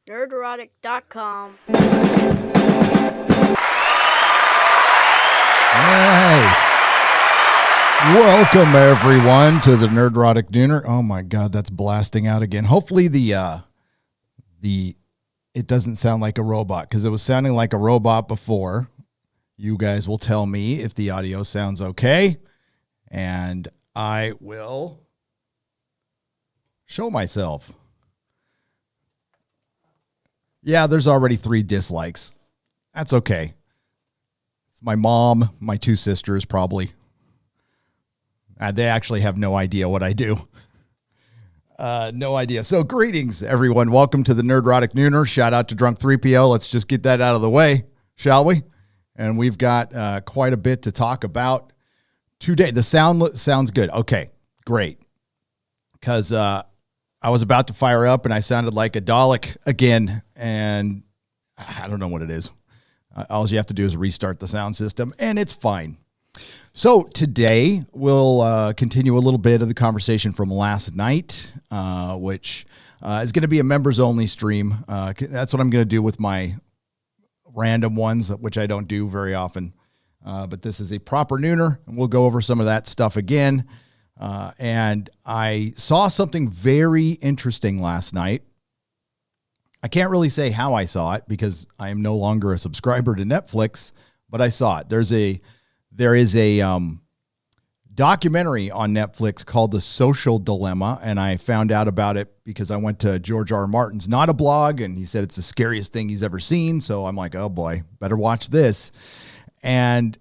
Nerdrotic.com. Hey. Welcome everyone to the Nerdrotic Nooner. Oh my God, that's blasting out again. Hopefully it doesn't sound like a robot, because it was sounding like a robot before. You guys will tell me if the audio sounds okay, and I will show myself. Yeah, there's already 3 dislikes. That's okay. It's my mom, my 2 sisters, probably. They actually have no idea what I do. No idea. So greetings, everyone. Welcome to the Nerdrotic Nooner. Shout out to Drunk 3PO. Let's just get that out of the way, shall we? And we've got quite a bit to talk about today. The sound sounds good. Okay, great. Because I was about to fire up and I sounded like a Dalek again, and I don't know what it is. All you have to do is restart the sound system, and it's fine. So today we'll continue a little bit of the conversation from last night, which is going to be a members-only stream. That's what I'm going to do with my random ones, which I don't do very often. But this is a proper nooner, and we'll go over some of that stuff again. And I saw something very interesting last night. I can't really say how I saw it because I am no longer a subscriber to Netflix, but I saw it. There is a documentary on Netflix called The Social Dilemma, and I found out about it because I went to George R. R. Martin's Not a Blog, and he said it's the scariest thing he's ever seen. So I'm like, oh boy, better watch this. And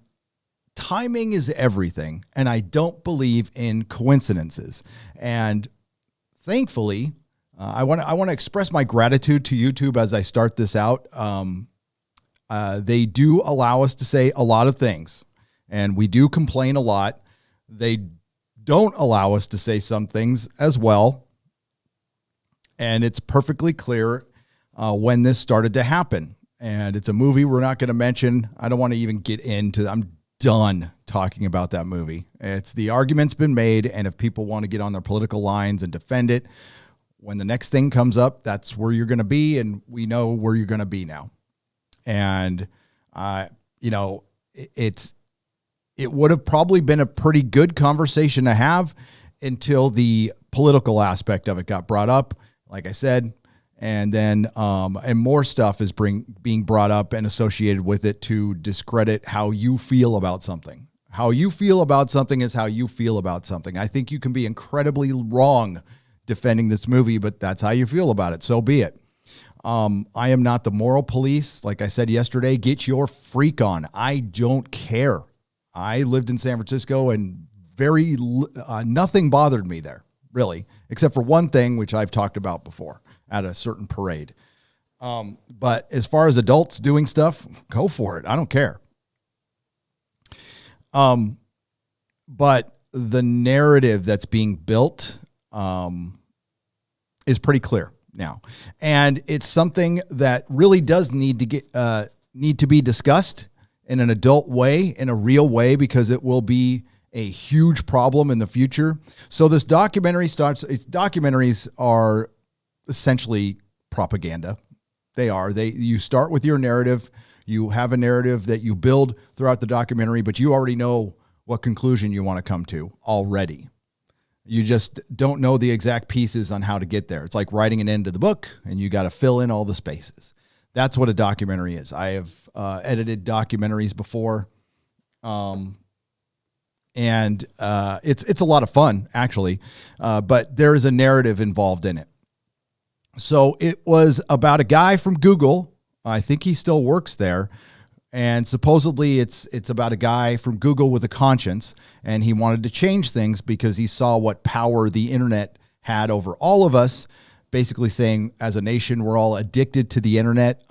timing is everything, and I don't believe in coincidences. And thankfully, I want to express my gratitude to YouTube as I start this out. They do allow us to say a lot of things, and we do complain a lot. They don't allow us to say some things as well, and it's perfectly clear when this started to happen. And it's a movie we're not going to mention. I don't want to even get into. I'm done talking about that movie. It's the argument's been made, and if people want to get on their political lines and defend it, when the next thing comes up, that's where you're going to be, and we know where you're going to be now. And it would have probably been a pretty good conversation to have until the political aspect of it got brought up, like I said. And then and more stuff is being brought up and associated with it to discredit how you feel about something. How you feel about something is how you feel about something. I think you can be incredibly wrong defending this movie, but that's how you feel about it. So be it. I am not the moral police. Like I said yesterday, get your freak on. I don't care. I lived in San Francisco, and nothing bothered me there, really, except for one thing, which I've talked about before, at a certain parade. But as far as adults doing stuff, go for it. I don't care. But the narrative that's being built is pretty clear now. And it's something that really does need to be discussed in an adult way, in a real way, because it will be a huge problem in the future. So this documentary documentaries are essentially propaganda. They are. You start with your narrative. You have a narrative that you build throughout the documentary, but you already know what conclusion you want to come to already. You just don't know the exact pieces on how to get there. It's like writing an end to the book, and you got to fill in all the spaces. That's what a documentary is. I have edited documentaries before, and it's a lot of fun, actually, but there is a narrative involved in it. So it was about a guy from Google. I think he still works there. And supposedly it's about a guy from Google with a conscience, and he wanted to change things because he saw what power the internet had over all of us, basically saying as a nation, we're all addicted to the internet.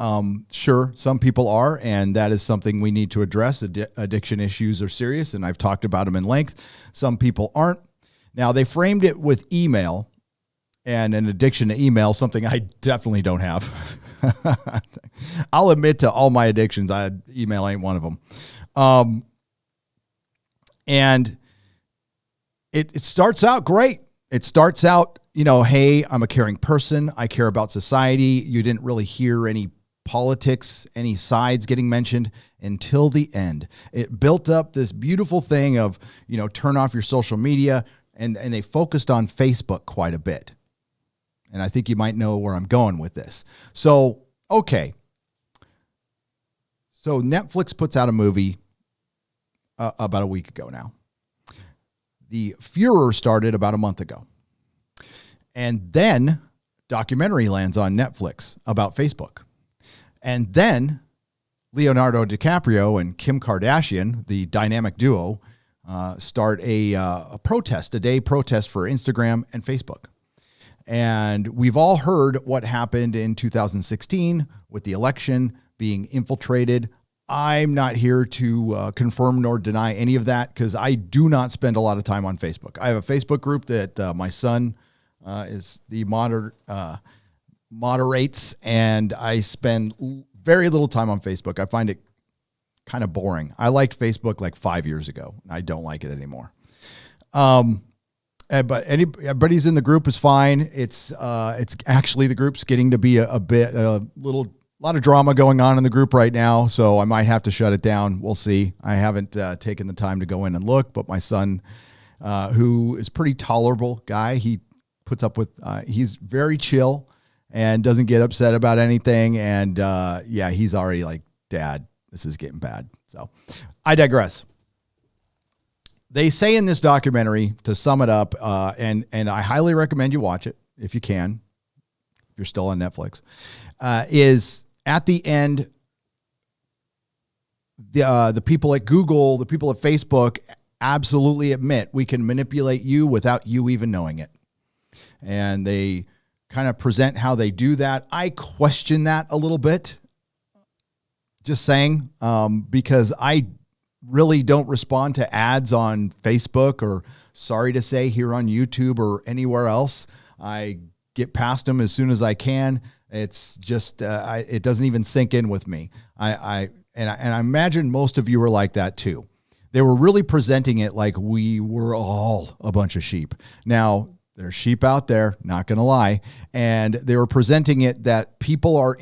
Sure, some people are, and that is something we need to address. Addiction issues are serious, and I've talked about them in length. Some people aren't. Now, they framed it with email and an addiction to email, something I definitely don't have. I'll admit to all my addictions. Email ain't one of them. And it starts out great. It starts out hey, I'm a caring person. I care about society. You didn't really hear any politics, any sides getting mentioned until the end. It built up this beautiful thing of, turn off your social media, and they focused on Facebook quite a bit. And I think you might know where I'm going with this. So, okay. So Netflix puts out a movie about a week ago now. The Furor started about a month ago. And then documentary lands on Netflix about Facebook. And then Leonardo DiCaprio and Kim Kardashian, the dynamic duo, start a protest, a day protest for Instagram and Facebook. And we've all heard what happened in 2016 with the election being infiltrated. I'm not here to confirm nor deny any of that because I do not spend a lot of time on Facebook. I have a Facebook group that my son is the moderates, and I spend very little time on Facebook. I find it kind of boring. I liked Facebook like 5 years ago. I don't like it anymore. But everybody's in the group is fine. It's actually the group's getting to be a lot of drama going on in the group right now, so I might have to shut it down. We'll see. I haven't taken the time to go in and look, but my son, who is pretty tolerable guy, he puts up with. He's very chill and doesn't get upset about anything. And he's already like, Dad, this is getting bad. So I digress. They say in this documentary, to sum it up, and I highly recommend you watch it if you can, if you're still on Netflix, is at the end, the people at Google, the people at Facebook absolutely admit we can manipulate you without you even knowing it. And they kind of present how they do that. I question that a little bit, just saying, because I really don't respond to ads on Facebook or, sorry to say, here on YouTube or anywhere else. I get past them as soon as I can. It's just, it doesn't even sink in with me. I imagine most of you are like that too. They were really presenting it like we were all a bunch of sheep. Now, there's sheep out there, not going to lie. And they were presenting it that people are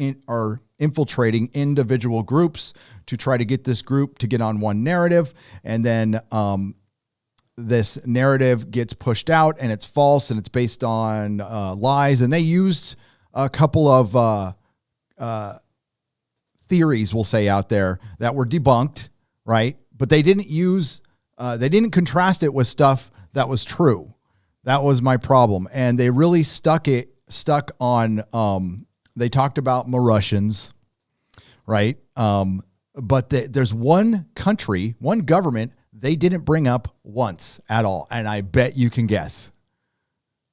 infiltrating individual groups to try to get this group to get on one narrative. And then this narrative gets pushed out and it's false and it's based on lies. And they used a couple of theories, we'll say, out there that were debunked, right? But they didn't contrast it with stuff that was true. That was my problem. And they really stuck on, they talked about Russians, right? But there's one country, one government they didn't bring up once at all. And I bet you can guess.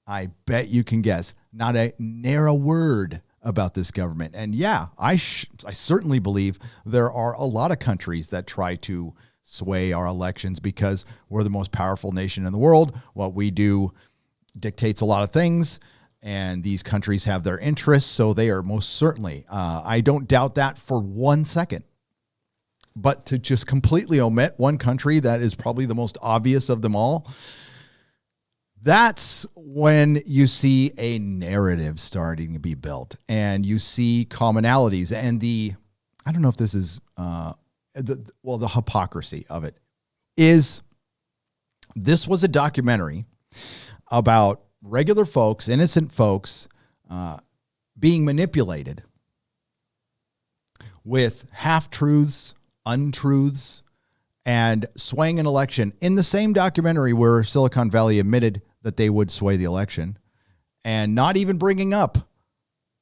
Not a narrow word about this government. And yeah, I certainly believe there are a lot of countries that try to sway our elections because we're the most powerful nation in the world. What we do dictates a lot of things, and these countries have their interests, so they are most certainly. I don't doubt that for 1 second. But to just completely omit one country that is probably the most obvious of them all, that's when you see a narrative starting to be built, and you see commonalities, and I don't know if this is the hypocrisy of it is this was a documentary about regular folks, innocent folks, being manipulated with half-truths, untruths, and swaying an election in the same documentary where Silicon Valley admitted that they would sway the election, and not even bringing up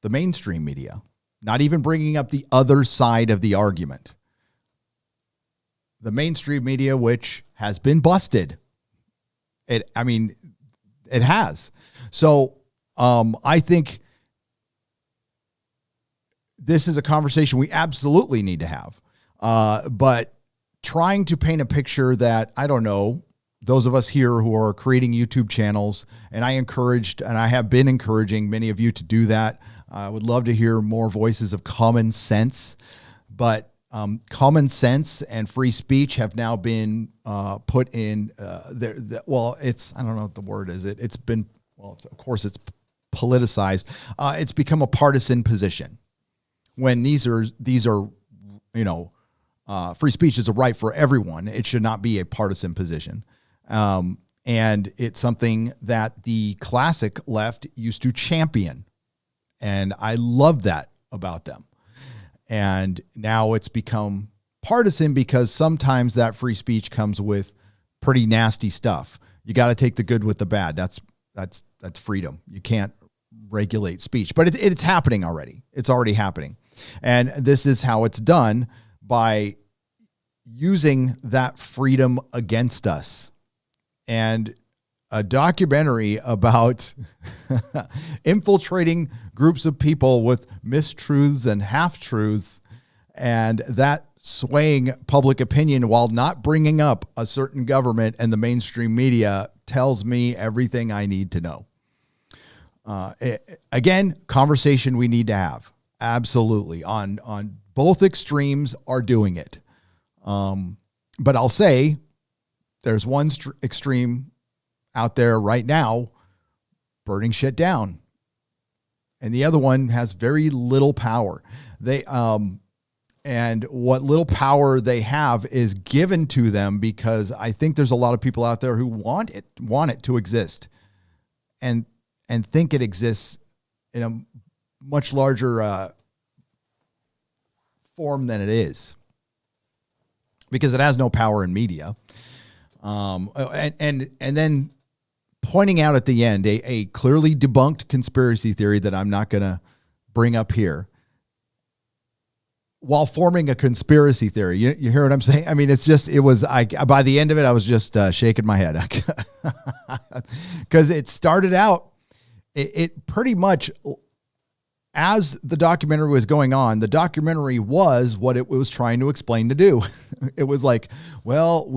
the mainstream media, not even bringing up the other side of the argument. The mainstream media, which has been busted. It has. So I think this is a conversation we absolutely need to have. But trying to paint a picture that, I don't know, those of us here who are creating YouTube channels, and I have been encouraging many of you to do that. I would love to hear more voices of common sense, but common sense and free speech have now been put in I don't know what the word is. It's been of course it's politicized. It's become a partisan position when these are, free speech is a right for everyone. It should not be a partisan position. And it's something that the classic left used to champion. And I love that about them. And now it's become partisan because sometimes that free speech comes with pretty nasty stuff. You got to take the good with the bad. That's freedom. You can't regulate speech, but it's happening already. It's already happening. And this is how it's done, by using that freedom against us. And a documentary about infiltrating groups of people with mistruths and half-truths, and that swaying public opinion while not bringing up a certain government and the mainstream media, tells me everything I need to know. Again, conversation we need to have. Absolutely. On both extremes are doing it. But I'll say there's one extreme out there right now burning shit down, and the other one has very little power. And what little power they have is given to them because I think there's a lot of people out there who want it to exist, and think it exists in a much larger form than it is, because it has no power in media. And then pointing out at the end a clearly debunked conspiracy theory that I'm not going to bring up here, while forming a conspiracy theory. You hear what I'm saying? I mean, by the end of it, I was just shaking my head, because it started out, it pretty much, as the documentary was going on, the documentary was what it was trying to explain to do. It was like, well,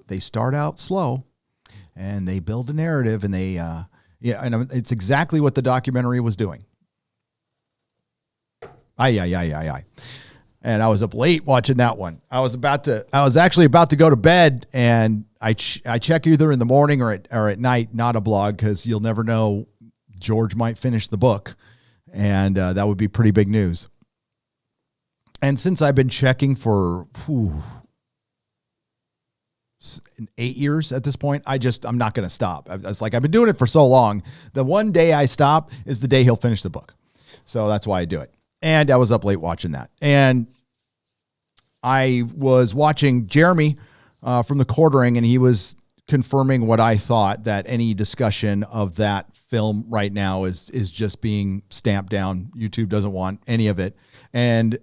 they start out slow and they build a narrative, and and it's exactly what the documentary was doing. Aye. And I was up late watching that one. I was actually about to go to bed, and I check either in the morning or at night, not a blog, because you'll never know, George might finish the book, and that would be pretty big news. And since I've been checking for 8 years at this point, I'm not going to stop. It's like, I've been doing it for so long. The one day I stop is the day he'll finish the book. So that's why I do it. And I was up late watching that. And I was watching Jeremy from the Quartering, and he was confirming what I thought, that any discussion of that film right now is just being stamped down. YouTube doesn't want any of it. And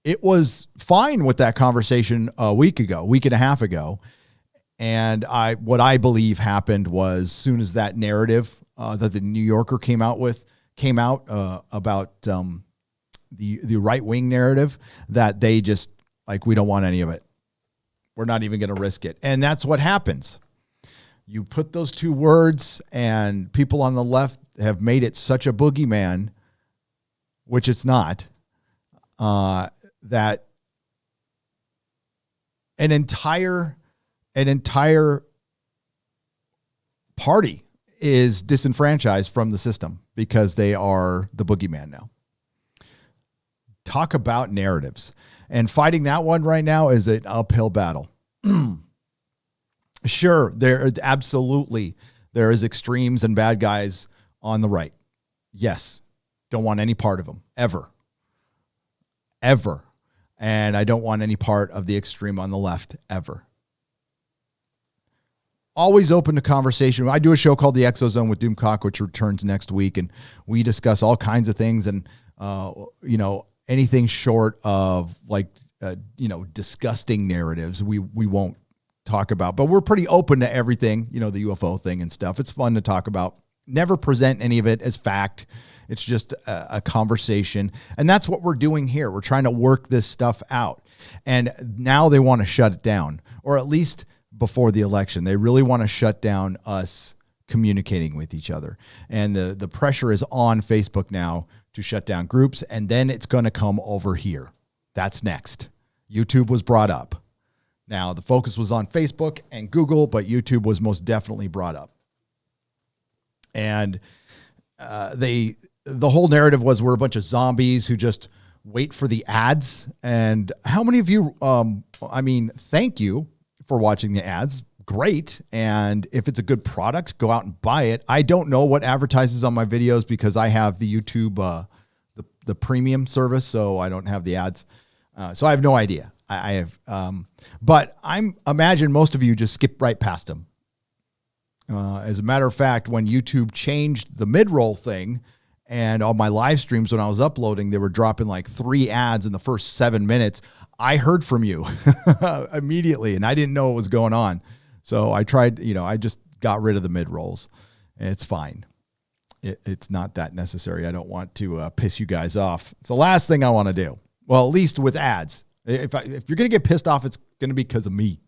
it was fine with that conversation a week and a half ago. And what I believe happened was, as soon as that narrative that the New Yorker came out about the right-wing narrative, that they just, like, we don't want any of it. We're not even going to risk it. And that's what happens. You put those two words, and people on the left have made it such a boogeyman, which it's not, that an entire party is disenfranchised from the system because they are the boogeyman now. Talk about narratives. And fighting that one right now is an uphill battle. Sure, there is extremes and bad guys on the right. Yes, don't want any part of them, ever. And I don't want any part of the extreme on the left, ever. Always open to conversation. I do a show called The Exozone with Doomcock, which returns next week, and we discuss all kinds of things, and anything short of disgusting narratives, we won't talk about. But we're pretty open to everything, the UFO thing and stuff. It's fun to talk about. Never present any of it as fact. It's just a conversation. And that's what we're doing here. We're trying to work this stuff out. And now they want to shut it down, or at least before the election, they really want to shut down us communicating with each other. And the pressure is on Facebook now to shut down groups, and then it's going to come over here. That's next. YouTube was brought up. Now, the focus was on Facebook and Google, but YouTube was most definitely brought up. And the whole narrative was we're a bunch of zombies who just wait for the ads. And how many of you, thank you for watching the ads. Great. And if it's a good product, go out and buy it. I don't know what advertises on my videos because I have the YouTube, the premium service. So I don't have the ads. So I have no idea. I have, but imagine most of you just skip right past them. As a matter of fact, when YouTube changed the mid-roll thing and on my live streams when I was uploading, they were dropping like 3 ads in the first 7 minutes. I heard from you immediately and I didn't know what was going on. So I tried, I just got rid of the mid-rolls. It's fine. It's not that necessary. I don't want to piss you guys off. It's the last thing I want to do. Well, at least with ads. If you're going to get pissed off, it's going to be because of me.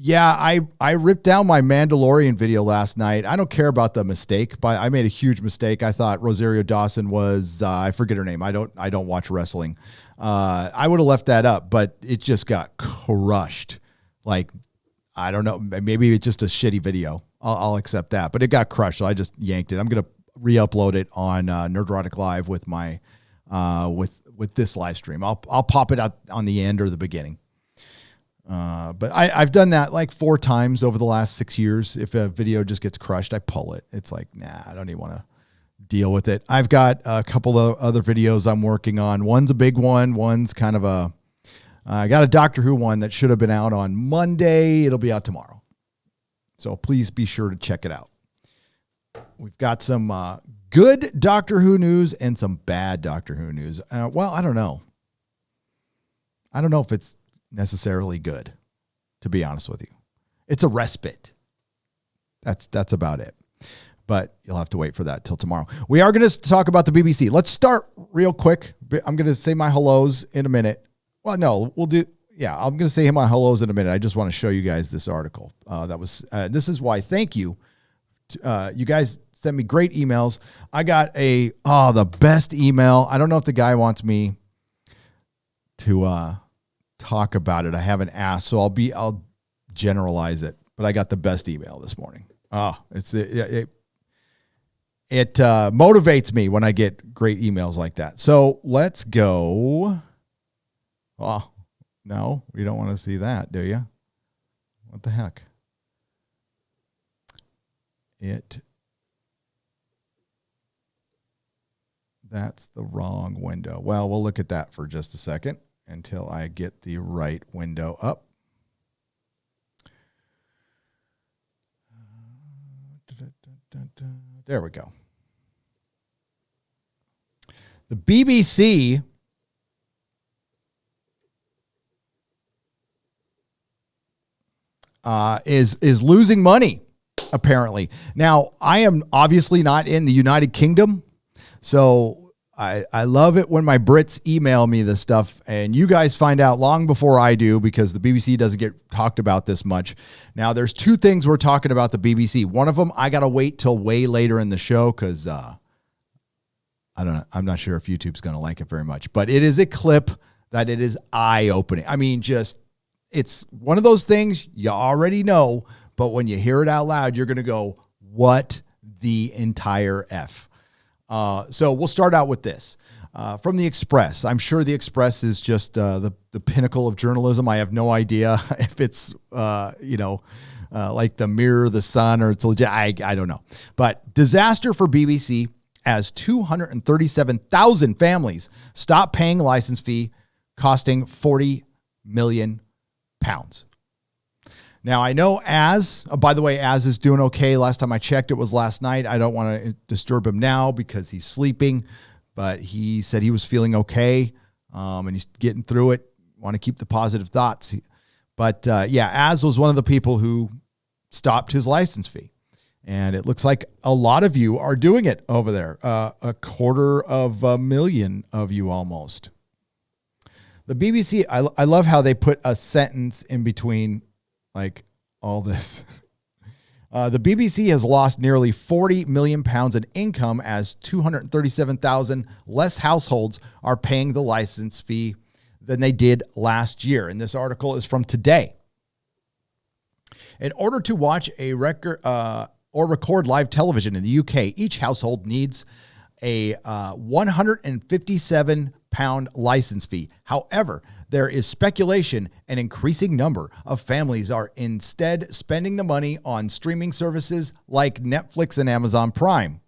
Yeah, I ripped down my Mandalorian video last night. I don't care about the mistake, but I made a huge mistake. I thought Rosario Dawson was, I forget her name. I don't watch wrestling. I would have left that up, but it just got crushed. Like, I don't know. Maybe it's just a shitty video. I'll accept that, but it got crushed. So I just yanked it. I'm going to re-upload it on Nerdrotic Live with my, with this live stream. I'll pop it out on the end or the beginning. But I've done that like 4 times over the last 6 years. If a video just gets crushed, I pull it. It's like, nah, I don't even want to deal with it. I've got a couple of other videos I'm working on. One's a big one. One's kind of I got a Doctor Who one that should have been out on Monday. It'll be out tomorrow. So please be sure to check it out. We've got some good Doctor Who news and some bad Doctor Who news. Well, I don't know. I don't know if it's necessarily good, to be honest with you. It's a respite. That's about it. But you'll have to wait for that till tomorrow. We are going to talk about the BBC. Let's start real quick. I'm going to say my hellos in a minute. Well, no, I'm going to say my hellos in a minute. I just want to show you guys this article. This is why, thank you. You guys sent me great emails. I got the best email. I don't know if the guy wants me to talk about it. I haven't asked, so I'll generalize it, but I got the best email this morning. It motivates me when I get great emails like that. So let's go. Oh, no, you don't want to see that, do you? What the heck? That's the wrong window. Well, we'll look at that for just a second until I get the right window up. There we go. The BBC is losing money, apparently. Now, I am obviously not in the United Kingdom, so I love it when my Brits email me this stuff, and you guys find out long before I do because the BBC doesn't get talked about this much. Now, there's 2 things we're talking about the BBC. One of them, I got to wait till way later in the show because I don't know. I'm not sure if YouTube's going to like it very much, but it is a clip that it is eye-opening. I mean, it's one of those things you already know, but when you hear it out loud, you're going to go, what the entire F? So we'll start out with this. From the Express. I'm sure the Express is just the pinnacle of journalism. I have no idea if it's, like the Mirror, the Sun, or it's legit. I don't know. But disaster for BBC as 237,000 families stop paying license fee costing £40 million. Now, I know by the way, Az is doing okay. Last time I checked, it was last night. I don't want to disturb him now because he's sleeping, but he said he was feeling okay, and he's getting through it. Want to keep the positive thoughts. But Az was one of the people who stopped his license fee. And it looks like a lot of you are doing it over there. 250,000 of you almost. The BBC, I love how they put a sentence in between like all this. The BBC has lost nearly £40 million in income as 237,000 less households are paying the license fee than they did last year. And this article is from today. In order to watch a record or record live television in the UK, each household needs a 157-pound license fee. However, there is speculation an increasing number of families are instead spending the money on streaming services like Netflix and Amazon Prime.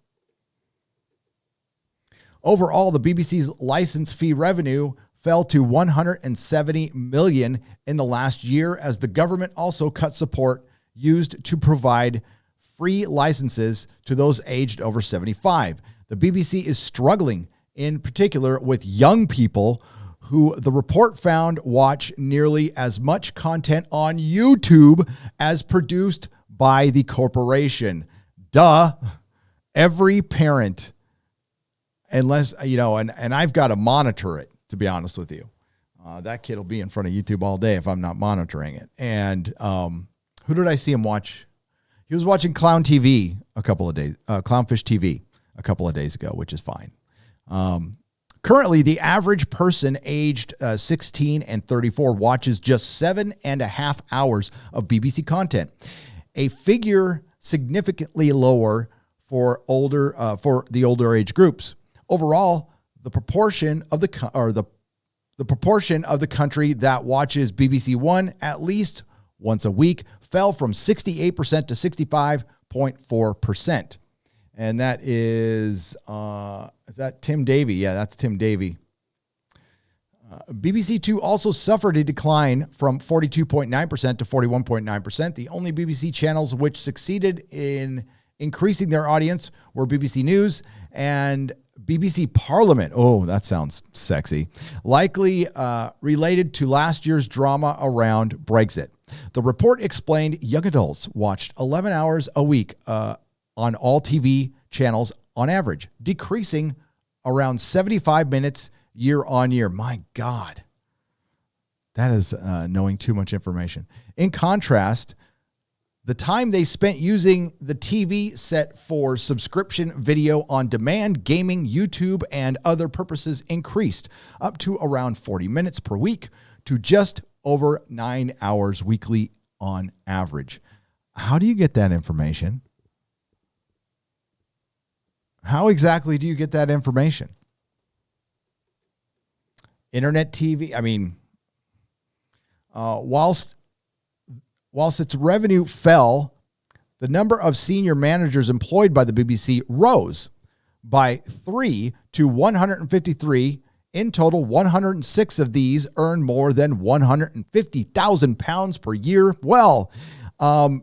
Overall, the BBC's license fee revenue fell to $170 million in the last year as the government also cut support used to provide free licenses to those aged over 75. The BBC is struggling, in particular, with young people who the report found watch nearly as much content on YouTube as produced by the corporation. Duh. Every parent, unless, and I've got to monitor it, to be honest with you. That kid will be in front of YouTube all day if I'm not monitoring it. And who did I see him watch? He was watching Clownfish TV a couple of days ago, which is fine. Currently, the average person aged 16 and 34 watches just 7.5 hours of BBC content, a figure significantly lower for the older age groups. Overall, the proportion of the proportion of the country that watches BBC One at least once a week fell from 68% to 65.4%. And that is that Tim Davie? Yeah, that's Tim Davie. BBC Two also suffered a decline from 42.9% to 41.9%. The only BBC channels which succeeded in increasing their audience were BBC News and BBC Parliament. Oh, that sounds sexy. Likely related to last year's drama around Brexit. The report explained young adults watched 11 hours a week on all TV channels on average, decreasing around 75 minutes year on year. My God, that is knowing too much information. In contrast, the time they spent using the TV set for subscription video on demand, gaming, YouTube, and other purposes increased up to around 40 minutes per week to just over 9 hours weekly on average. How do you get that information? How exactly do you get that information? Internet TV, I mean, whilst its revenue fell, the number of senior managers employed by the BBC rose by 3 to 153. In total, 106 of these earn more than £150,000 per year. Well,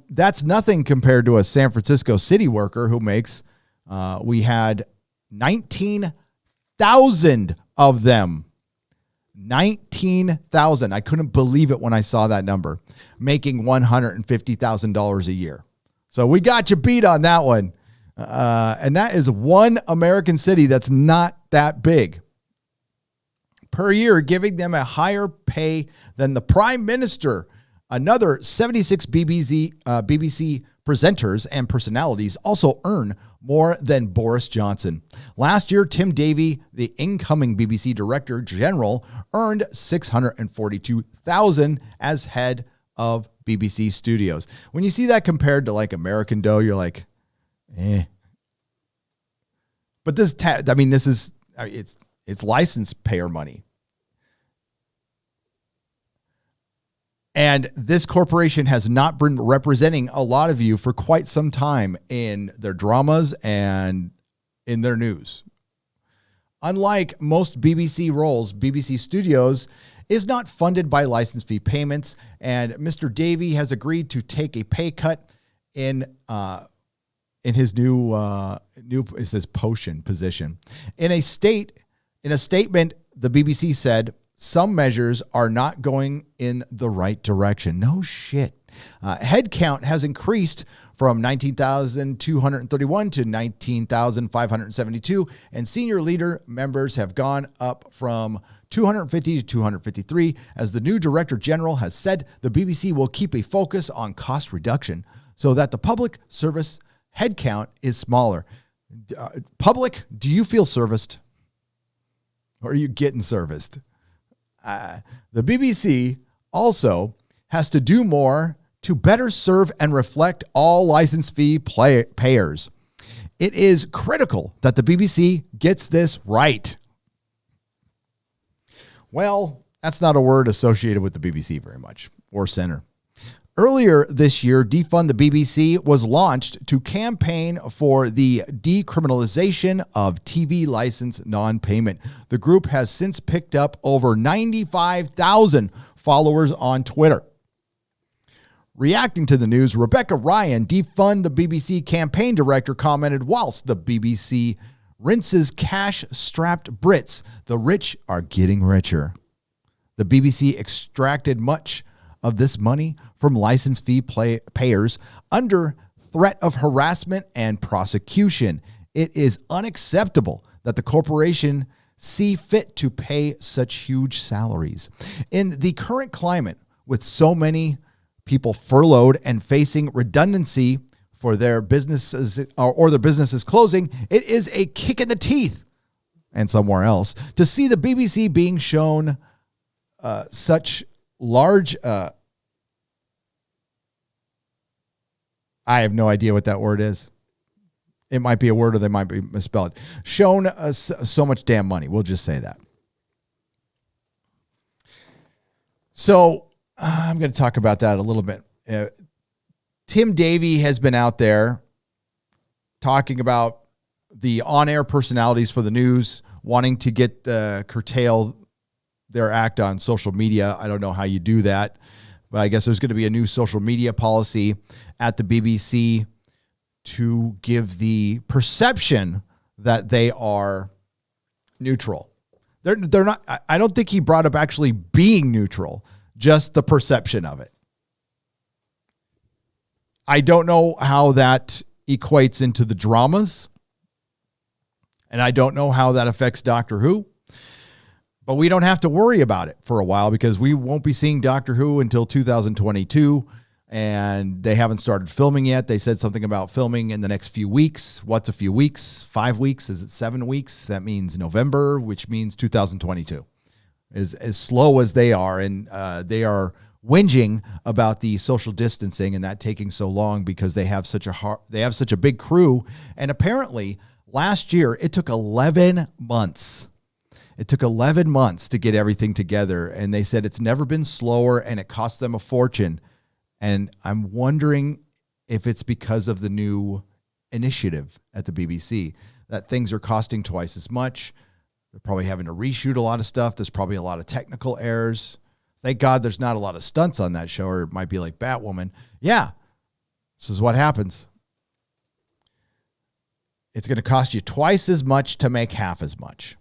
that's nothing compared to a San Francisco city worker who makes, we had 19,000 of them. 19,000. I couldn't believe it when I saw that number, making $150,000 a year. So we got you beat on that one. And that is one American city that's not that big per year, giving them a higher pay than the Prime Minister. Another 76 BBC presenters and personalities also earn more than Boris Johnson. Last year, Tim Davie, the incoming BBC Director General, earned $642,000 as head of BBC Studios. When you see that compared to like American Dough, you're like, eh. But it's license payer money. And this corporation has not been representing a lot of you for quite some time in their dramas and in their news. Unlike most BBC roles, BBC Studios is not funded by license fee payments, and Mr. Davie has agreed to take a pay cut in his new it says potion position. In a statement, the BBC said some measures are not going in the right direction. No shit. Headcount has increased from 19,231 to 19,572, and senior leader members have gone up from 250 to 253. As the new Director General has said, the BBC will keep a focus on cost reduction so that the public service headcount is smaller. Public, do you feel serviced? Or are you getting serviced? The BBC also has to do more to better serve and reflect all license fee payers. It is critical that the BBC gets this right. Well, that's not a word associated with the BBC very much, or center. Earlier this year, Defund the BBC was launched to campaign for the decriminalization of TV license non-payment. The group has since picked up over 95,000 followers on Twitter. Reacting to the news, Rebecca Ryan, Defund the BBC campaign director, commented, whilst the BBC rinses cash-strapped Brits, the rich are getting richer. The BBC extracted much of this money from license fee payers under threat of harassment and prosecution. It is unacceptable that the corporation see fit to pay such huge salaries. In the current climate, with so many people furloughed and facing redundancy for their businesses or their businesses closing, it is a kick in the teeth and somewhere else to see the BBC being shown such large I have no idea what that word is. It might be a word or they might be misspelled. Shown so much damn money. We'll just say that. So I'm going to talk about that a little bit. Tim Davey has been out there talking about the on-air personalities for the news wanting to get curtail their act on social media. I don't know how you do that, but I guess there's going to be a new social media policy at the BBC to give the perception that they are neutral. They're not. I don't think he brought up actually being neutral, just the perception of it. I don't know how that equates into the dramas, and I don't know how that affects Doctor Who. But we don't have to worry about it for a while because we won't be seeing Doctor Who until 2022, and they haven't started filming yet. They said something about filming in the next few weeks. What's a few weeks? 5 weeks? Is it 7 weeks? That means November, which means 2022. As slow as they are, and they are whinging about the social distancing and that taking so long because they have such a big crew, and apparently last year it took 11 months. It took 11 months to get everything together, and they said it's never been slower, and it cost them a fortune. And I'm wondering if it's because of the new initiative at the BBC, that things are costing twice as much. They're probably having to reshoot a lot of stuff. There's probably a lot of technical errors. Thank God there's not a lot of stunts on that show, or it might be like Batwoman. Yeah, this is what happens. It's going to cost you twice as much to make half as much.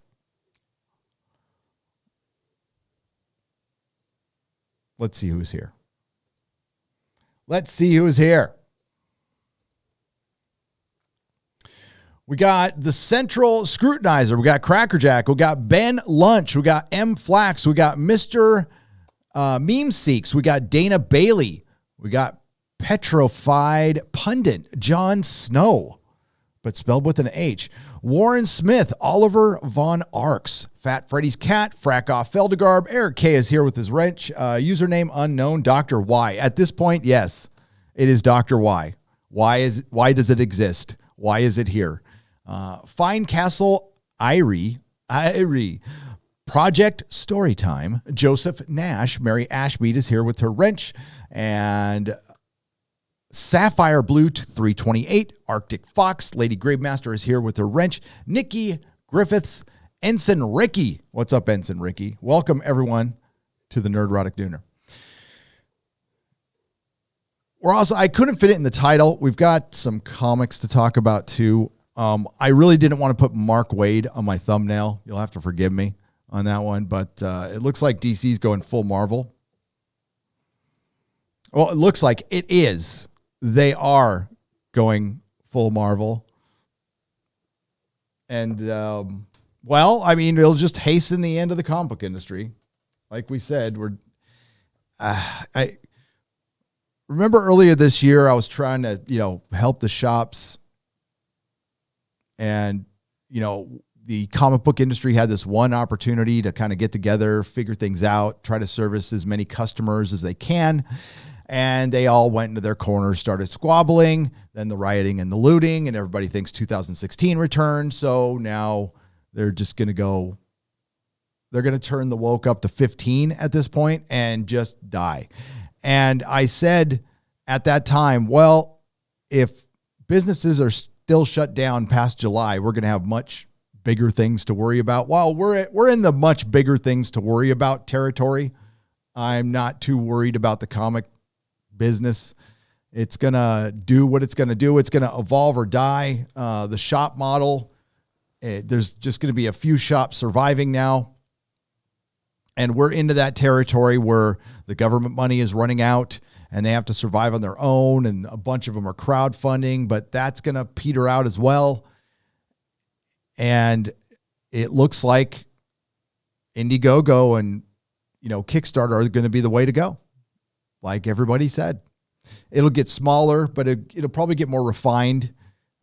Let's see who's here. We got the Central Scrutinizer. We got Crackerjack. We got Ben Lunch. We got M Flax. We got Mr. Meme Seeks. We got Dana Bailey. We got Petrified Pundit. Jon Snow, but spelled with an H. Warren Smith, Oliver Von Arks, Fat Freddy's Cat, Frackoff Feldegarb, Eric K is here with his wrench, username unknown, Dr. Y. At this point, yes, it is Dr. Y. Why does it exist? Why is it here? Fine Castle Irie, Project Storytime, Joseph Nash, Mary Ashmead is here with her wrench, and Sapphire Blue 328, Arctic Fox, Lady Gravemaster is here with her wrench, Nikki Griffiths, Ensign Ricky. What's up, Ensign Ricky? Welcome, everyone, to the Nerdrotic Dooner. I couldn't fit it in the title. We've got some comics to talk about, too. I really didn't want to put Mark Waid on my thumbnail. You'll have to forgive me on that one, but it looks like DC's going full Marvel. Well, it looks like it is. They are going full Marvel. And, it'll just hasten the end of the comic book industry. Like we said, I remember earlier this year, I was trying to, help the shops. And, the comic book industry had this one opportunity to kind of get together, figure things out, try to service as many customers as they can. And they all went into their corners, started squabbling, then the rioting and the looting, and everybody thinks 2016 returned. So now they're just going to go, they're going to turn the woke up to 15 at this point and just die. And I said at that time, well, if businesses are still shut down past July, we're going to have much bigger things to worry about. Well, we're in the much bigger things to worry about territory. I'm not too worried about the comic business. It's going to do what it's going to do. It's going to evolve or die. The shop model, there's just going to be a few shops surviving now. And we're into that territory where the government money is running out and they have to survive on their own. And a bunch of them are crowdfunding, but that's going to peter out as well. And it looks like Indiegogo and, Kickstarter are going to be the way to go. Like everybody said, it'll get smaller, but it'll probably get more refined.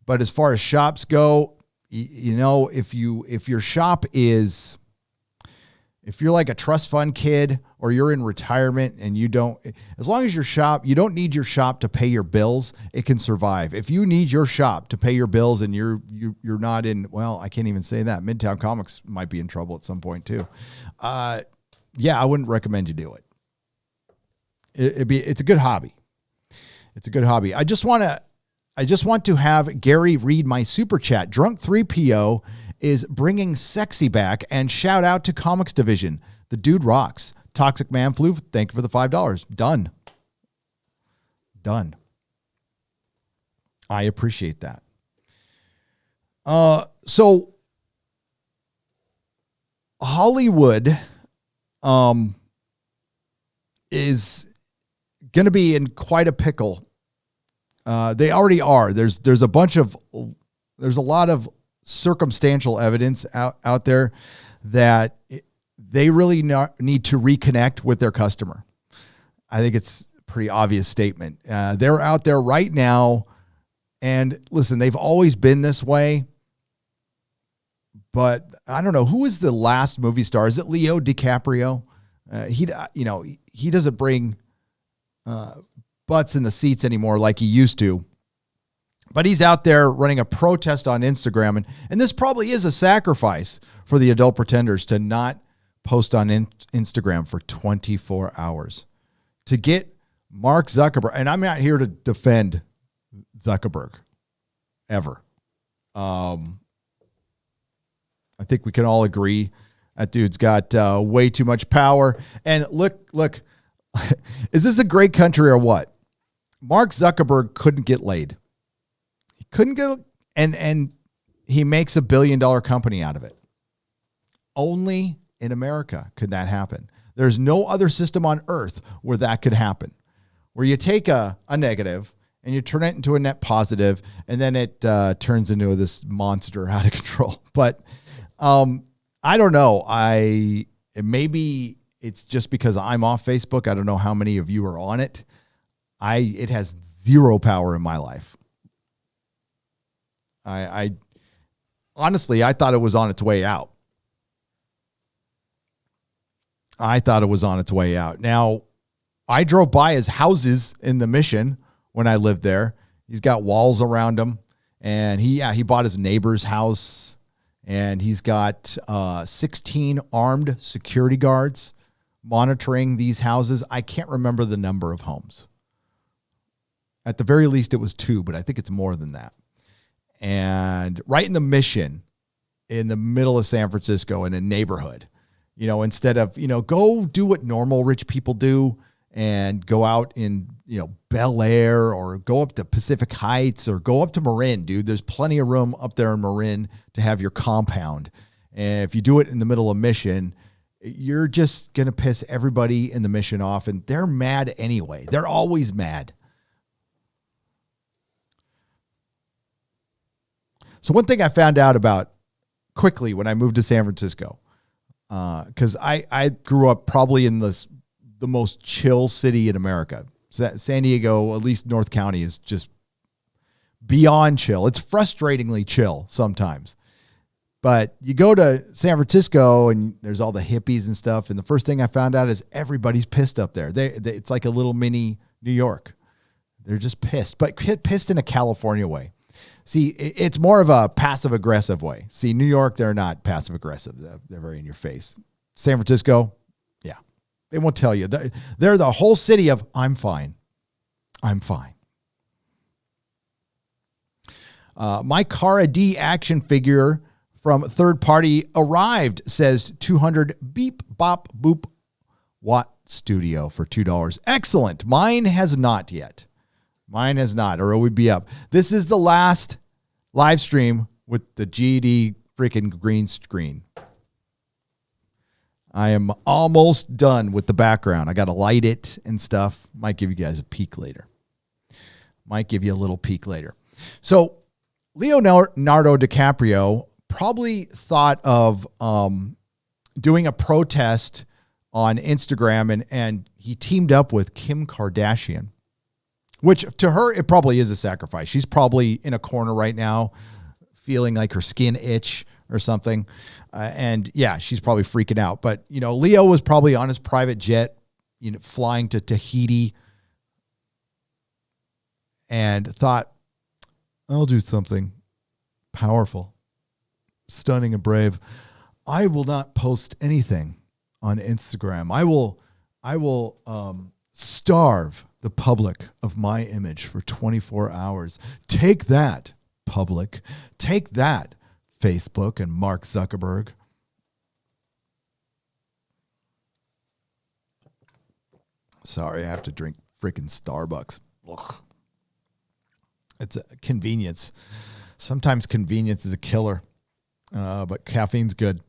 But as far as shops go, if your shop is, if you're like a trust fund kid or you're in retirement and as long as your shop, you don't need your shop to pay your bills, it can survive. If you need your shop to pay your bills and you're not in, well, I can't even say that. Midtown Comics might be in trouble at some point too. I wouldn't recommend you do it. It's a good hobby. It's a good hobby. I just want to have Gary read my super chat. Drunk 3PO is bringing sexy back, and shout out to Comics Division. The dude rocks. Toxic Man Flu, thank you for the $5. Done. I appreciate that. So Hollywood is going to be in quite a pickle. They already are. There's a lot of circumstantial evidence out there that they really need to reconnect with their customer. I think it's a pretty obvious statement. They're out there right now, and listen, they've always been this way, but I don't know, who is the last movie star? Is it Leo DiCaprio? He doesn't bring butts in the seats anymore like he used to. But he's out there running a protest on Instagram. And this probably is a sacrifice for the adult pretenders to not post on Instagram for 24 hours. To get Mark Zuckerberg, and I'm not here to defend Zuckerberg, ever. I think we can all agree that dude's got way too much power. And look, is this a great country or what? Mark Zuckerberg couldn't get laid. Couldn't go, and he makes $1 billion company out of it. Only in America could that happen. There's no other system on earth where that could happen, where you take a negative and you turn it into a net positive, and then it turns into this monster out of control. But I don't know. Maybe it's just because I'm off Facebook. I don't know how many of you are on it. It has zero power in my life. I honestly, I thought it was on its way out. Now, I drove by his houses in the Mission when I lived there. He's got walls around him, and he bought his neighbor's house, and he's got 16 armed security guards monitoring these houses. I can't remember the number of homes. At the very least, it was 2, but I think it's more than that. And right in the Mission, in the middle of San Francisco, in a neighborhood, instead of, go do what normal rich people do and go out in, Bel Air, or go up to Pacific Heights, or go up to Marin, dude. There's plenty of room up there in Marin to have your compound. And if you do it in the middle of Mission, you're just going to piss everybody in the Mission off, and they're mad anyway. They're always mad. So one thing I found out about quickly when I moved to San Francisco, because I grew up probably in the most chill city in America. San Diego, at least North County, is just beyond chill. It's frustratingly chill sometimes. But you go to San Francisco and there's all the hippies and stuff. And the first thing I found out is everybody's pissed up there. It's like a little mini New York. They're just pissed, but pissed in a California way. See, it's more of a passive-aggressive way. See, New York, they're not passive-aggressive. They're very in your face. San Francisco, yeah. They won't tell you. They're the whole city of, I'm fine. I'm fine. My Cara D action figure from third party arrived, says 200 beep, bop, boop, watt studio for $2. Excellent. Mine has not yet. Mine has not, or it would be up. This is the last live stream with the GD freaking green screen. I am almost done with the background. I got to light it and stuff. Might give you guys a peek later. Might give you a little peek later. So Leonardo DiCaprio probably thought of doing a protest on Instagram, and he teamed up with Kim Kardashian. Which to her, it probably is a sacrifice. She's probably in a corner right now feeling like her skin itch or something. And yeah, she's probably freaking out. But, Leo was probably on his private jet, flying to Tahiti and thought, I'll do something powerful, stunning, and brave. I will not post anything on Instagram. I will starve the public of my image for 24 hours. Take that, public. Take that, Facebook and Mark Zuckerberg. Sorry, I have to drink freaking Starbucks. Ugh. It's a convenience. Sometimes convenience is a killer, but caffeine's good.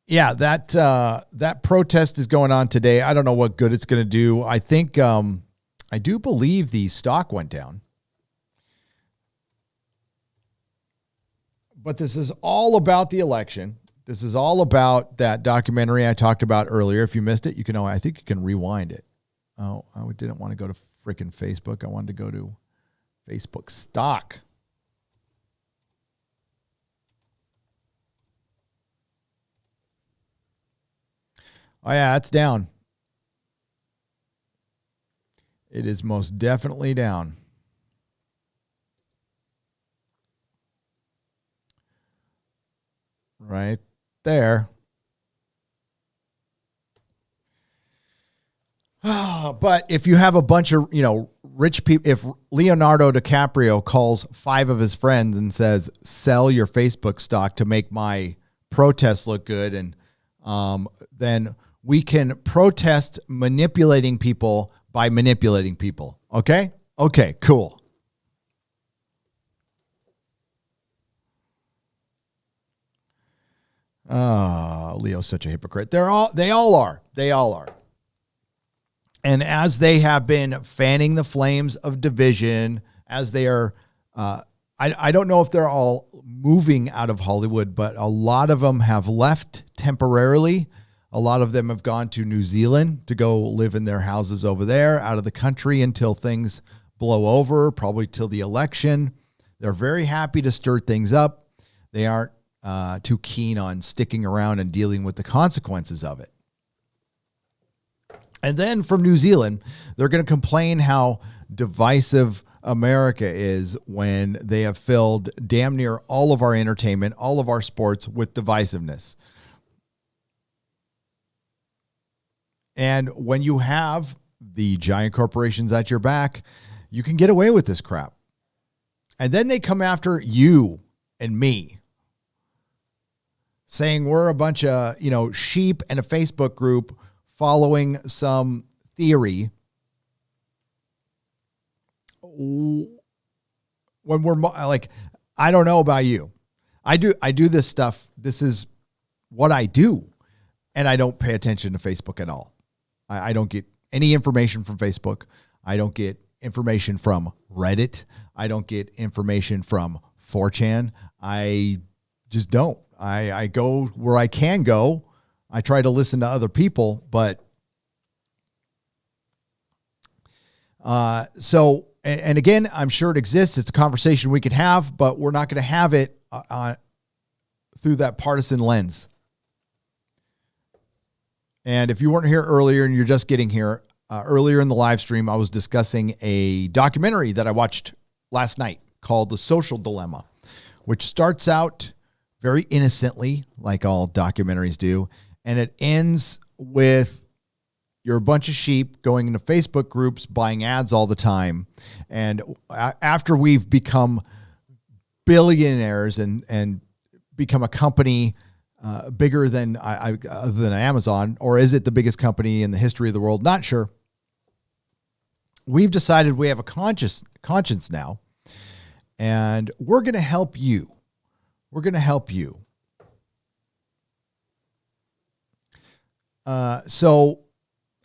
Yeah, that protest is going on today. I don't know what good it's going to do. I think I do believe the stock went down. But this is all about the election. This is all about that documentary I talked about earlier. If you missed it, I think you can rewind it. Oh, I didn't want to go to freaking Facebook. I wanted to go to Facebook stock. Oh, yeah, it's down. It is most definitely down. Right there. But if you have a bunch of, rich people, if Leonardo DiCaprio calls 5 of his friends and says, sell your Facebook stock to make my protest look good, and then we can protest manipulating people by manipulating people. Okay? Okay, cool. Leo's such a hypocrite. They all are. And as they have been fanning the flames of division, as they are, I don't know if they're all moving out of Hollywood, but a lot of them have left temporarily. A lot of them have gone to New Zealand to go live in their houses over there, out of the country until things blow over, probably till the election. They're very happy to stir things up. They aren't too keen on sticking around and dealing with the consequences of it. And then from New Zealand, they're going to complain how divisive America is when they have filled damn near all of our entertainment, all of our sports with divisiveness. And when you have the giant corporations at your back, you can get away with this crap. And then they come after you and me, saying we're a bunch of, sheep in a Facebook group following some theory. When we're like, I don't know about you. I do this stuff. This is what I do. And I don't pay attention to Facebook at all. I don't get any information from Facebook. I don't get information from Reddit. I don't get information from 4chan. I just don't. I go where I can go. I try to listen to other people, but and again, I'm sure it exists. It's a conversation we could have, but we're not going to have it through that partisan lens. And if you weren't here earlier and you're just getting here, earlier in the live stream, I was discussing a documentary that I watched last night called The Social Dilemma, which starts out very innocently, like all documentaries do, and it ends with you're a bunch of sheep going into Facebook groups, buying ads all the time. And after we've become billionaires and become a company bigger than than Amazon, or is it the biggest company in the history of the world? Not sure. We've decided we have a conscience now, and we're going to help you. We're going to help you. So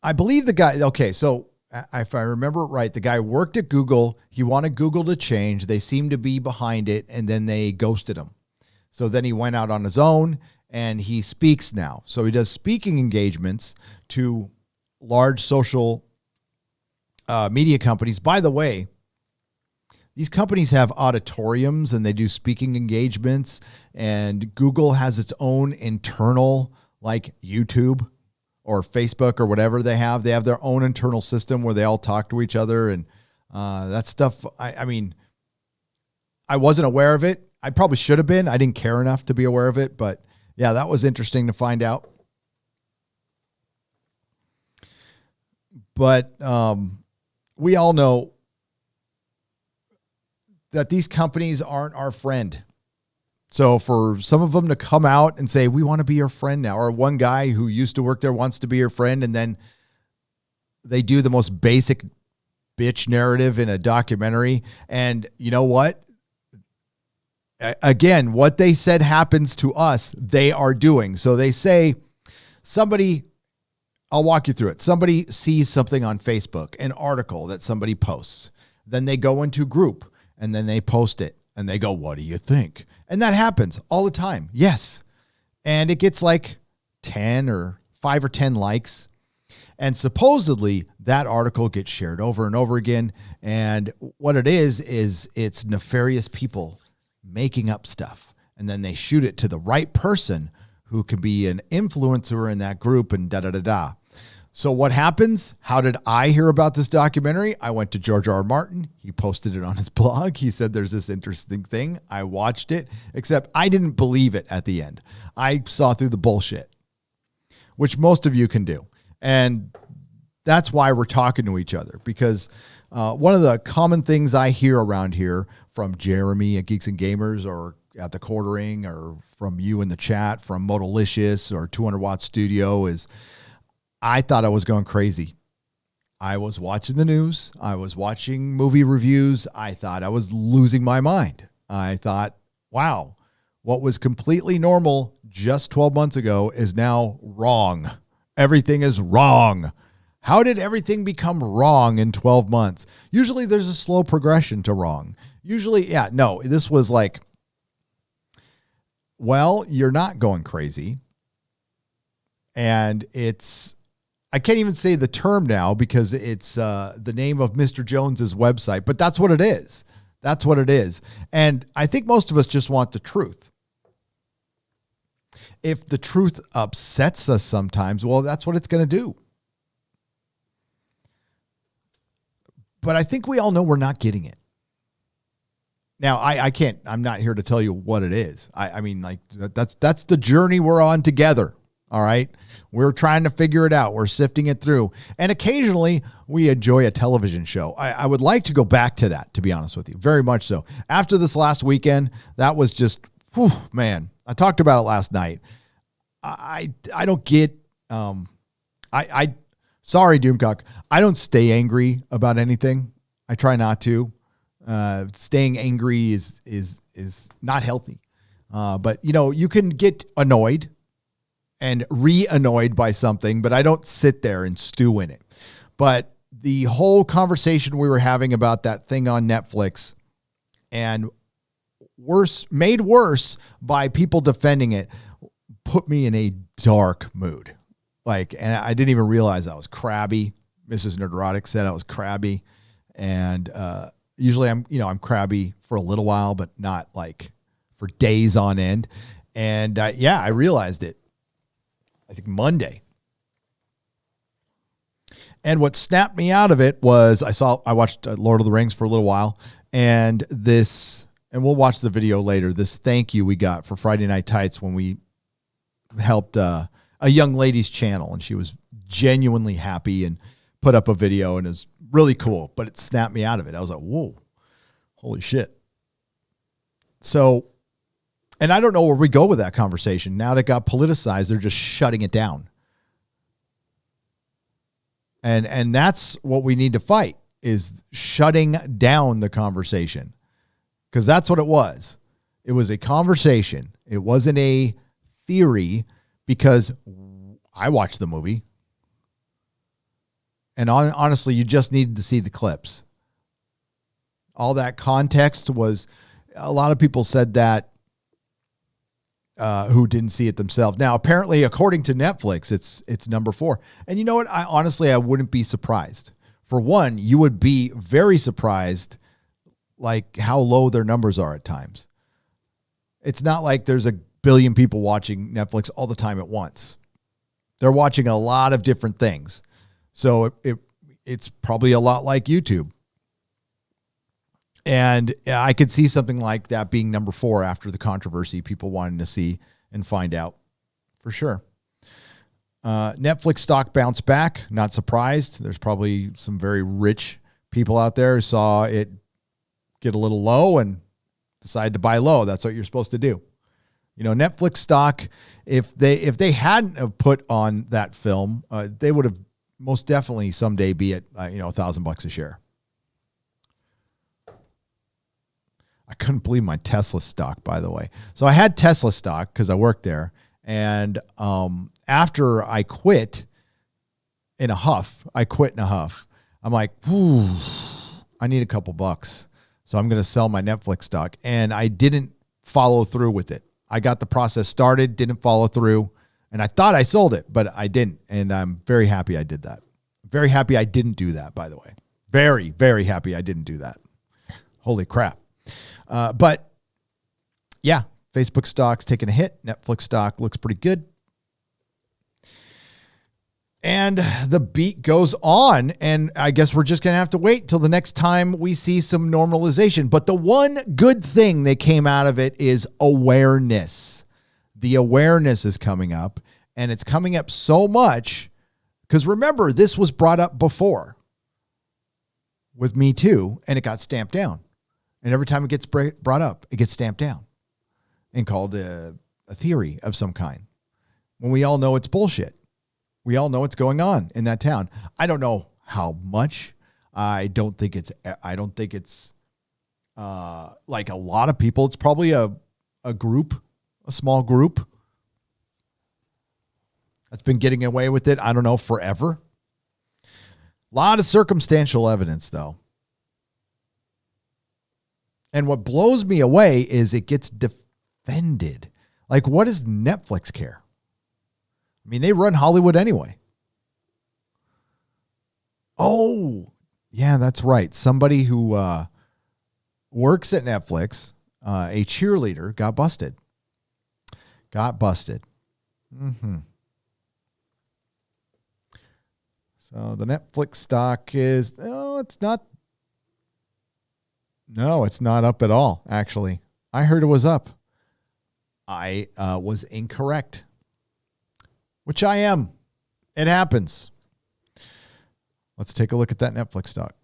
I believe the guy, okay, so if I remember it right, the guy worked at Google. He wanted Google to change. They seemed to be behind it, and then they ghosted him. So then he went out on his own, and he speaks now. So he does speaking engagements to large social media companies. By the way, these companies have auditoriums, and they do speaking engagements, and Google has its own internal, like YouTube or Facebook or whatever they have. They have their own internal system where they all talk to each other, and that stuff. I mean, I wasn't aware of it. I probably should have been. I didn't care enough to be aware of it, but yeah, that was interesting to find out. But we all know that these companies aren't our friend. So for some of them to come out and say, we want to be your friend now, or one guy who used to work there wants to be your friend, and then they do the most basic bitch narrative in a documentary. And you know what? Again, what they said happens to us, they are doing. So they say somebody, I'll walk you through it. Somebody sees something on Facebook, an article that somebody posts. Then they go into group and then they post it and they go, what do you think? And that happens all the time. Yes. And it gets like 5 or 10 likes. And supposedly that article gets shared over and over again. And what it is it's nefarious people making up stuff. And then they shoot it to the right person who can be an influencer in that group and da-da-da-da. So what happens? How did I hear about this documentary? I went to George R. R. Martin. He posted it on his blog. He said there's this interesting thing. I watched it, except I didn't believe it at the end. I saw through the bullshit, which most of you can do. And that's why we're talking to each other, because one of the common things I hear around here from Jeremy at Geeks and Gamers, or at the Quartering, or from you in the chat, from Modalicious or 200 Watt Studio, is I thought I was going crazy. I was watching the news. I was watching movie reviews. I thought I was losing my mind. I thought, wow, what was completely normal just 12 months ago is now wrong. Everything is wrong. How did everything become wrong in 12 months? Usually there's a slow progression to wrong. Usually, this was like, well, you're not going crazy. And I can't even say the term now because it's the name of Mr. Jones's website, but that's what it is. That's what it is. And I think most of us just want the truth. If the truth upsets us sometimes, well, that's what it's going to do. But I think we all know we're not getting it. Now, I'm not here to tell you what it is. I mean, like, that's the journey we're on together. All right. We're trying to figure it out. We're sifting it through. And occasionally we enjoy a television show. I would like to go back to that, to be honest with you. Very much so. After this last weekend, that was just, whew, man, I talked about it last night. I don't get, sorry, Doomcock. I don't stay angry about anything. I try not to. Staying angry is not healthy. But you can get annoyed and re-annoyed by something, but I don't sit there and stew in it. But the whole conversation we were having about that thing on Netflix, and made worse by people defending it, put me in a dark mood. And I didn't even realize I was crabby. Mrs. Nerdrotic said I was crabby. And usually I'm crabby for a little while, but not like for days on end. And I realized it, I think Monday. And what snapped me out of it was I watched Lord of the Rings for a little while, and we'll watch the video later, this thank you we got for Friday Night Tights when we helped a young lady's channel, and she was genuinely happy and put up a video, and it was really cool, but it snapped me out of it. I was like, whoa, holy shit. So, and I don't know where we go with that conversation. Now that it got politicized, they're just shutting it down. And that's what we need to fight, is shutting down the conversation. Because that's what it was. It was a conversation. It wasn't a theory, because I watched the movie. And honestly, you just needed to see the clips. All that context was, a lot of people said that who didn't see it themselves. Now, apparently, according to Netflix, it's number 4. And you know what? I wouldn't be surprised. For one, you would be very surprised like how low their numbers are at times. It's not like there's a billion people watching Netflix all the time at once. They're watching a lot of different things. So it's probably a lot like YouTube. And I could see something like that being number 4 after the controversy, people wanting to see and find out for sure. Netflix stock bounced back. Not surprised. There's probably some very rich people out there who saw it get a little low and decide to buy low. That's what you're supposed to do. You know, Netflix stock, if they hadn't have put on that film, they would have most definitely someday be at $1,000 a share. I couldn't believe my Tesla stock, by the way. So I had Tesla stock because I worked there, and after I quit in a huff, I'm like, I need a couple bucks. So I'm going to sell my Netflix stock. And I didn't follow through with it. I got the process started, didn't follow through, and I thought I sold it, but I didn't. And I'm very happy I did that. Very happy I didn't do that, by the way. Very, very happy I didn't do that. Holy crap. But yeah, Facebook stock's taking a hit. Netflix stock looks pretty good. And the beat goes on, and I guess we're just going to have to wait till the next time we see some normalization. But the one good thing that came out of it is awareness. The awareness is coming up, and it's coming up so much because remember, this was brought up before with Me Too, and it got stamped down. And every time it gets brought up, it gets stamped down and called a theory of some kind, when we all know it's bullshit. We all know what's going on in that town. I don't know how much. I don't think it's like a lot of people. It's probably a small group that's been getting away with it. I don't know, forever. A lot of circumstantial evidence, though. And what blows me away is it gets defended. Like, what does Netflix care? I mean, they run Hollywood anyway. Oh, yeah, that's right. Somebody who works at Netflix, a cheerleader, got busted. Mm-hmm. So the Netflix stock is, it's not up at all, actually. I heard it was up. I was incorrect. Which I am. It happens. Let's take a look at that Netflix stock.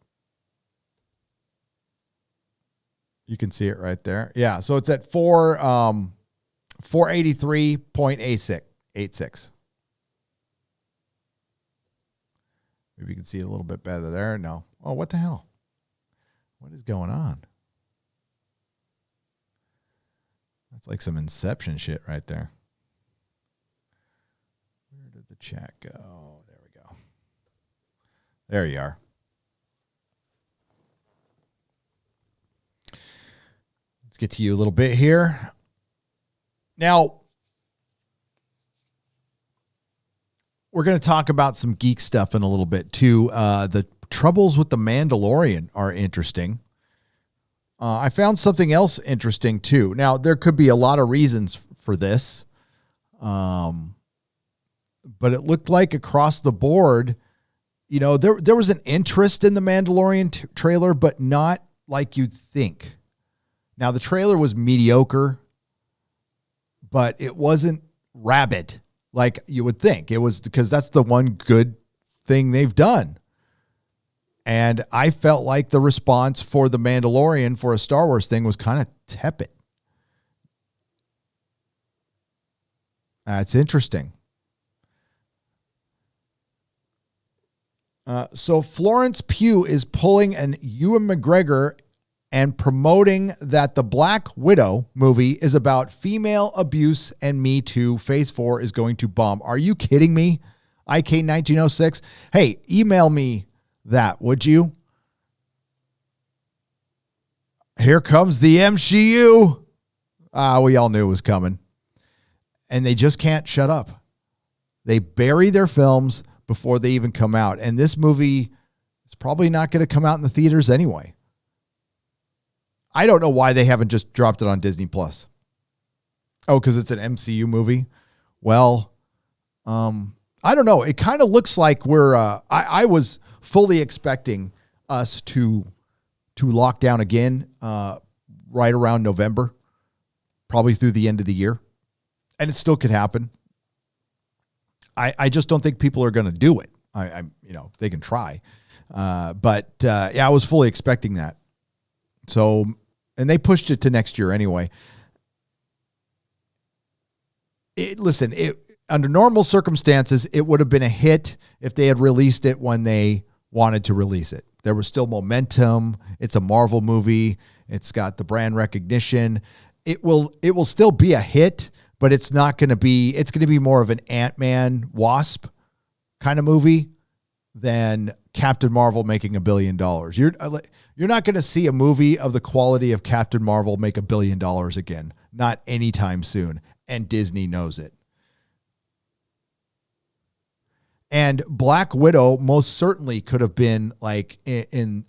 You can see it right there. Yeah, so it's at 483.86. Maybe you can see it a little bit better there. No. Oh, what the hell? What is going on? That's like some Inception shit right there. Where did the chat go? There we go. There you are. Let's get to you a little bit here. Now, we're going to talk about some geek stuff in a little bit too. The troubles with the Mandalorian are interesting. I found something else interesting too. Now, there could be a lot of reasons for this. But it looked like across the board, there was an interest in the Mandalorian trailer, but not like you'd think. Now, the trailer was mediocre, but it wasn't rabid like you would think. It was because that's the one good thing they've done. And I felt like the response for the Mandalorian for a Star Wars thing was kind of tepid. That's interesting. So Florence Pugh is pulling an Ewan McGregor and promoting that the Black Widow movie is about female abuse and Me Too. Phase 4 is going to bomb. Are you kidding me? IK1906. Hey, email me that, would you? Here comes the MCU. We all knew it was coming. And they just can't shut up. They bury their films before they even come out. And this movie is probably not going to come out in the theaters anyway. I don't know why they haven't just dropped it on Disney Plus. Oh, because it's an MCU movie? Well, I don't know. It kind of looks like I was fully expecting us to lock down again right around November, probably through the end of the year. And it still could happen. I just don't think people are going to do it. They can try. But I was fully expecting that. So, and they pushed it to next year anyway. Under normal circumstances, it would have been a hit if they had released it when they wanted to release it. There was still momentum. It's a Marvel movie. It's got the brand recognition. It will still be a hit, but it's going to be more of an Ant-Man Wasp kind of movie than Captain Marvel making $1 billion. You're not going to see a movie of the quality of Captain Marvel make $1 billion again. Not anytime soon. And Disney knows it. And Black Widow most certainly could have been, like, in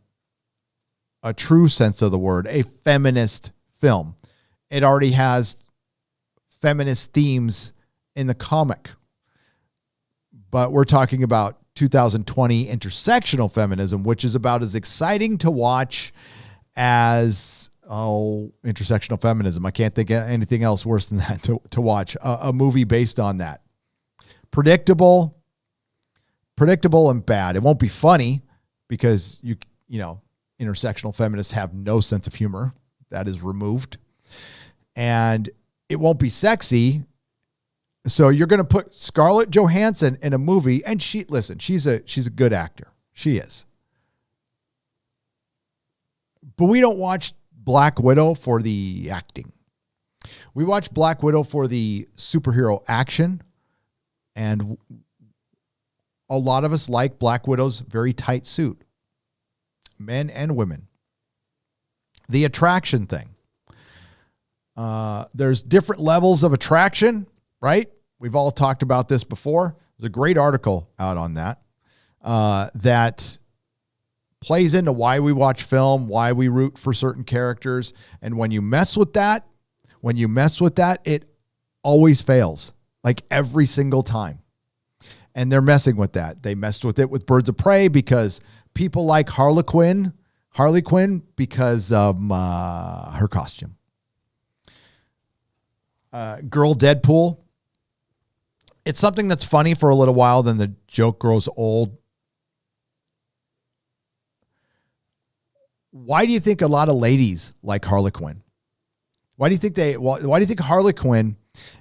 a true sense of the word, a feminist film. It already has feminist themes in the comic. But we're talking about 2020 intersectional feminism, which is about as exciting to watch as intersectional feminism. I can't think of anything else worse than that to watch. A movie based on that. Predictable and bad. It won't be funny because intersectional feminists have no sense of humor. That is removed. And it won't be sexy. So you're going to put Scarlett Johansson in a movie, and she's a good actor. She is. But we don't watch Black Widow for the acting. We watch Black Widow for the superhero action, and a lot of us like Black Widow's very tight suit, men and women. The attraction thing. There's different levels of attraction, right? We've all talked about this before. There's a great article out on that that plays into why we watch film, why we root for certain characters. And when you mess with that, it always fails, like every single time. And they're messing with that. They messed with it with Birds of Prey because people like Harley Quinn because of her costume. Girl Deadpool. It's something that's funny for a little while, then the joke grows old. Why do you think a lot of ladies like Harley Quinn? Why do you think Harley Quinn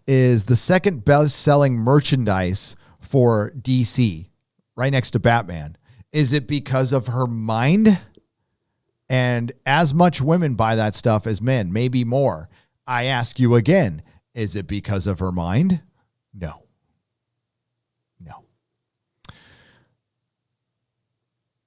is the second best-selling merchandise for DC, right next to Batman? Is it because of her mind? And as much women buy that stuff as men, maybe more. I ask you again, is it because of her mind? No.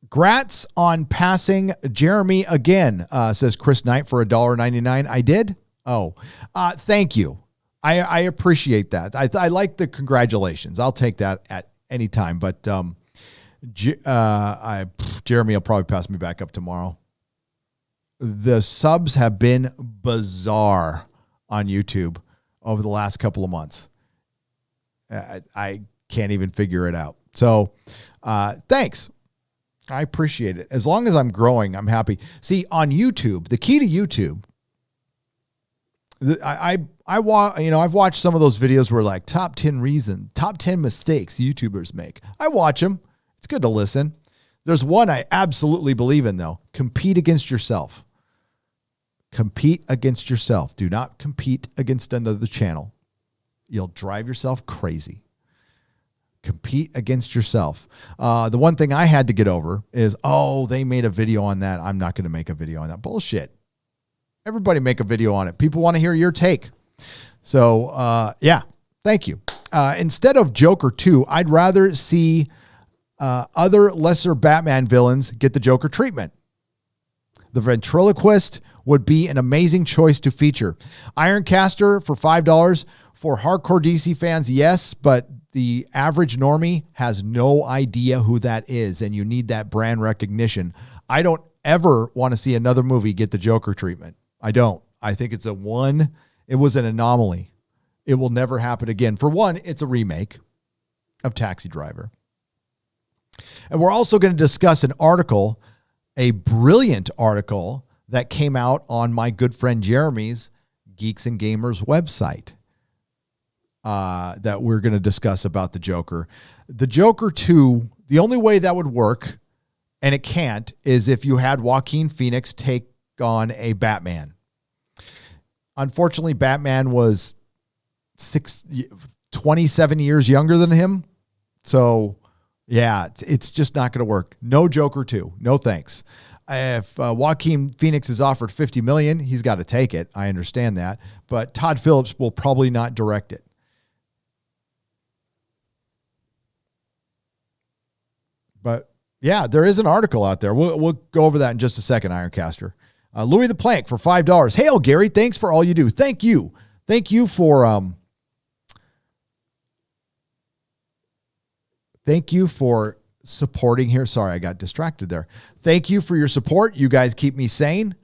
Grats on passing Jeremy again, says Chris Knight for $1.99. I did? Oh, thank you. I appreciate that. I like the congratulations. I'll take that at any time. But Jeremy will probably pass me back up tomorrow. The subs have been bizarre on YouTube over the last couple of months. I can't even figure it out. So thanks. I appreciate it. As long as I'm growing, I'm happy. See, on YouTube, the key to YouTube, I've watched some of those videos where like top 10 mistakes YouTubers make. I watch them. It's good to listen. There's one I absolutely believe in though. Compete against yourself. Compete against yourself. Do not compete against another channel. You'll drive yourself crazy. Compete against yourself. The one thing I had to get over is, they made a video on that. I'm not going to make a video on that. Bullshit. Everybody make a video on it. People want to hear your take. So, thank you. Instead of Joker 2, I'd rather see other lesser Batman villains get the Joker treatment. The ventriloquist would be an amazing choice to feature. Ironcaster for $5. For hardcore DC fans, yes, but the average normie has no idea who that is, and you need that brand recognition. I don't ever want to see another movie get the Joker treatment. I don't. I think it was an anomaly. It will never happen again. For one, it's a remake of Taxi Driver. And we're also going to discuss an article, a brilliant article that came out on my good friend Jeremy's Geeks and Gamers website. That we're going to discuss about the Joker. The Joker 2, the only way that would work, and it can't, is if you had Joaquin Phoenix take on a Batman. Unfortunately, Batman was 27 years younger than him. So, yeah, it's just not going to work. No Joker 2. No thanks. If Joaquin Phoenix is offered $50 million, he's got to take it. I understand that. But Todd Phillips will probably not direct it. But yeah, there is an article out there. We'll go over that in just a second, Ironcaster. Louis the Plank for $5. Hail, Gary. Thanks for all you do. Thank you. Thank you for supporting here. Sorry, I got distracted there. Thank you for your support. You guys keep me sane.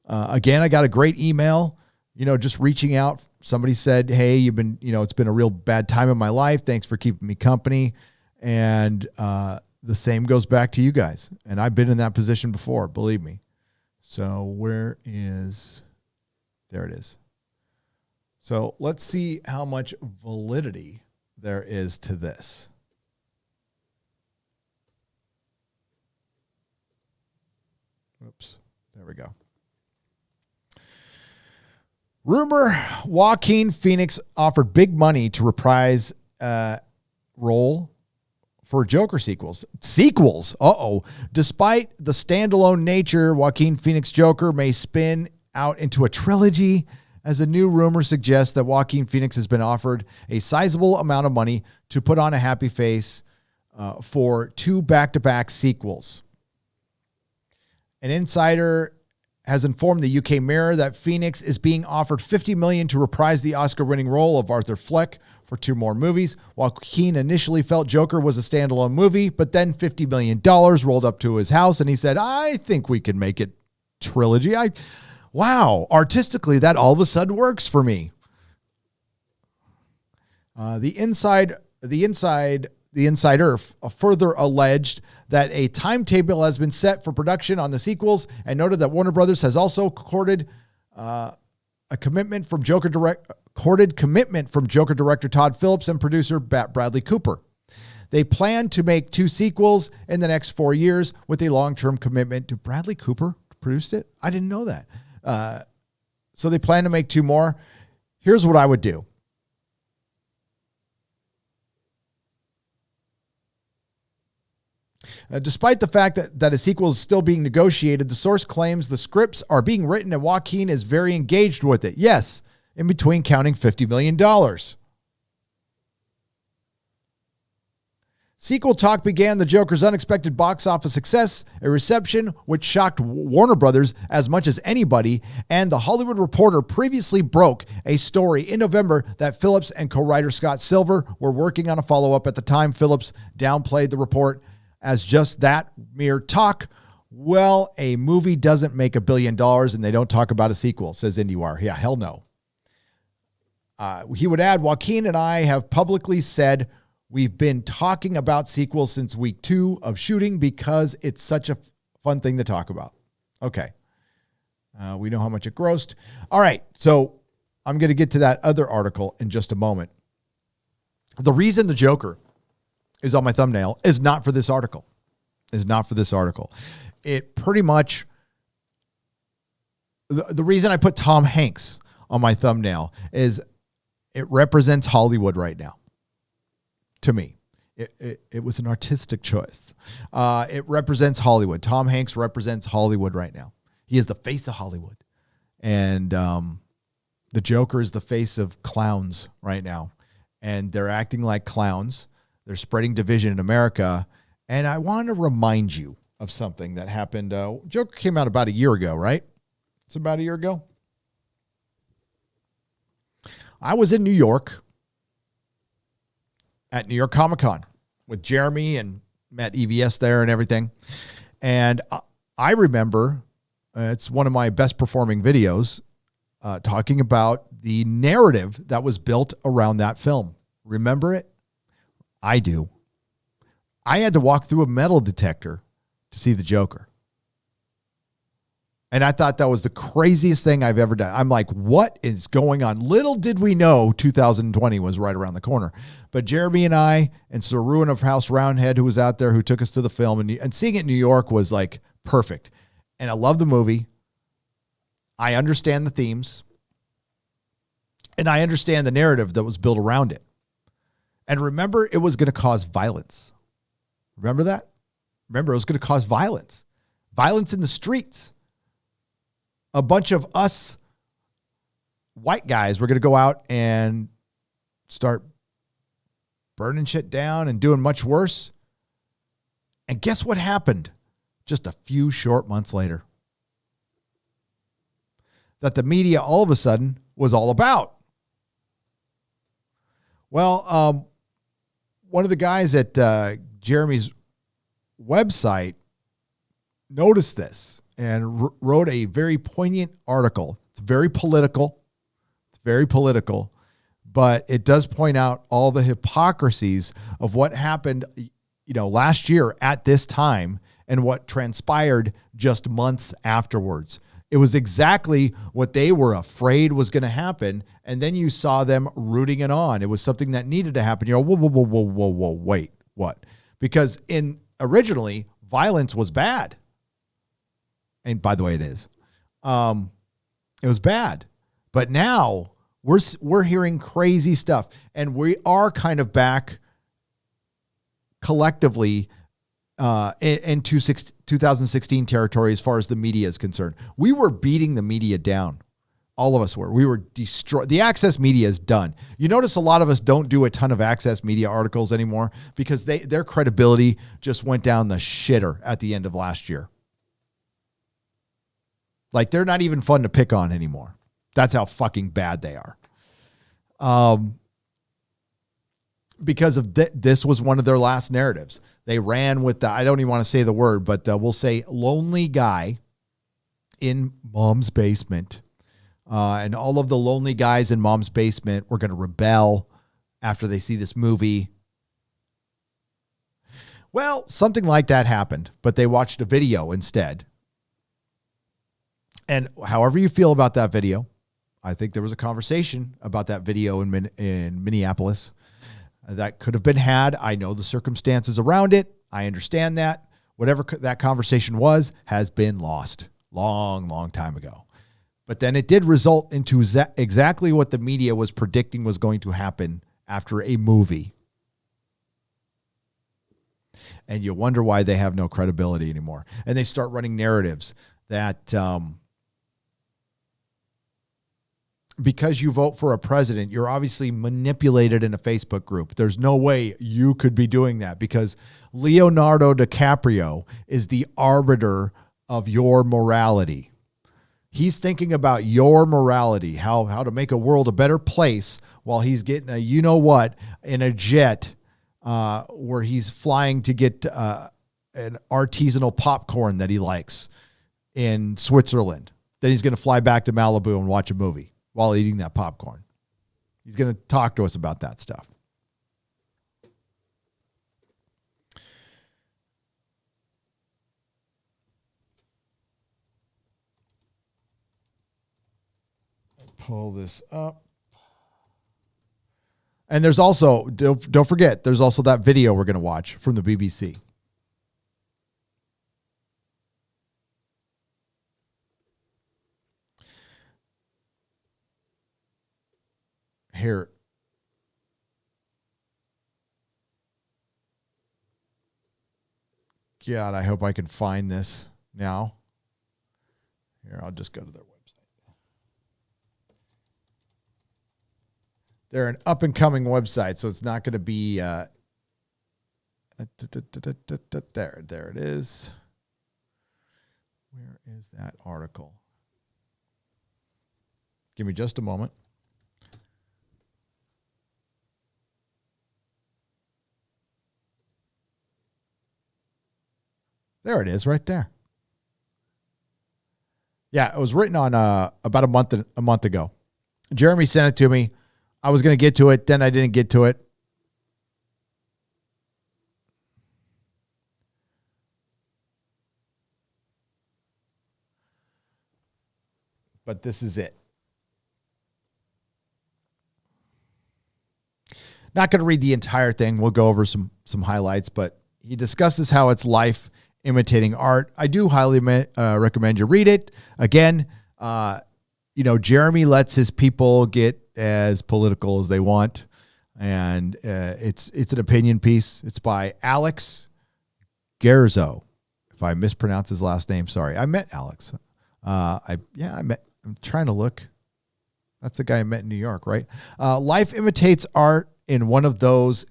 Again, I got a great email, just reaching out. Somebody said, hey, you've been, it's been a real bad time in my life. Thanks for keeping me company. And, the same goes back to you guys. And I've been in that position before, believe me. So there it is. So let's see how much validity there is to this. Oops, there we go. Rumor, Joaquin Phoenix offered big money to reprise role for Joker sequels. Despite the standalone nature, Joaquin Phoenix Joker may spin out into a trilogy, as a new rumor suggests that Joaquin Phoenix has been offered a sizable amount of money to put on a happy face for 2 back-to-back sequels. An insider has informed the UK Mirror that Phoenix is being offered $50 million to reprise the Oscar-winning role of Arthur Fleck for 2 more movies. Joaquin initially felt Joker was a standalone movie, but then $50 million rolled up to his house, and he said, I think we can make it trilogy. Wow, artistically, that all of a sudden works for me. The Insider further alleged that a timetable has been set for production on the sequels, and noted that Warner Brothers has also courted commitment from Joker director Todd Phillips and producer Bradley Cooper. They plan to make 2 sequels in the next 4 years with a long-term commitment to Bradley Cooper produced it. I didn't know that. So they plan to make 2 more. Here's what I would do. Despite the fact that a sequel is still being negotiated, the source claims the scripts are being written and Joaquin is very engaged with it. Yes, in between counting $50 million. Sequel talk began the Joker's unexpected box office success, a reception which shocked Warner Brothers as much as anybody, and The Hollywood Reporter previously broke a story in November that Phillips and co-writer Scott Silver were working on a follow-up. At the time, Phillips downplayed the report as just that, mere talk. Well, a movie doesn't make $1 billion and they don't talk about a sequel, says IndieWire. Yeah, hell no. He would add, Joaquin and I have publicly said We've been talking about sequels since week 2 of shooting because it's such a fun thing to talk about. Okay. We know how much it grossed. All right. So I'm going to get to that other article in just a moment. The reason the Joker is on my thumbnail is not for this article. It pretty much, the reason I put Tom Hanks on my thumbnail is it represents Hollywood right now. To me, it was an artistic choice. It represents Hollywood. Tom Hanks represents Hollywood right now. He is the face of Hollywood. And the Joker is the face of clowns right now. And they're acting like clowns. They're spreading division in America. And I want to remind you of something that happened. Joker came out about a year ago, right? It's about a year ago. I was in New York at New York Comic Con with Jeremy and met EVS there and everything. And I remember, it's one of my best performing videos, talking about the narrative that was built around that film. Remember it? I do. I had to walk through a metal detector to see the Joker. And I thought that was the craziest thing I've ever done. I'm like, what is going on? Little did we know 2020 was right around the corner. But Jeremy and I and Sir Ruin of House Roundhead, who was out there, who took us to the film, and seeing it in New York was like perfect. And I love the movie. I understand the themes. And I understand the narrative that was built around it. And remember, it was going to cause violence. Remember that? Remember, it was going to cause violence. Violence in the streets. A bunch of us white guys were going to go out and start burning shit down and doing much worse. And guess what happened just a few short months later? That the media all of a sudden was all about. Well, one of the guys at Jeremy's website noticed this and wrote a very poignant article. It's very political. But it does point out all the hypocrisies of what happened, last year at this time and what transpired just months afterwards. It was exactly what they were afraid was going to happen. And then you saw them rooting it on. It was something that needed to happen. Whoa, wait, what? Because originally, violence was bad. And by the way, it is. It was bad. But now we're hearing crazy stuff. And we are kind of back collectively in 2016 territory as far as the media is concerned. We were beating the media down. All of us were. We were destroyed. The access media is done. You notice a lot of us don't do a ton of access media articles anymore because their credibility just went down the shitter at the end of last year. Like, they're not even fun to pick on anymore. That's how fucking bad they are. Because of this was one of their last narratives. They ran with I don't even want to say the word, but we'll say lonely guy in mom's basement. And all of the lonely guys in mom's basement were going to rebel after they see this movie. Well, something like that happened, but they watched a video instead. And however you feel about that video, I think there was a conversation about that video in Minneapolis that could have been had. I know the circumstances around it. I understand that. Whatever that conversation was has been lost long time ago. But then it did result into exactly what the media was predicting was going to happen after a movie. And you wonder why they have no credibility anymore. And they start running narratives that because you vote for a president, you're obviously manipulated in a Facebook group. There's no way you could be doing that because Leonardo DiCaprio is the arbiter of your morality. He's thinking about your morality, how to make a world a better place while he's getting a you-know-what in a jet where he's flying to get an artisanal popcorn that he likes in Switzerland. Then he's going to fly back to Malibu and watch a movie while eating that popcorn. He's going to talk to us about that stuff. pull this up. And there's also, don't forget, there's also that video we're going to watch from the BBC. Here. God, I hope I can find this now. Here, I'll just go to their website. They're an up-and-coming website, so it's not going to be... there it is. Where is that article? Give me just a moment. There it is, right there. Yeah, it was written on about a month ago. Jeremy sent it to me. I was going to get to it, then I didn't get to it. But this is it. Not going to read the entire thing. We'll go over some highlights, but he discusses how it's life imitating art. I do highly recommend you read it. Again, Jeremy lets his people get as political as they want, and it's an opinion piece. It's by Alex Gerzo. If I mispronounce his last name, sorry. I met Alex. I'm trying to look. That's the guy I met in New York, right? Life imitates art is one of those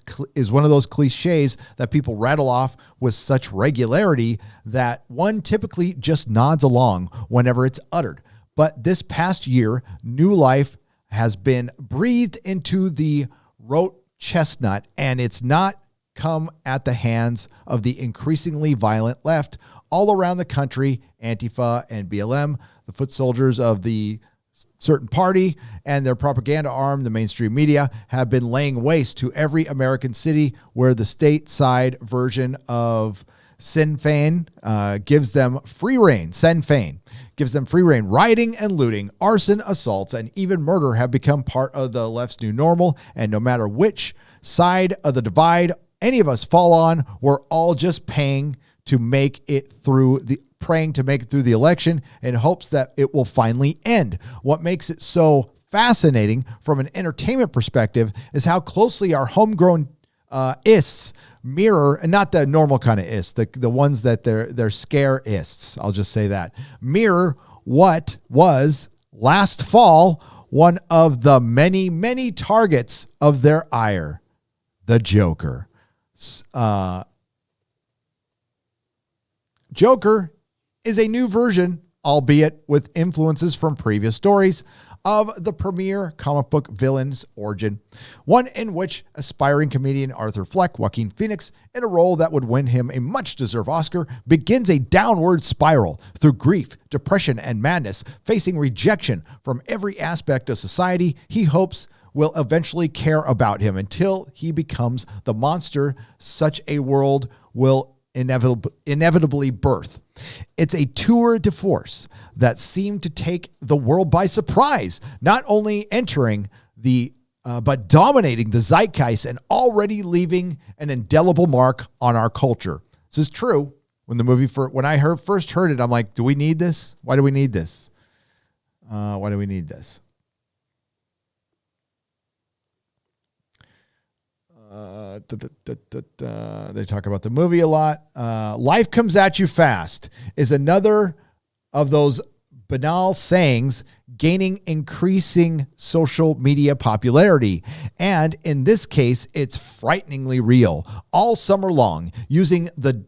cliches that people rattle off with such regularity that one typically just nods along whenever it's uttered. But this past year, new life has been breathed into the rote chestnut, and it's not come at the hands of the increasingly violent left all around the country. Antifa and BLM, the foot soldiers of the certain party and their propaganda arm, the mainstream media, have been laying waste to every American city where the stateside version of Sinn Féin gives them free reign. Sinn Féin gives them free reign. Rioting and looting, arson, assaults, and even murder have become part of the left's new normal. And no matter which side of the divide any of us fall on, we're all just praying to make it through the election in hopes that it will finally end. What makes it so fascinating from an entertainment perspective is how closely our homegrown ists mirror, and not the normal kind of ists, the ones that they're scare ists, I'll just say that, mirror what was last fall one of the many, many targets of their ire, the Joker. Joker is a new version, albeit with influences from previous stories, of the premier comic book villain's origin, one in which aspiring comedian Arthur Fleck, Joaquin Phoenix, in a role that would win him a much-deserved Oscar, begins a downward spiral through grief, depression, and madness, facing rejection from every aspect of society he hopes will eventually care about him until he becomes the monster such a world will inevitably birth. It's a tour de force that seemed to take the world by surprise, not only entering but dominating the zeitgeist and already leaving an indelible mark on our culture. This is true. When I first heard it, I'm like, do we need this? Why do we need this? Why do we need this? They talk about the movie a lot. Life comes at you fast is another of those banal sayings gaining increasing social media popularity. And in this case, it's frighteningly real. All summer long, using the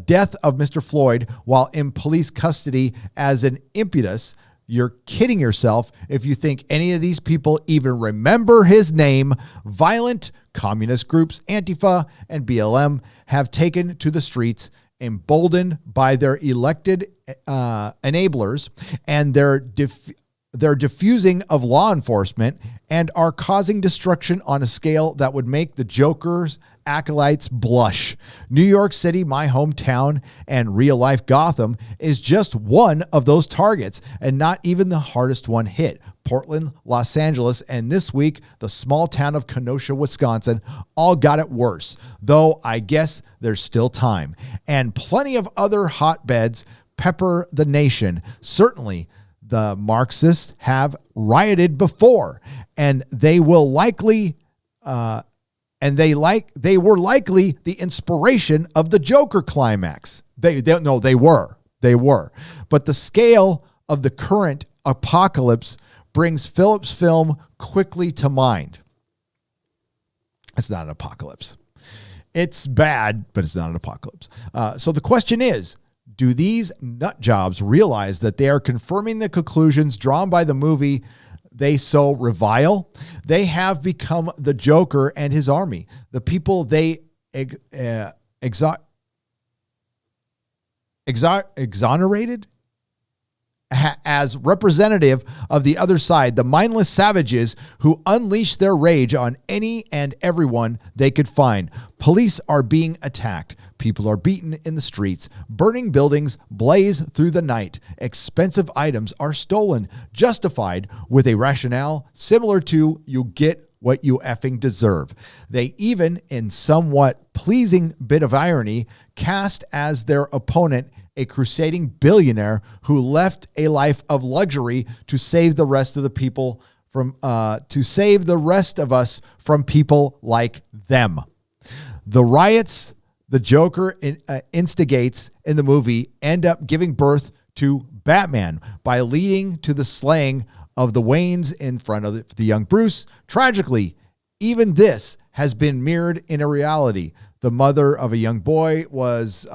death of Mr. Floyd while in police custody as an impetus, you're kidding yourself if you think any of these people even remember his name. Violent communist groups, Antifa and BLM, have taken to the streets, emboldened by their elected enablers and their diffusing of law enforcement, and are causing destruction on a scale that would make the Joker's acolytes blush. New York City, my hometown, and real-life Gotham is just one of those targets, and not even the hardest one hit. Portland, Los Angeles, and this week, the small town of Kenosha, Wisconsin, all got it worse, though I guess there's still time. And plenty of other hotbeds pepper the nation. Certainly, the Marxists have rioted before, and they will likely, they were likely the inspiration of the Joker climax. They were. But the scale of the current apocalypse brings Phillips' film quickly to mind. It's not an apocalypse. It's bad, but it's not an apocalypse. So the question is, do these nut jobs realize that they are confirming the conclusions drawn by the movie they so revile? They have become the Joker and his army, the people they exonerated as representative of the other side, the mindless savages who unleash their rage on any and everyone they could find. Police are being attacked. People are beaten in the streets. Burning buildings blaze through the night. Expensive items are stolen, justified with a rationale similar to "you get what you effing deserve." They even, in somewhat pleasing bit of irony, cast as their opponent a crusading billionaire who left a life of luxury to save the rest of us from people like them. The riots the Joker instigates in the movie end up giving birth to Batman by leading to the slaying of the Waynes in front of the young Bruce. Tragically, even this has been mirrored in a reality. The mother of a young boy was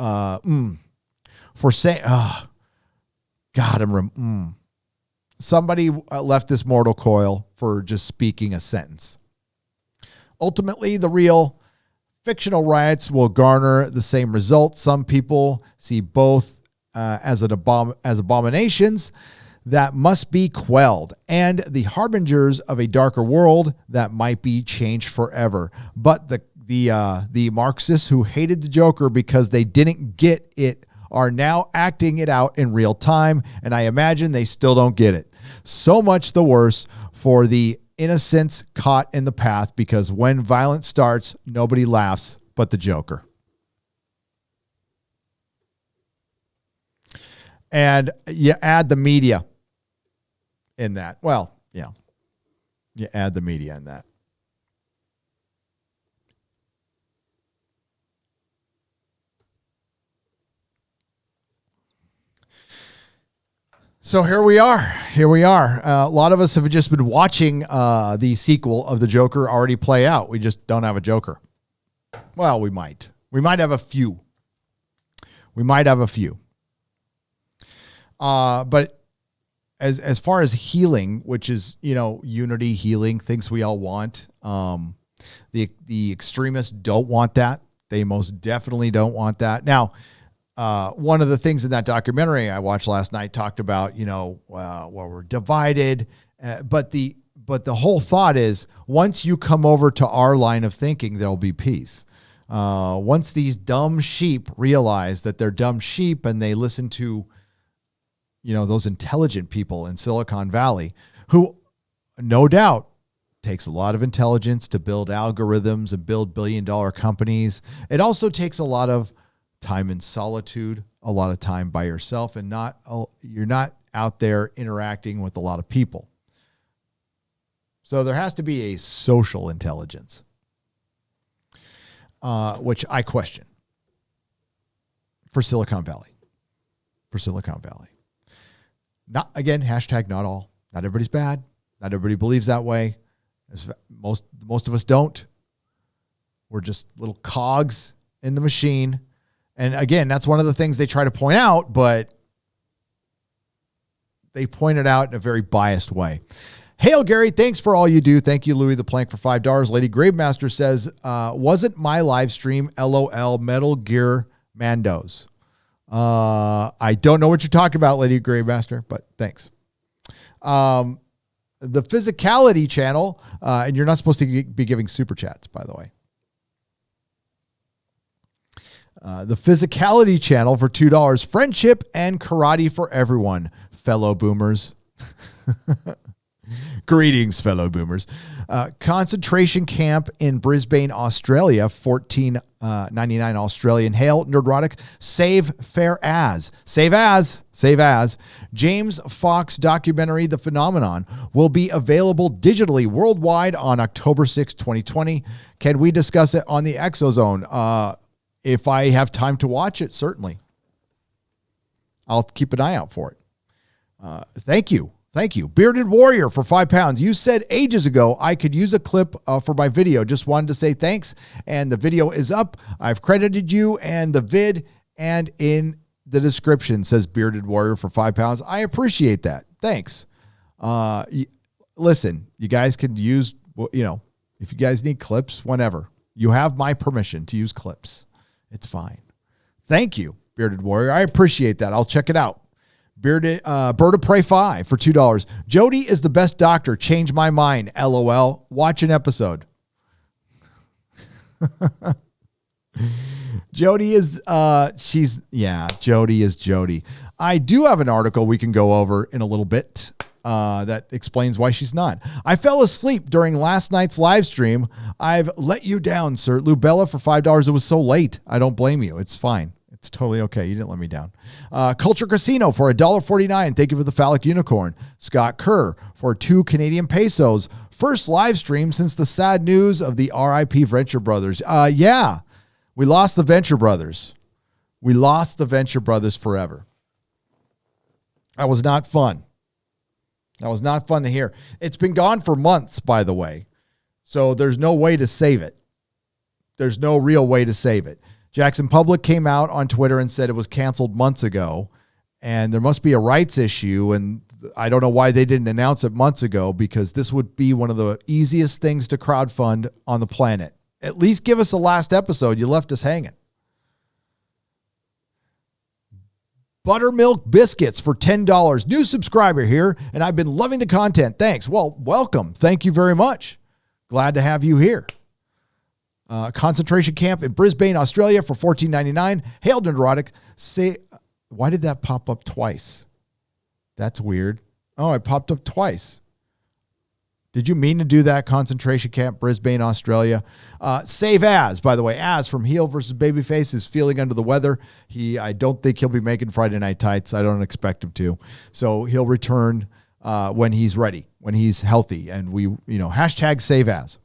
somebody left this mortal coil for just speaking a sentence. Ultimately, the real fictional riots will garner the same result. Some people see both as abominations that must be quelled, and the harbingers of a darker world that might be changed forever. But the Marxists who hated the Joker because they didn't get it are now acting it out in real time, and I imagine they still don't get it. So much the worse for the innocents caught in the path, because when violence starts, nobody laughs but the Joker. And you add the media in that. Well, yeah, you add the media in that. So here we are. A lot of us have just been watching the sequel of the Joker already play out. We just don't have a Joker. Well, we might. We might have a few. But as far as healing, which is, unity, healing, things we all want, the extremists don't want that. They most definitely don't want that. Now, one of the things in that documentary I watched last night talked about, we're divided, but the whole thought is, once you come over to our line of thinking, there'll be peace. Once these dumb sheep realize that they're dumb sheep and they listen to, those intelligent people in Silicon Valley, who no doubt takes a lot of intelligence to build algorithms and build billion-dollar companies. It also takes a lot of time in solitude, a lot of time by yourself, and you're not out there interacting with a lot of people. So there has to be a social intelligence, which I question for Silicon Valley. Not, again, hashtag not all. Not everybody's bad. Not everybody believes that way. Most of us don't. We're just little cogs in the machine. And again, that's one of the things they try to point out, but they point it out in a very biased way. Hail, Gary. Thanks for all you do. Thank you, Louis the Plank, for $5. Lady Gravemaster says, wasn't my live stream, LOL, Metal Gear Mandos. I don't know what you're talking about, Lady Gravemaster, but thanks. The Physicality channel, and you're not supposed to be giving super chats, by the way. The Physicality channel for $2. Friendship and karate for everyone, fellow boomers. Greetings, fellow boomers. Concentration camp in Brisbane, Australia, $14.99 Australian. Hail, Nerdrotic. Save as. James Fox documentary, The Phenomenon, will be available digitally worldwide on October 6, 2020. Can we discuss it on the Exozone? If I have time to watch it, certainly. I'll keep an eye out for it. Thank you. Bearded Warrior for £5. You said ages ago I could use a clip for my video. Just wanted to say thanks. And the video is up. I've credited you and the vid and in the description, says Bearded Warrior for £5. I appreciate that. Thanks. Listen, you guys can use, if you guys need clips, whenever. You have my permission to use clips. It's fine. Thank you, Bearded Warrior. I appreciate that. I'll check it out. Bird of Prey 5 for $2. Jody is the best doctor. Change my mind. LOL. Watch an episode. Jody is Jody. I do have an article we can go over in a little bit that explains why she's not. I fell asleep during last night's live stream. I've let you down, sir. Lubella for $5. It was so late. I don't blame you. It's fine. It's totally okay. You didn't let me down. Culture Casino for $1.49. Thank you for the phallic unicorn. Scott Kerr for 2 Canadian pesos. First live stream since the sad news of the RIP Venture Brothers. Yeah, we lost the Venture Brothers. We lost the Venture Brothers forever. That was not fun. That was not fun to hear. It's been gone for months, by the way. So there's no way to save it. There's no real way to save it. Jackson Public came out on Twitter and said it was canceled months ago, and there must be a rights issue, and I don't know why they didn't announce it months ago, because this would be one of the easiest things to crowdfund on the planet. At least give us the last episode. You left us hanging. Buttermilk Biscuits for $10. New subscriber here, and I've been loving the content. Thanks. Well, welcome. Thank you very much. Glad to have you here. Concentration camp in Brisbane, Australia for $14.99. Hail, Nerdrotic. Say, why did that pop up twice? That's weird. Oh, it popped up twice. Did you mean to do that? Concentration camp, Brisbane, Australia. Save as, by the way, as from Heel versus Babyface is feeling under the weather. I don't think he'll be making Friday Night Tights. I don't expect him to. So he'll return when he's ready, when he's healthy. And hashtag save as.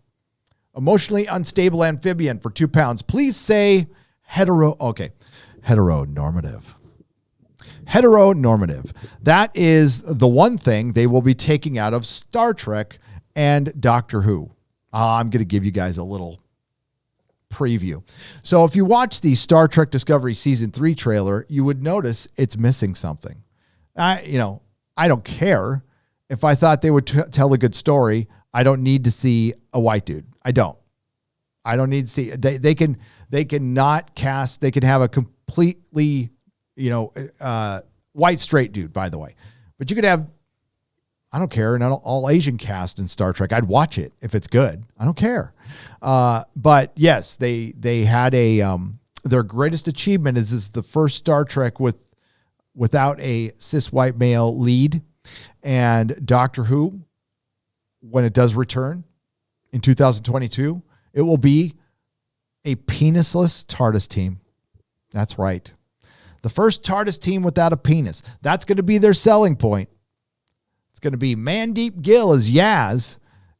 Emotionally unstable amphibian for £2. Please say heteronormative. Heteronormative. That is the one thing they will be taking out of Star Trek and Doctor Who. I'm going to give you guys a little preview. So if you watch the Star Trek Discovery Season 3 trailer, you would notice it's missing something. I don't care. If I thought they would tell a good story, I don't need to see a white dude. I don't need to see. They can not cast. They can have a completely, white straight dude, by the way. But you could have, I don't care, an all Asian cast in Star Trek. I'd watch it if it's good. I don't care. But yes, they had their greatest achievement is the first Star Trek without a cis white male lead, and Doctor Who, when it does return in 2022, it will be a penisless TARDIS team. That's right. The first TARDIS team without a penis. That's going to be their selling point. It's going to be Mandeep Gill as Yaz,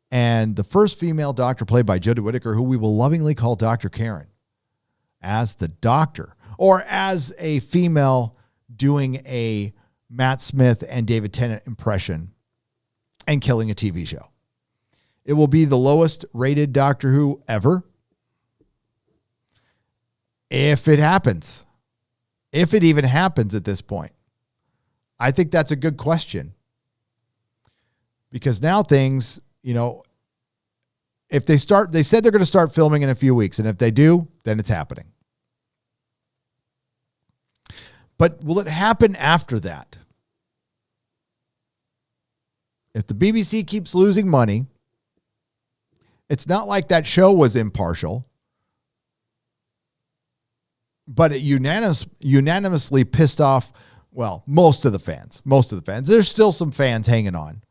and the first female doctor played by Jodie Whittaker, who we will lovingly call Dr. Karen, as the doctor, or as a female doing a Matt Smith and David Tennant impression and killing a TV show. It will be the lowest rated Doctor Who ever. If it happens. If it even happens at this point. I think that's a good question. Because now things, if they said they're going to start filming in a few weeks. And if they do, then it's happening. But will it happen after that? If the BBC keeps losing money, it's not like that show was impartial, but it unanimously pissed off, well, most of the fans. There's still some fans hanging on.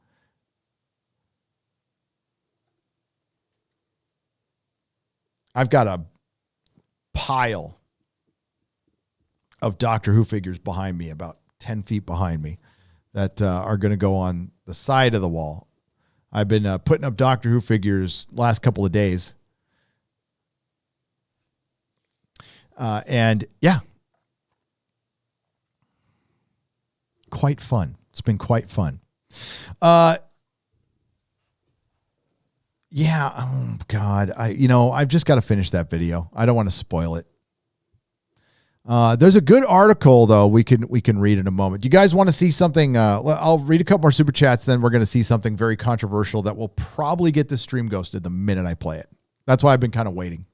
I've got a pile of Doctor Who figures behind me, about 10 feet behind me, that are going to go on the side of the wall. I've been putting up Doctor Who figures last couple of days. And yeah, quite fun. It's been quite fun. Yeah. Oh God. I've just got to finish that video. I don't want to spoil it. There's a good article though we can read in a moment. Do you guys want to see something? I'll read a couple more super chats, then we're going to see something very controversial that will probably get this stream ghosted the minute I play it. That's why I've been kind of waiting.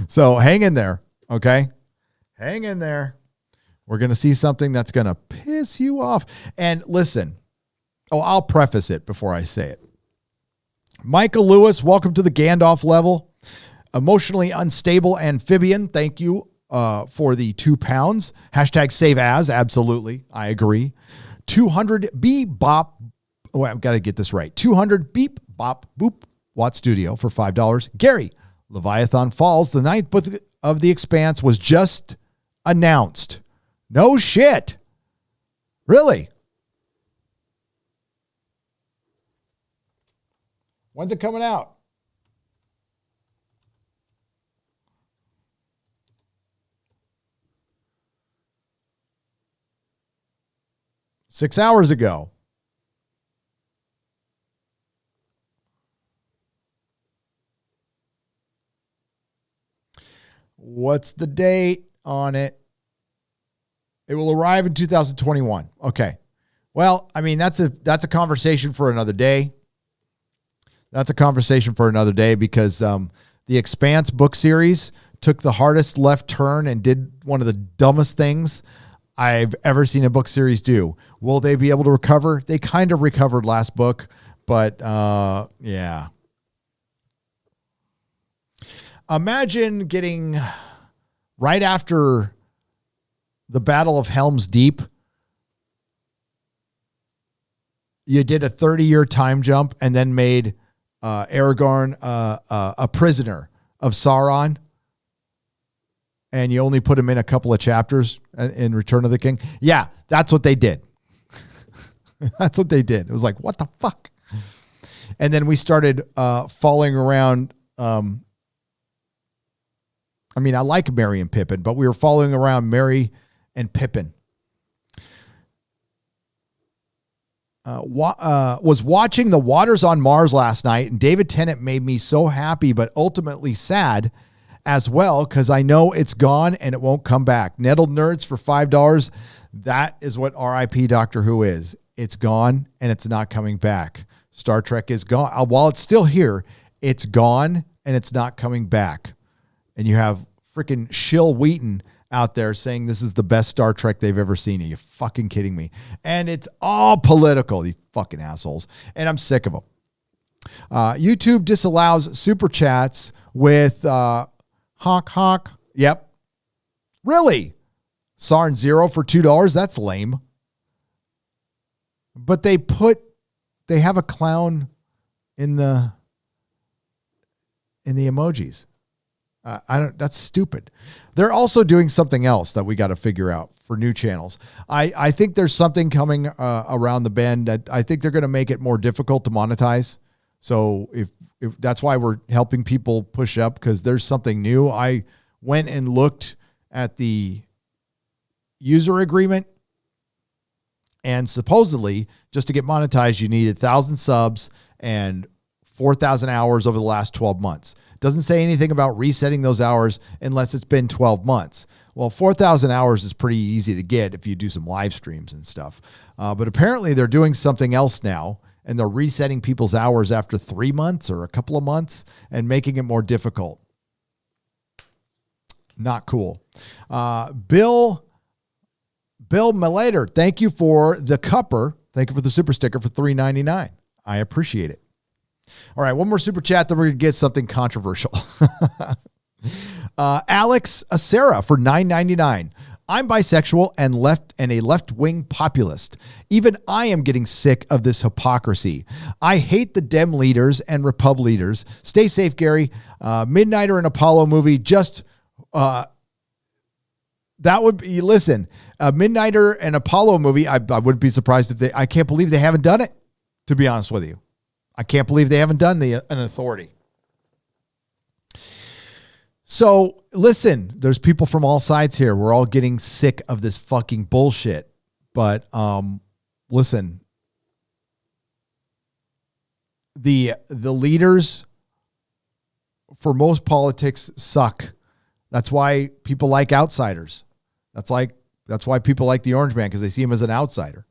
So hang in there, okay? Hang in there. We're going to see something that's going to piss you off. And listen, I'll preface it before I say it. Michael Lewis, welcome to the Gandalf level. Emotionally unstable amphibian, thank you for the £2. Hashtag save as, absolutely, I agree. 200 bop, I've got to get this right. 200 beep bop boop Watt Studio for $5. Gary, Leviathan Falls, the 9th book of The Expanse was just announced. No shit. Really? When's it coming out? Six hours ago. What's the date on it? It will arrive in 2021. Okay. Well, I mean, that's a conversation for another day. That's a conversation for another day because the Expanse book series took the hardest left turn and did one of the dumbest things I've ever seen a book series do. Will they be able to recover? They kind of recovered last book, but yeah. Imagine getting right after the Battle of Helm's Deep, you did a 30-year time jump and then made Aragorn a prisoner of Sauron, and you only put him in a couple of chapters in Return of the King. Yeah, that's what they did. That's what they did. It was like, what the fuck? And then we started following around. I mean, I like Merry and Pippin, but we were following around Merry and Pippin. Was watching The Waters on Mars last night, and David Tennant made me so happy, but ultimately sad as well, because I know it's gone and it won't come back. Nettled Nerds for $5. That is what RIP Doctor Who is. It's gone and it's not coming back. Star Trek is gone. While it's still here, it's gone and it's not coming back. And you have freaking Shill Wheaton out there saying this is the best Star Trek they've ever seen. Are you fucking kidding me? And it's all political, you fucking assholes. And I'm sick of them. YouTube disallows super chats with honk. Yep. Really? Sarn Zero for $2. That's lame. But they have a clown in the emojis. That's stupid. They're also doing something else that we got to figure out for new channels. I think there's something coming around the bend that I think they're going to make it more difficult to monetize. So if that's why we're helping people push up, because there's something new. I went and looked at the user agreement, and supposedly just to get monetized, you need 1,000 subs and 4,000 hours over the last 12 months. Doesn't say anything about resetting those hours unless it's been 12 months. Well, 4,000 hours is pretty easy to get if you do some live streams and stuff. But apparently they're doing something else now, and they're resetting people's hours after 3 months or a couple of months and making it more difficult. Not cool. Bill Melater, thank you for the cupper. Thank you for the super sticker for $3.99. I appreciate it. All right, one more super chat, then we're going to get something controversial. Alex Acera for $9.99. I'm bisexual and a left-wing populist. Even I am getting sick of this hypocrisy. I hate the Dem leaders and Repub leaders. Stay safe, Gary. Midnighter and Apollo movie just... that would be, listen, a Midnighter and Apollo movie, I wouldn't be surprised if I can't believe they haven't done it, to be honest with you. I can't believe they haven't done an Authority. So listen, there's people from all sides here. We're all getting sick of this fucking bullshit. But listen, the leaders for most politics suck. That's why people like outsiders. That's why people like the Orange Man, because they see him as an outsider.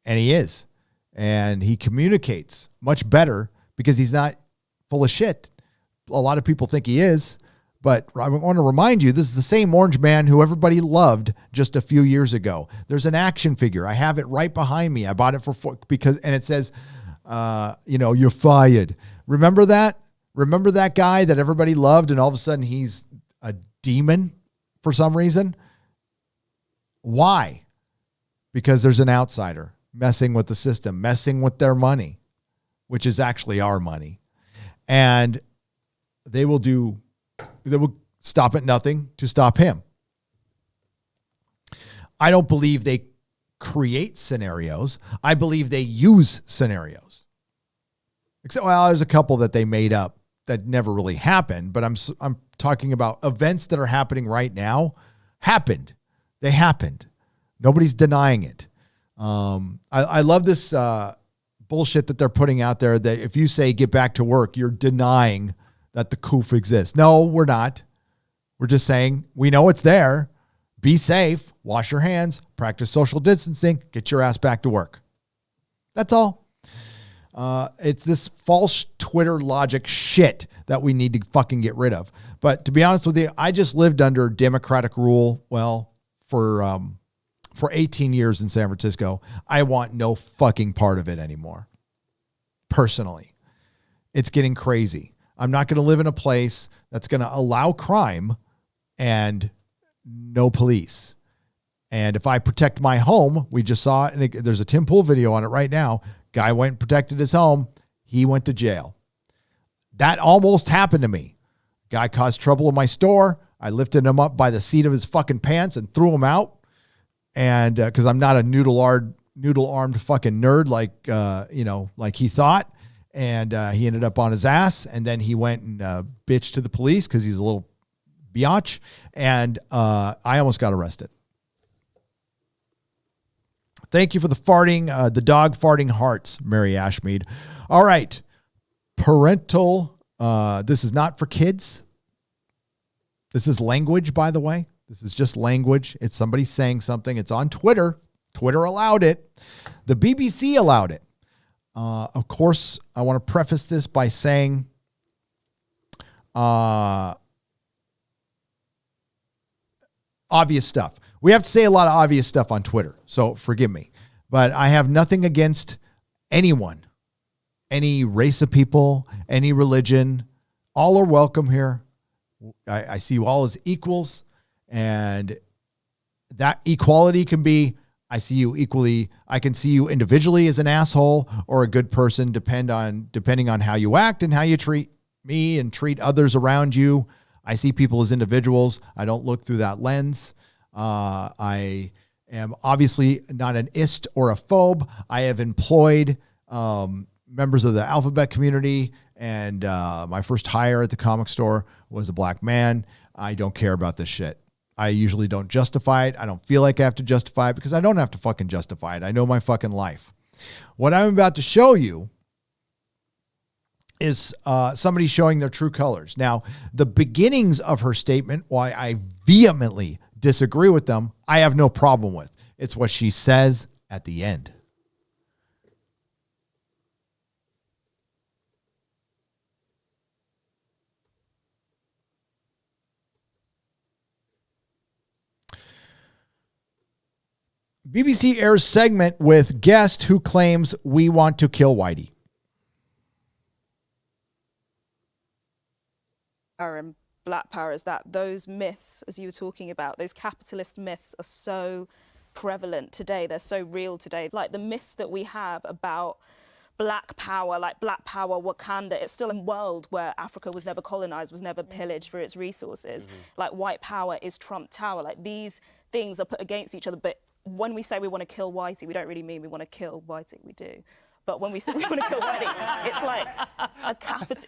And he is. And he communicates much better because he's not full of shit. A lot of people think he is. But I want to remind you, this is the same Orange Man who everybody loved just a few years ago. There's an action figure. I have it right behind me. I bought it and it says, you're fired. Remember that? Remember that guy that everybody loved and all of a sudden he's a demon for some reason? Why? Because there's an outsider messing with the system, messing with their money, which is actually our money. And they will stop at nothing to stop him. I don't believe they create scenarios. I believe they use scenarios. Except, there's a couple that they made up that never really happened, but I'm talking about events that are happening right now. They happened. Nobody's denying it. I love this bullshit that they're putting out there that if you say get back to work, you're denying that the COOF exists. No, we're not. We're just saying we know it's there. Be safe. Wash your hands. Practice social distancing. Get your ass back to work. That's all. It's this false Twitter logic shit that we need to fucking get rid of. But to be honest with you, I just lived under Democratic rule, for 18 years in San Francisco. I want no fucking part of it anymore. Personally. It's getting crazy. I'm not going to live in a place that's going to allow crime and no police. And if I protect my home, we just saw it, and there's a Tim Pool video on it right now. Guy went and protected his home. He went to jail. That almost happened to me. Guy caused trouble in my store. I lifted him up by the seat of his fucking pants and threw him out. And because I'm not a noodle-armed fucking nerd like he thought. And he ended up on his ass. And then he went and bitched to the police because he's a little biatch. And I almost got arrested. Thank you for the farting, the dog farting hearts, Mary Ashmead. All right. Parental. This is not for kids. This is language, by the way. This is just language. It's somebody saying something. It's on Twitter. Twitter allowed it. The BBC allowed it. Of course, I want to preface this by saying obvious stuff. We have to say a lot of obvious stuff on Twitter, so forgive me. But I have nothing against anyone, any race of people, any religion. All are welcome here. I see you all as equals, and that equality can be, I see you equally. I can see you individually as an asshole or a good person, depending on how you act and how you treat me and treat others around you. I see people as individuals. I don't look through that lens. I am obviously not an ist or a phobe. I have employed members of the alphabet community, and my first hire at the comic store was a black man. I don't care about this shit. I usually don't justify it. I don't feel like I have to justify it because I don't have to fucking justify it. I know my fucking life. What I'm about to show you is somebody showing their true colors. Now, the beginnings of her statement, why I vehemently disagree with them, I have no problem with. It's what she says at the end. BBC airs segment with guest who claims we want to kill Whitey. Are Black power is that those myths, as you were talking about, those capitalist myths are so prevalent today. They're so real today. Like the myths that we have about Black power, like Black power, Wakanda, it's still a world where Africa was never colonized, was never pillaged for its resources. Like white power is Trump Tower. Like these things are put against each other. But when we say we want to kill Whitey, we don't really mean we want to kill Whitey, we do. But when we say we want to kill Whitey, it's like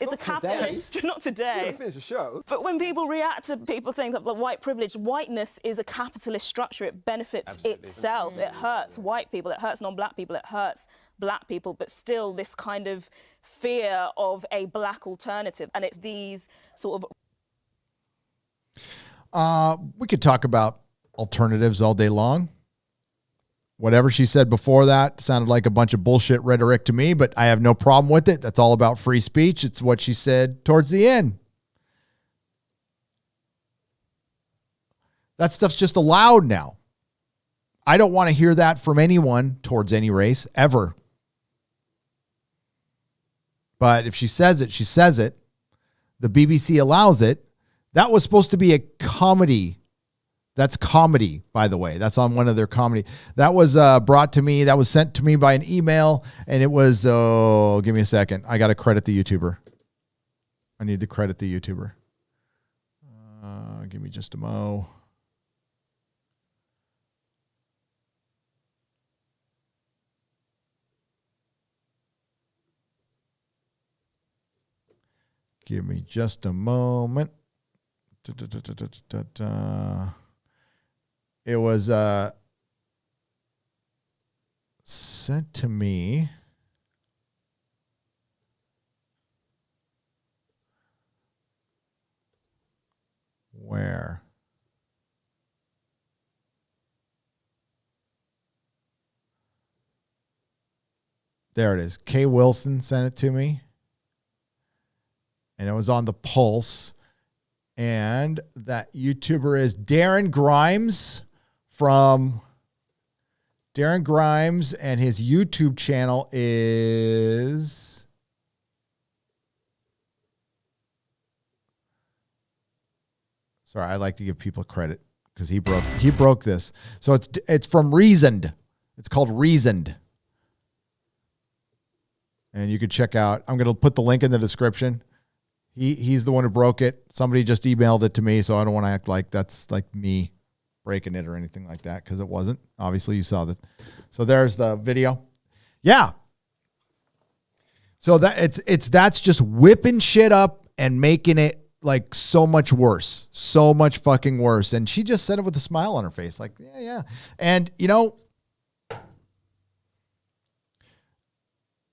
it's a capitalist, not today. Finish the show. But when people react to people saying that like, white privilege, whiteness is a capitalist structure. It benefits itself. It hurts white people. It hurts non-Black people. It hurts Black people. But still, this kind of fear of a Black alternative, and it's these sort of. We could talk about alternatives all day long. Whatever she said before that sounded like a bunch of bullshit rhetoric to me, but I have no problem with it. That's all about free speech. It's what she said towards the end. That stuff's just allowed now. I don't want to hear that from anyone towards any race ever. But if she says it, she says it. The BBC allows it. That was supposed to be a comedy. That's comedy, by the way. That's on one of their comedy. That was brought to me. That was sent to me by an email. And it was, give me a second. I got to credit the YouTuber. I need to credit the YouTuber. Give me just a mo. Give me just a moment. It was sent to me. Where? There it is. Kay Wilson sent it to me. And it was on the Pulse. And that YouTuber is Darren Grimes Darren Grimes, and his YouTube channel is sorry, I like to give people credit because he broke this. So it's from Reasoned. It's called Reasoned. And you can check out, I'm going to put the link in the description. He's the one who broke it. Somebody just emailed it to me, so I don't want to act like that's like me breaking it or anything like that, because it wasn't. Obviously, you saw that. So there's the video. Yeah. So that's just whipping shit up and making it like so much worse, so much fucking worse. And she just said it with a smile on her face, like yeah. And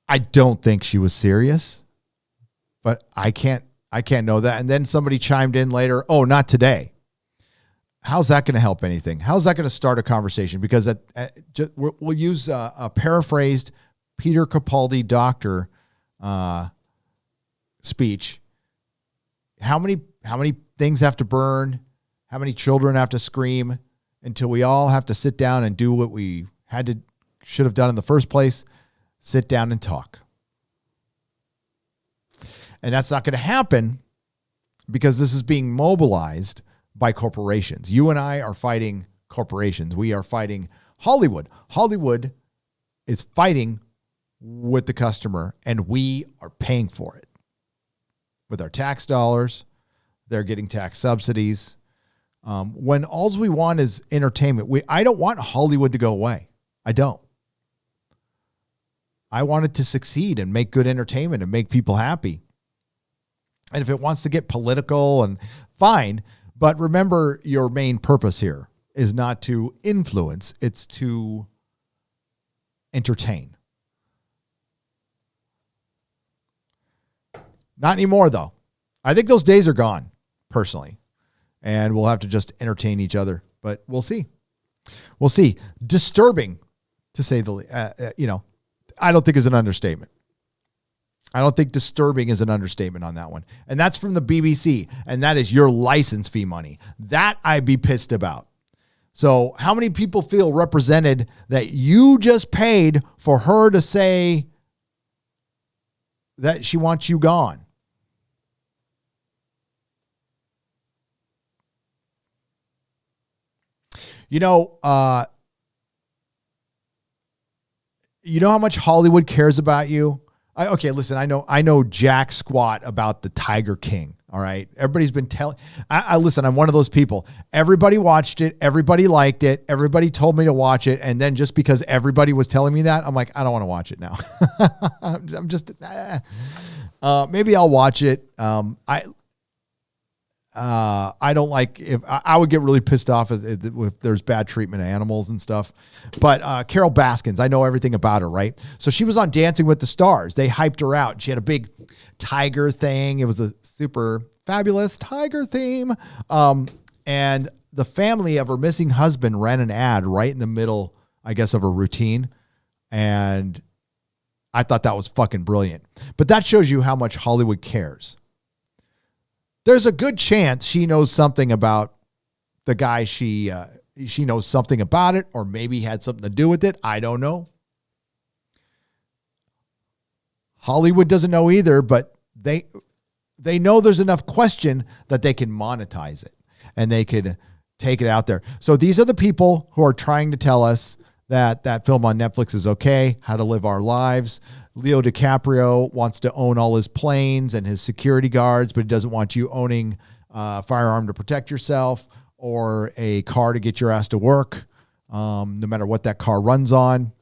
I don't think she was serious, but I can't know that. And then somebody chimed in later, oh, not today. How's that going to help anything? How's that going to start a conversation? Because we'll use a paraphrased Peter Capaldi doctor speech. How many things have to burn? How many children have to scream until we all have to sit down and do what we should have done in the first place? Sit down and talk. And that's not going to happen because this is being mobilized by corporations. You and I are fighting corporations. We are fighting Hollywood. Hollywood is fighting with the customer, and we are paying for it. With our tax dollars, they're getting tax subsidies. When all we want is entertainment, I don't want Hollywood to go away. I don't. I want it to succeed and make good entertainment and make people happy. And if it wants to get political, and fine, but remember your main purpose here is not to influence, it's to entertain. Not anymore, though. I think those days are gone, personally. And we'll have to just entertain each other. But we'll see. We'll see. Disturbing, to say the least. I don't think is an understatement. I don't think disturbing is an understatement on that one. And that's from the BBC. And that is your license fee money. That I'd be pissed about. So how many people feel represented that you just paid for her to say that she wants you gone? You know, how much Hollywood cares about you? Okay, listen, I know jack squat about the Tiger King. All right. Everybody's been telling, I listen, I'm one of those people. Everybody watched it. Everybody liked it. Everybody told me to watch it. And then just because everybody was telling me that, I'm like, I don't want to watch it now. I'm just, maybe I'll watch it. I don't like, if I would get really pissed off if there's bad treatment of animals and stuff. But Carol Baskins, I know everything about her, right? So she was on Dancing with the Stars. They hyped her out. She had a big tiger thing. It was a super fabulous tiger theme. And the family of her missing husband ran an ad right in the middle, I guess, of her routine. And I thought that was fucking brilliant. But that shows you how much Hollywood cares. There's a good chance she knows something about the guy. She knows something about it, or maybe had something to do with it. I don't know. Hollywood doesn't know either, but they know there's enough question that they can monetize it and they could take it out there. So these are the people who are trying to tell us that that film on Netflix is okay, How to Live Our Lives. Leo DiCaprio wants to own all his planes and his security guards, but he doesn't want you owning a firearm to protect yourself or a car to get your ass to work, no matter what that car runs on.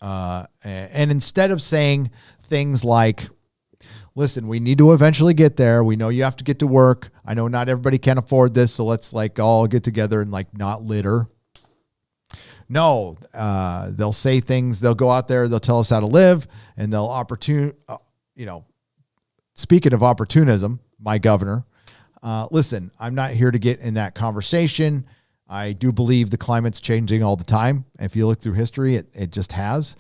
And instead of saying things like, listen, we need to eventually get there. We know you have to get to work. I know not everybody can afford this, so let's all get together and not litter. No, they'll say things. They'll go out there. They'll tell us how to live, and they'll speaking of opportunism, my governor, listen, I'm not here to get in that conversation. I do believe the climate's changing all the time. If you look through history, it just has.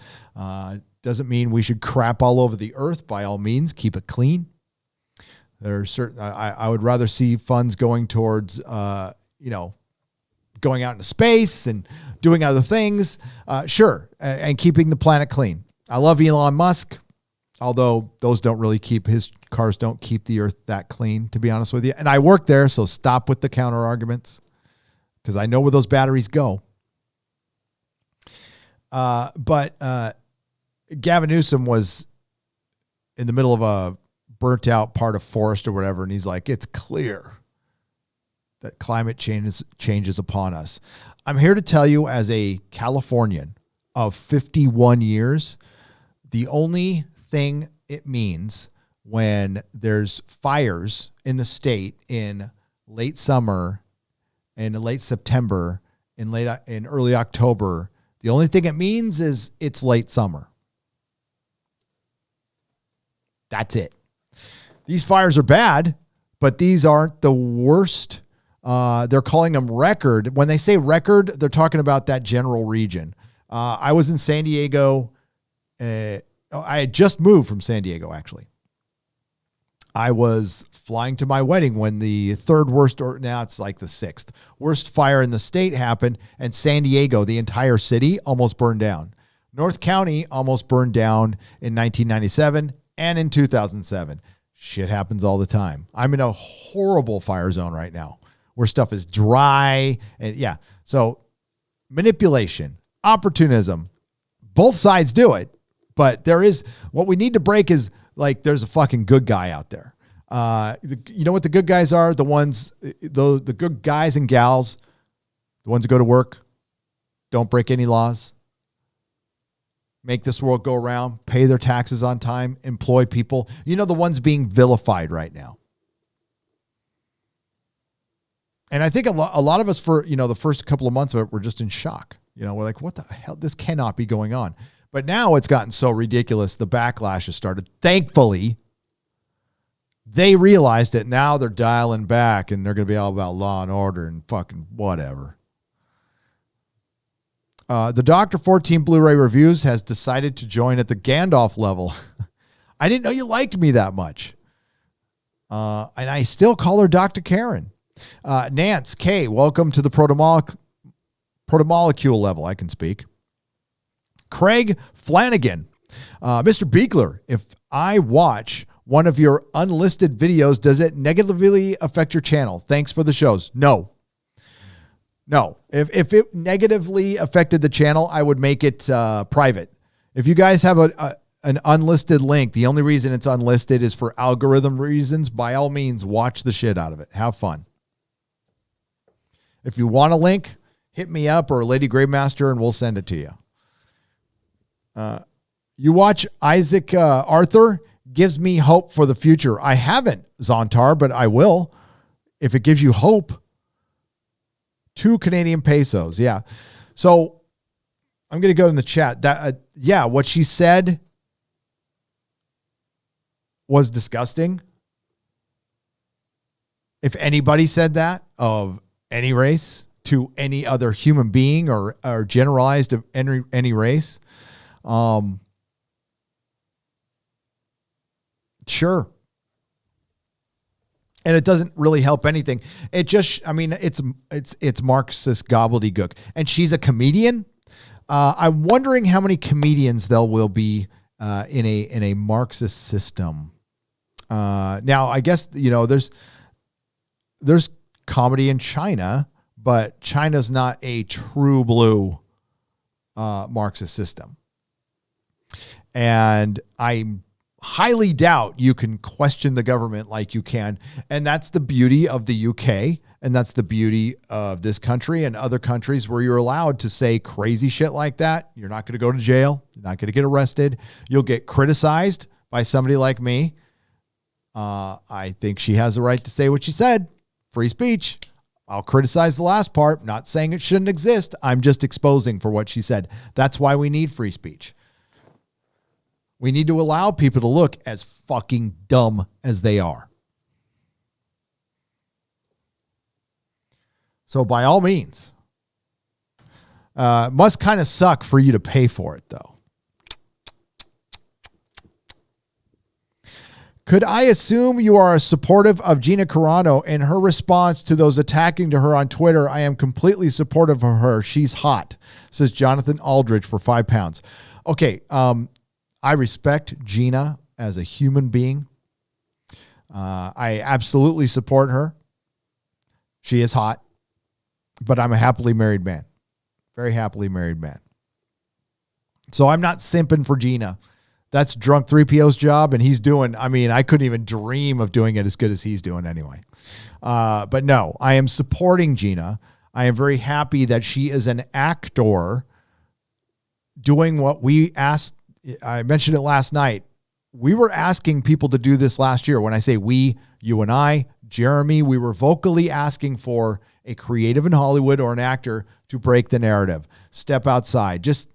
Doesn't mean we should crap all over the earth. By all means, keep it clean. There's certain. I would rather see funds going towards, going out into space and doing other things. Sure, and keeping the planet clean. I love Elon Musk, although his cars don't keep the earth that clean, to be honest with you. And I work there, so stop with the counter arguments, because I know where those batteries go. But Gavin Newsom was in the middle of a burnt out part of forest or whatever, and he's like, it's clear that climate change is upon us. I'm here to tell you, as a Californian of 51 years, the only thing it means when there's fires in the state in late summer, in late September, in early October, the only thing it means is it's late summer. That's it. These fires are bad, but these aren't the worst. They're calling them record. When they say record, they're talking about that general region. I was in San Diego. I had just moved from San Diego, actually. I was flying to my wedding when the third worst, or now it's like the sixth worst fire in the state happened. And San Diego, the entire city, almost burned down. North County almost burned down in 1997 and in 2007. Shit happens all the time. I'm in a horrible fire zone right now where stuff is dry. And yeah, so manipulation, opportunism, both sides do it. But what we need to break is, there's a fucking good guy out there. You know what the good guys are? The good guys and gals, the ones that go to work, don't break any laws, make this world go around, pay their taxes on time, employ people. The ones being vilified right now. And I think a lot of us, for the first couple of months of it, we're just in shock. We're like, what the hell? This cannot be going on. But now it's gotten so ridiculous. The backlash has started. Thankfully, they realized it. Now they're dialing back, and they're going to be all about law and order and fucking whatever. The Dr. 14 Blu-ray Reviews has decided to join at the Gandalf level. I didn't know you liked me that much. And I still call her Dr. Karen. Nance K, welcome to the protomolecule level. I can speak. Craig Flanagan. Mr. Beekler, if I watch one of your unlisted videos, does it negatively affect your channel? Thanks for the shows. No. No. If it negatively affected the channel, I would make it private. If you guys have an unlisted link, the only reason it's unlisted is for algorithm reasons. By all means, watch the shit out of it. Have fun. If you want a link, hit me up or Lady Gravemaster and we'll send it to you. You watch Isaac Arthur, gives me hope for the future. I haven't, Zontar, but I will if it gives you hope. 2 Canadian pesos. Yeah. So I'm going to go in the chat. That yeah, what she said was disgusting. If anybody said that of any race to any other human being or generalized of any race, sure. And it doesn't really help anything. It just, I mean, it's Marxist gobbledygook. And she's a comedian. I'm wondering how many comedians there will be in a Marxist system. Now, I guess, there's comedy in China, but China's not a true blue Marxist system. And I highly doubt you can question the government like you can. And that's the beauty of the UK. And that's the beauty of this country and other countries where you're allowed to say crazy shit like that. You're not going to go to jail. You're not going to get arrested. You'll get criticized by somebody like me. I think she has the right to say what she said. Free speech. I'll criticize the last part. Not saying it shouldn't exist. I'm just exposing for what she said. That's why we need free speech. We need to allow people to look as fucking dumb as they are. So by all means, must kind of suck for you to pay for it, though. Could I assume you are supportive of Gina Carano and her response to those attacking to her on Twitter? I am completely supportive of her. She's hot, says Jonathan Aldridge for £5. Okay, I respect Gina as a human being. I absolutely support her. She is hot, but I'm a happily married man. Very happily married man. So I'm not simping for Gina. That's Drunk 3PO's job, and he's doing, I mean, I couldn't even dream of doing it as good as he's doing anyway. But no, I am supporting Gina. I am very happy that she is an actor doing what we asked. I mentioned it last night. We were asking people to do this last year. When I say we, you and I, Jeremy, we were vocally asking for a creative in Hollywood or an actor to break the narrative. Step outside. Just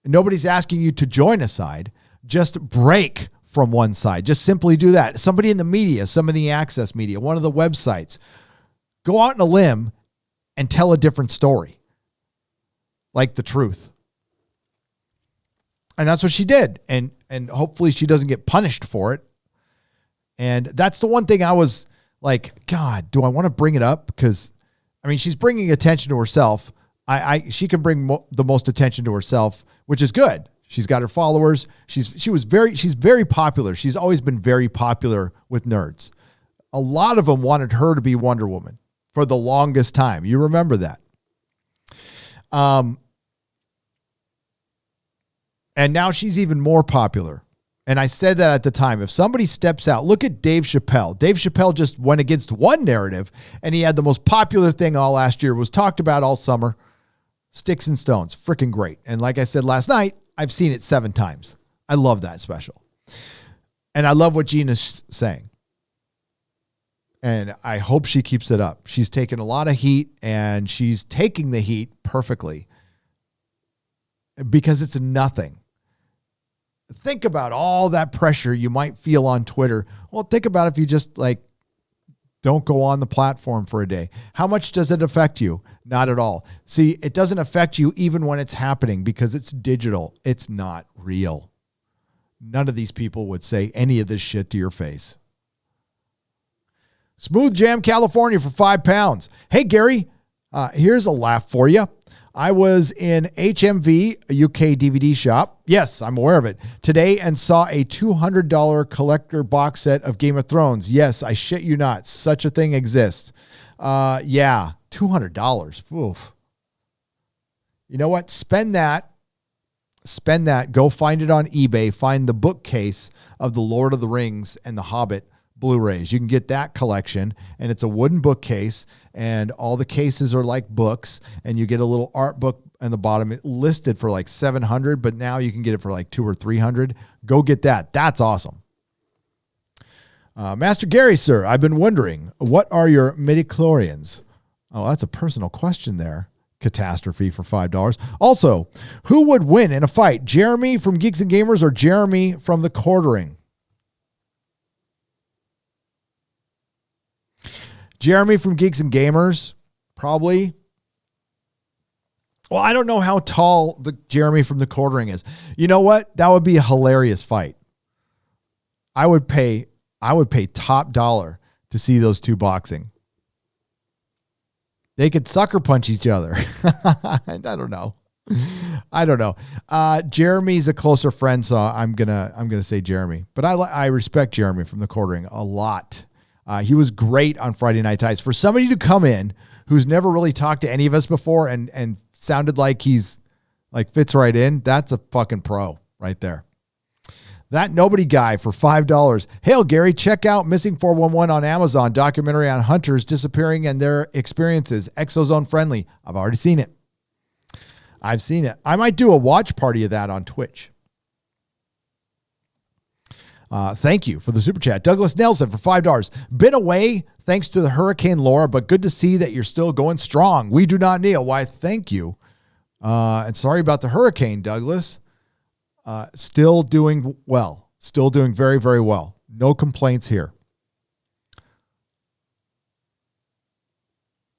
nobody's asking you to join a side. Just break from one side. Just simply do that. Somebody in the media, some of the access media, one of the websites, go out on a limb and tell a different story. Like the truth. And that's what she did. And hopefully she doesn't get punished for it. And that's the one thing I was like, God, do I want to bring it up? Because, I mean, she's bringing attention to herself. She can bring the most attention to herself, which is good. She's got her followers. She's very popular. She's always been very popular with nerds. A lot of them wanted her to be Wonder Woman for the longest time. You remember that. And now she's even more popular. And I said that at the time. If somebody steps out, look at Dave Chappelle. Dave Chappelle just went against one narrative, and he had the most popular thing all last year, was talked about all summer. Sticks and Stones. Freaking great. And like I said last night, I've seen it 7 times. I love that special. And I love what Gina's saying. And I hope she keeps it up. She's taken a lot of heat, and she's taking the heat perfectly. Because it's nothing. Think about all that pressure you might feel on Twitter. Well, think about if you just don't go on the platform for a day. How much does it affect you? Not at all. See, it doesn't affect you even when it's happening because it's digital. It's not real. None of these people would say any of this shit to your face. Smooth Jam California for £5. Hey, Gary, here's a laugh for you. I was in HMV, a UK DVD shop. Yes, I'm aware of it. Today and saw a $200 collector box set of Game of Thrones. Yes, I shit you not. Such a thing exists. Yeah, $200. Oof. You know what? Spend that. Go find it on eBay. Find the bookcase of the Lord of the Rings and the Hobbit Blu-rays. You can get that collection, and it's a wooden bookcase, and all the cases are like books, and you get a little art book on the bottom. It listed for like $700, but now you can get it for like $200 or $300. Go get that. That's awesome. Master Gary, sir, I've been wondering, what are your midichlorians? Oh, that's a personal question there. Catastrophe for $5. Also, who would win in a fight? Jeremy from Geeks and Gamers or Jeremy from the Quartering? Jeremy from Geeks and Gamers, probably. Well, I don't know how tall the Jeremy from the Quartering is. You know what? That would be a hilarious fight. I would pay top dollar to see those two boxing. They could sucker punch each other. I don't know. Jeremy's a closer friend, so I'm gonna say Jeremy. But I respect Jeremy from the Quartering a lot. He was great on Friday Night Tights. For somebody to come in who's never really talked to any of us before and sounded like he's like fits right in, that's a fucking pro right there. That Nobody Guy for $5. Hail, Gary, check out Missing 411 on Amazon, documentary on hunters disappearing and their experiences. Exozone friendly. I've already seen it. I've seen it. I might do a watch party of that on Twitch. Thank you for the super chat. Douglas Nelson for $5. Been away thanks to the Hurricane Laura, but good to see that you're still going strong. We do not kneel. Why, thank you. And sorry about the hurricane, Douglas. Still doing well. Still doing very, very well. No complaints here.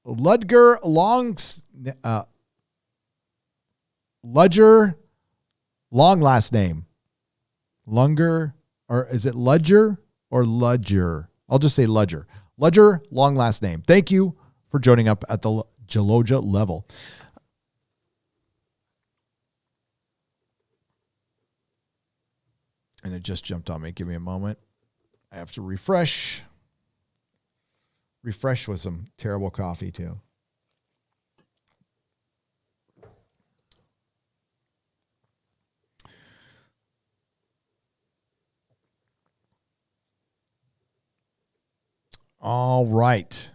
Ludger long last name. Lunger, or is it Ludger or Ludger? I'll just say Ludger. Ludger, long last name. Thank you for joining up at the Geloja level. And it just jumped on me. Give me a moment. I have to refresh. Refresh with some terrible coffee, too. All right.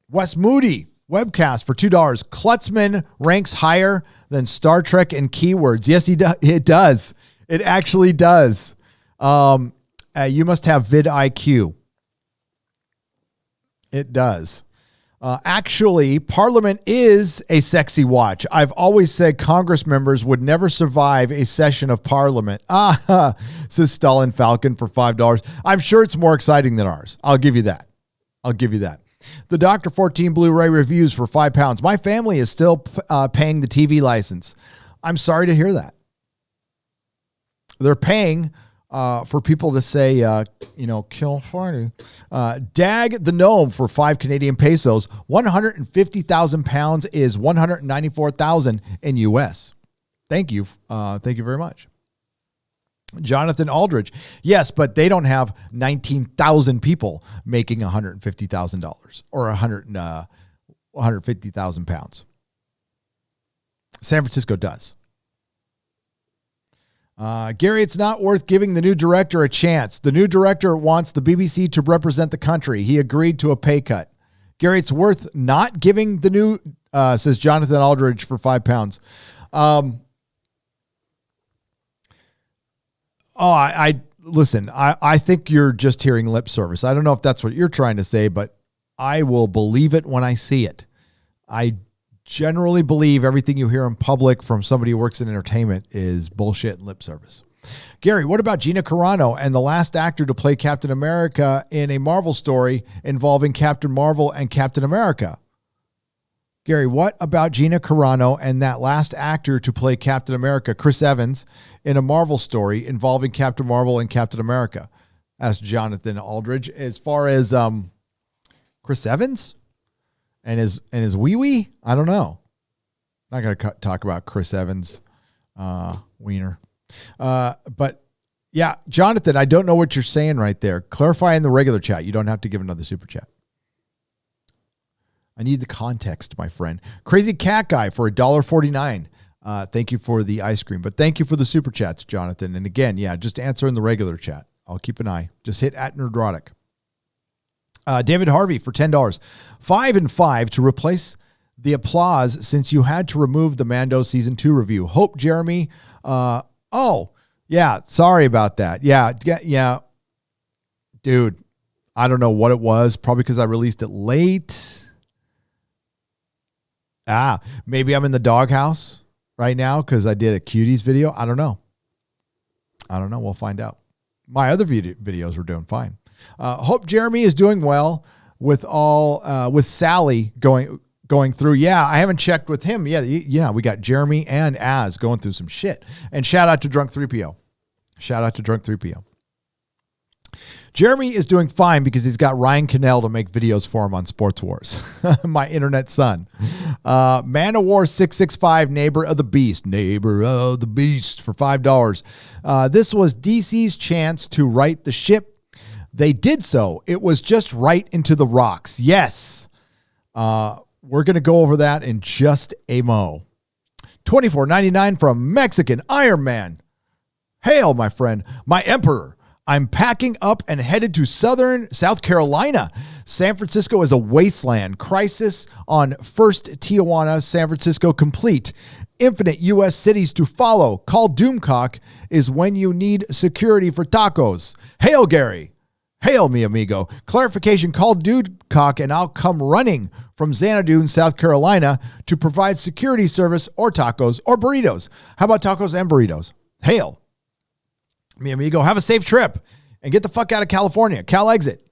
Wes Moody. Webcast for $2. Klutzman ranks higher than Star Trek in keywords. Yes, it does. It actually does. You must have vidIQ. It does. Actually, Parliament is a sexy watch. I've always said Congress members would never survive a session of Parliament. Says Stalin Falcon for $5. I'm sure it's more exciting than ours. I'll give you that. The Dr. 14 Blu-ray reviews for £5. My family is still paying the TV license. I'm sorry to hear that. They're paying for people to say, kill Hardy. Dag the Gnome for 5 Canadian pesos. 150,000 pounds is 194,000 in US. Thank you. Thank you very much. Jonathan Aldridge. Yes, but they don't have 19,000 people making $150,000 or 150,000 pounds. San Francisco does. Gary, it's not worth giving the new director a chance. The new director wants the BBC to represent the country. He agreed to a pay cut. Gary, it's worth not giving the new, says Jonathan Aldridge for £5. Listen, I think you're just hearing lip service. I don't know if that's what you're trying to say, but I will believe it when I see it. I generally believe everything you hear in public from somebody who works in entertainment is bullshit and lip service. Gary, what about Gina Carano and the last actor to play Captain America in a Marvel story involving Captain Marvel and Captain America? Gary, what about Gina Carano and that last actor to play Captain America, Chris Evans, in a Marvel story involving Captain Marvel and Captain America? Asked Jonathan Aldridge. As far as Chris Evans and his wee-wee, I don't know. Not going to talk about Chris Evans' wiener. But Yeah, Jonathan, I don't know what you're saying right there. Clarify in the regular chat. You don't have to give another super chat. I need the context, my friend. Crazy Cat Guy for $1.49. Thank you for the ice cream, but thank you for the super chats, Jonathan. And again, yeah, just answer in the regular chat. I'll keep an eye. Just hit @Nerdrotic. David Harvey for $10. 5 and 5 to replace the applause since you had to remove the Mando season 2 review. Hope Jeremy. Yeah, sorry about that. Yeah. Dude, I don't know what it was. Probably because I released it late. Maybe I'm in the doghouse right now because I did a cuties video. I don't know. We'll find out. My other videos were doing fine. Hope Jeremy is doing well with Sally going through. Yeah, I haven't checked with him. Yeah, we got Jeremy and Az going through some shit. And shout out to Drunk 3PO. Jeremy is doing fine because he's got Ryan Cannell to make videos for him on Sports Wars. My internet son. Man of War 665, Neighbor of the Beast for $5. This was DC's chance to right the ship. They did so. It was just right into the rocks. Yes. We're going to go over that in just a mo. $24.99 from Mexican Iron Man. Hail, my friend, my emperor. I'm packing up and headed to South Carolina. San Francisco is a wasteland. Crisis on First Tijuana, San Francisco complete. Infinite U.S. cities to follow. Call Doomcock is when you need security for tacos. Hail, Gary. Hail, mi amigo. Clarification, call Doomcock and I'll come running from Xanadu, South Carolina to provide security service or tacos or burritos. How about tacos and burritos? Hail. Mi amigo, have a safe trip and get the fuck out of California. Cal exit.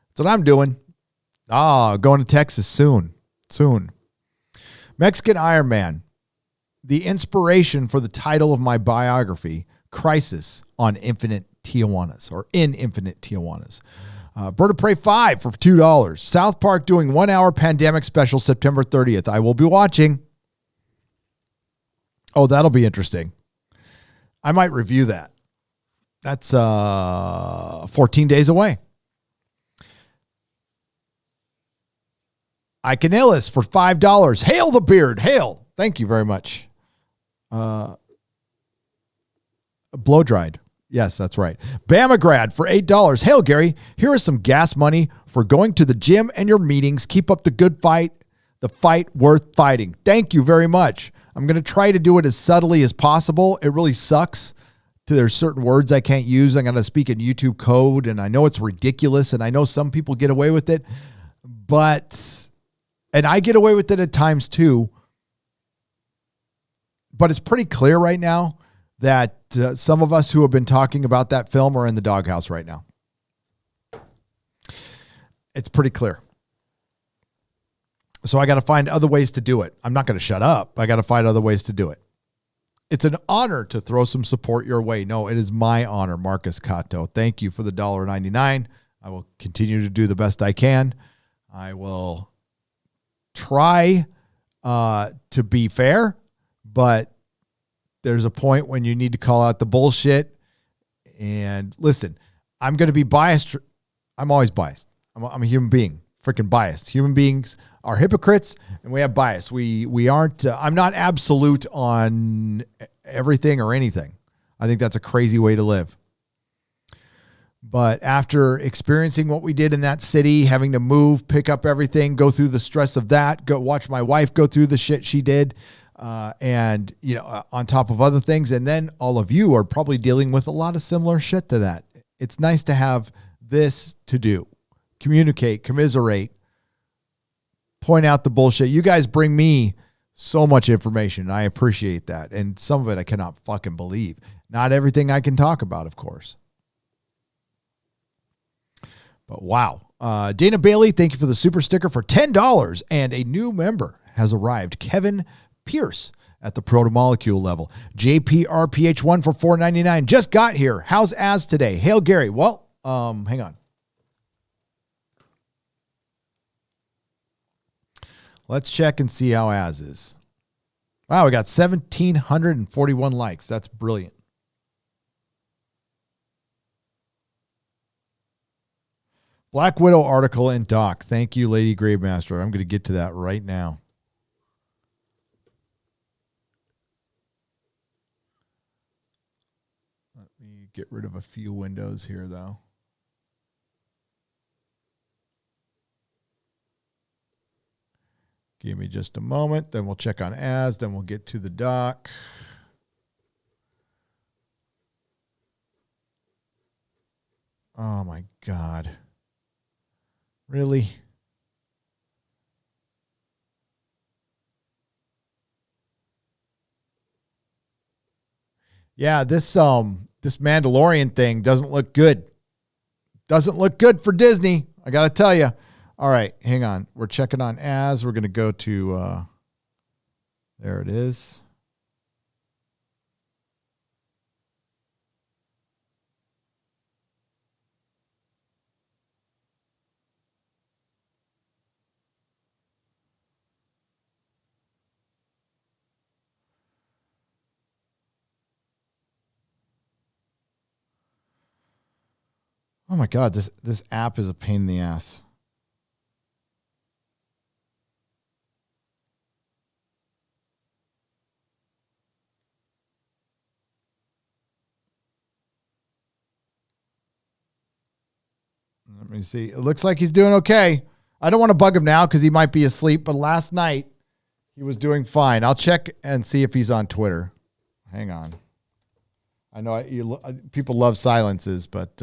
That's what I'm doing. Going to Texas soon. Mexican Iron Man. The inspiration for the title of my biography, Crisis on Infinite Tijuanas, or in Infinite Tijuanas. Bird of Prey 5 for $2. South Park doing 1 hour pandemic special September 30th. I will be watching. Oh, that'll be interesting. I might review that. That's 14 days away. Iconillis for $5. Hail the beard. Hail. Thank you very much. Blow dried. Yes, that's right. Bamagrad for $8. Hail, Gary. Here is some gas money for going to the gym and your meetings. Keep up the good fight. The fight worth fighting. Thank you very much. I'm going to try to do it as subtly as possible. It really sucks. There's certain words I can't use. I'm going to speak in YouTube code, and I know it's ridiculous, and I know some people get away with it, and I get away with it at times too, but it's pretty clear right now that some of us who have been talking about that film are in the doghouse right now. It's pretty clear. So I got to find other ways to do it. I'm not going to shut up. I got to find other ways to do it. It's an honor to throw some support your way. No, it is my honor, Marcus Cato. Thank you for the $1.99. I will continue to do the best I can. I will try to be fair, but there's a point when you need to call out the bullshit. And listen, I'm going to be biased. I'm always biased. I'm a human being, freaking biased. Human beings are hypocrites, and we have bias. We aren't, I'm not absolute on everything or anything. I think that's a crazy way to live. But after experiencing what we did in that city, having to move, pick up everything, go through the stress of that, go watch my wife go through the shit she did, and, on top of other things. And then all of you are probably dealing with a lot of similar shit to that. It's nice to have this to do. Communicate, commiserate, point out the bullshit. You guys bring me so much information, and I appreciate that. And some of it I cannot fucking believe. Not everything I can talk about, of course. But wow. Dana Bailey, thank you for the super sticker for $10. And a new member has arrived. Kevin Pierce at the proto-molecule level. JPRPH1 for $4.99. Just got here. How's Az today? Hail, Gary. Well, hang on. Let's check and see how Az is. Wow, we got 1,741 likes. That's brilliant. Black Widow article in doc. Thank you, Lady Gravemaster. I'm going to get to that right now. Let me get rid of a few windows here, though. Give me just a moment. Then we'll check on as. Then we'll get to the doc. Oh, my God. Really? Yeah, this Mandalorian thing doesn't look good. Doesn't look good for Disney. I got to tell you. All right, hang on. We're checking on as. We're going to go to, there it is. Oh my God, this app is a pain in the ass. Let me see. It looks like he's doing okay. I don't want to bug him now because he might be asleep, but last night he was doing fine. I'll check and see if he's on Twitter. Hang on. I know people love silences, but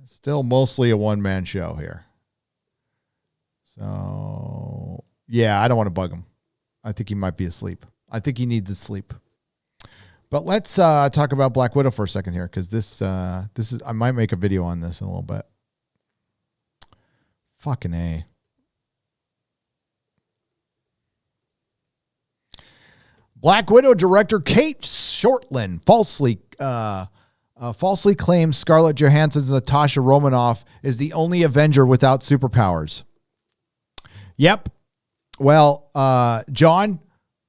still mostly a one-man show here. So, yeah, I don't want to bug him. I think he might be asleep. I think he needs to sleep. But let's talk about Black Widow for a second here, because this is I might make a video on this in a little bit. Fucking A. Black Widow director Kate Shortland falsely claims Scarlett Johansson's Natasha Romanoff is the only Avenger without superpowers. Yep. Well, John,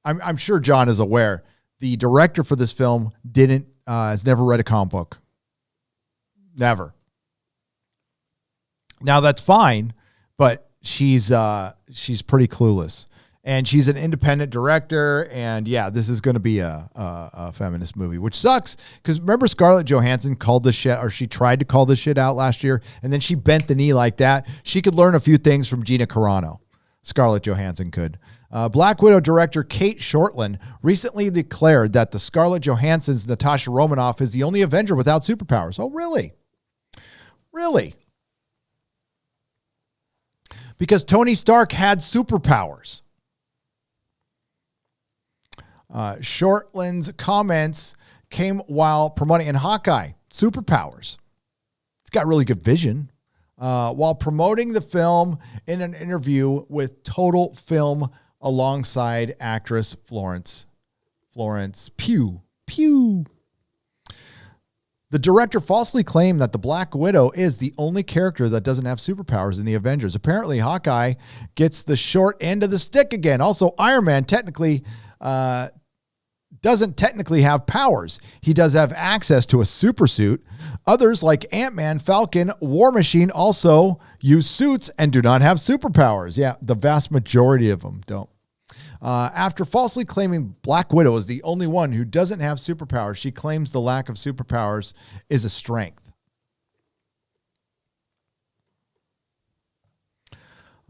I'm sure John is aware. The director for this film has never read a comic book. Never. Now that's fine, but she's pretty clueless, and she's an independent director. And yeah, this is going to be a feminist movie, which sucks because remember Scarlett Johansson called this shit, or she tried to call this shit out last year, and then she bent the knee like that. She could learn a few things from Gina Carano. Scarlett Johansson could. Black Widow director Kate Shortland recently declared that the Scarlett Johansson's Natasha Romanoff is the only Avenger without superpowers. Oh, really? Really? Because Tony Stark had superpowers. Shortland's comments came while promoting in Hawkeye, superpowers. He's got really good vision. While promoting the film in an interview with Total Film alongside actress Florence Pugh. The director falsely claimed that the Black Widow is the only character that doesn't have superpowers in the Avengers. Apparently, Hawkeye gets the short end of the stick again. Also, Iron Man doesn't technically have powers. He does have access to a super suit. Others like Ant-Man, Falcon, War Machine also use suits and do not have superpowers. Yeah, the vast majority of them don't. After falsely claiming Black Widow is the only one who doesn't have superpowers, she claims the lack of superpowers is a strength.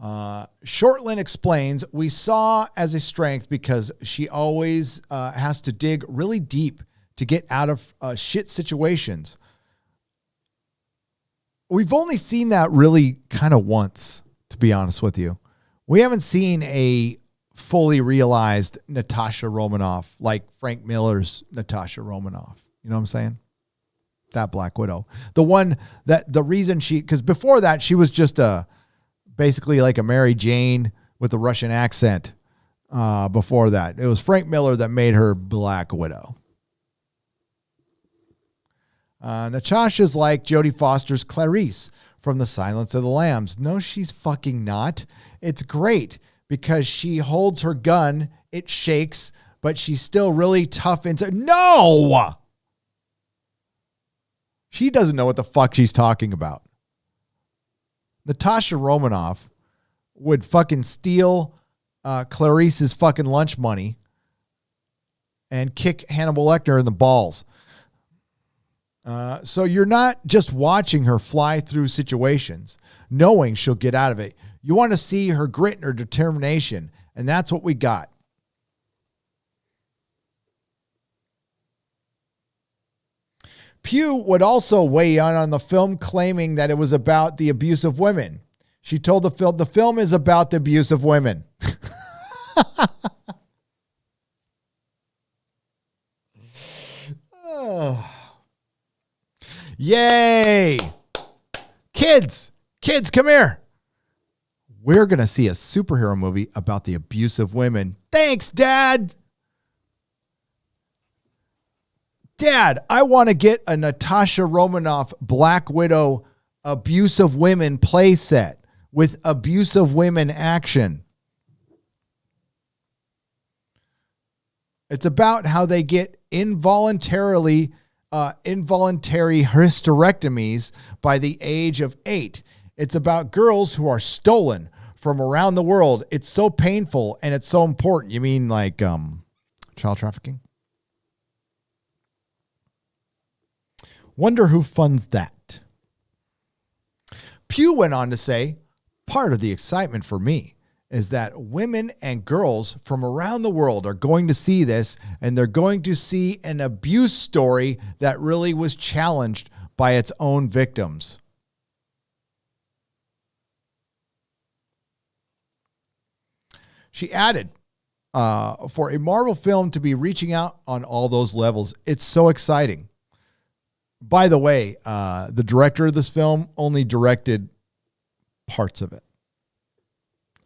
Shortland explains, we saw as a strength because she always has to dig really deep to get out of shit situations. We've only seen that really kind of once, to be honest with you. We haven't seen a fully realized Natasha Romanoff like Frank Miller's Natasha Romanoff. You know what I'm saying? That Black Widow. The one that the reason because before that, she was just basically like a Mary Jane with a Russian accent. Before that, it was Frank Miller that made her Black Widow. Natasha's like Jodie Foster's Clarice from The Silence of the Lambs. No, she's fucking not. It's great because she holds her gun, it shakes, but she's still really tough inside. No! She doesn't know what the fuck she's talking about. Natasha Romanoff would fucking steal Clarice's fucking lunch money and kick Hannibal Lecter in the balls. So you're not just watching her fly through situations, knowing she'll get out of it. You want to see her grit and her determination, and that's what we got. Pugh would also weigh in on the film, claiming that it was about the abuse of women. She told the film is about the abuse of women. Oh. Yay! Kids, come here. We're going to see a superhero movie about the abuse of women. Thanks, Dad. Dad, I want to get a Natasha Romanoff Black Widow abuse of women play set with abuse of women action. It's about how they get involuntary hysterectomies by the age of 8. It's about girls who are stolen from around the world. It's so painful and it's so important. You mean like child trafficking? Wonder who funds that. Pugh went on to say, part of the excitement for me is that women and girls from around the world are going to see this, and they're going to see an abuse story that really was challenged by its own victims. She added, for a Marvel film to be reaching out on all those levels, it's so exciting. By the way, the director of this film only directed parts of it.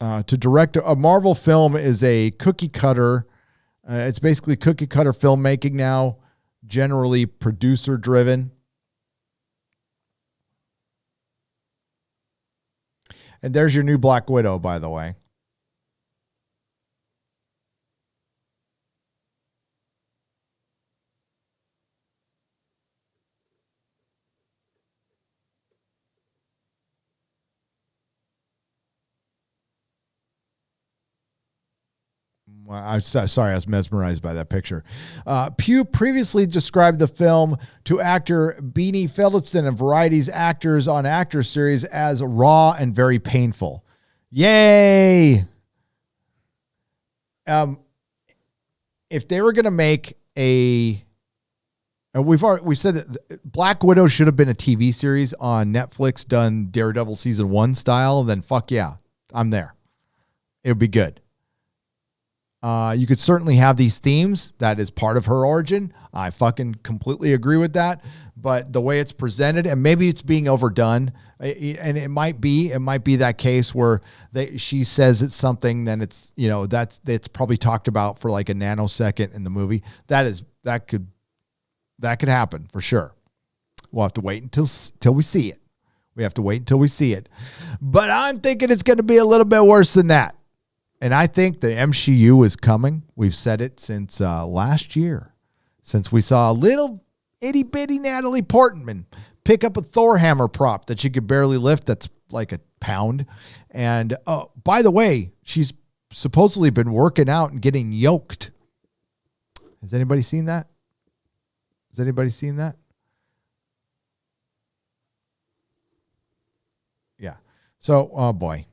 To direct a Marvel film is a cookie cutter. It's basically cookie cutter filmmaking now, generally producer driven. And there's your new Black Widow, by the way. I'm sorry, I was mesmerized by that picture. Pugh previously described the film to actor Beanie Feldstein and Variety's Actors on Actors series as raw and very painful. Yay! If they were going to make we've said that Black Widow should have been a TV series on Netflix, done Daredevil season 1 style, then fuck yeah, I'm there. It would be good. You could certainly have these themes. That is part of her origin. I fucking completely agree with that. But the way it's presented, and maybe it's being overdone, and it might be that case where she says it's something, then it's, that's probably talked about for like a nanosecond in the movie. That could happen for sure. We'll have to wait until we see it. We have to wait until we see it. But I'm thinking it's going to be a little bit worse than that. And I think the MCU is coming. We've said it since last year, since we saw a little itty bitty Natalie Portman pick up a Thor hammer prop that she could barely lift. That's like a pound. And by the way, she's supposedly been working out and getting yoked. Has anybody seen that? Yeah. So, oh boy.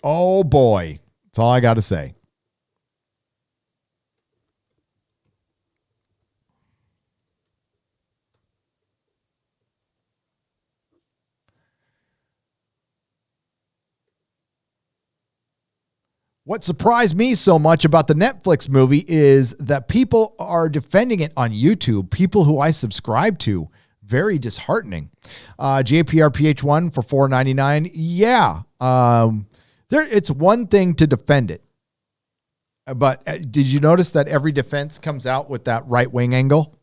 Oh boy. That's all I got to say. What surprised me so much about the Netflix movie is that people are defending it on YouTube, people who I subscribe to. Very disheartening. JPRPH1 for $4.99. Yeah. It's one thing to defend it. But did you notice that every defense comes out with that right wing angle?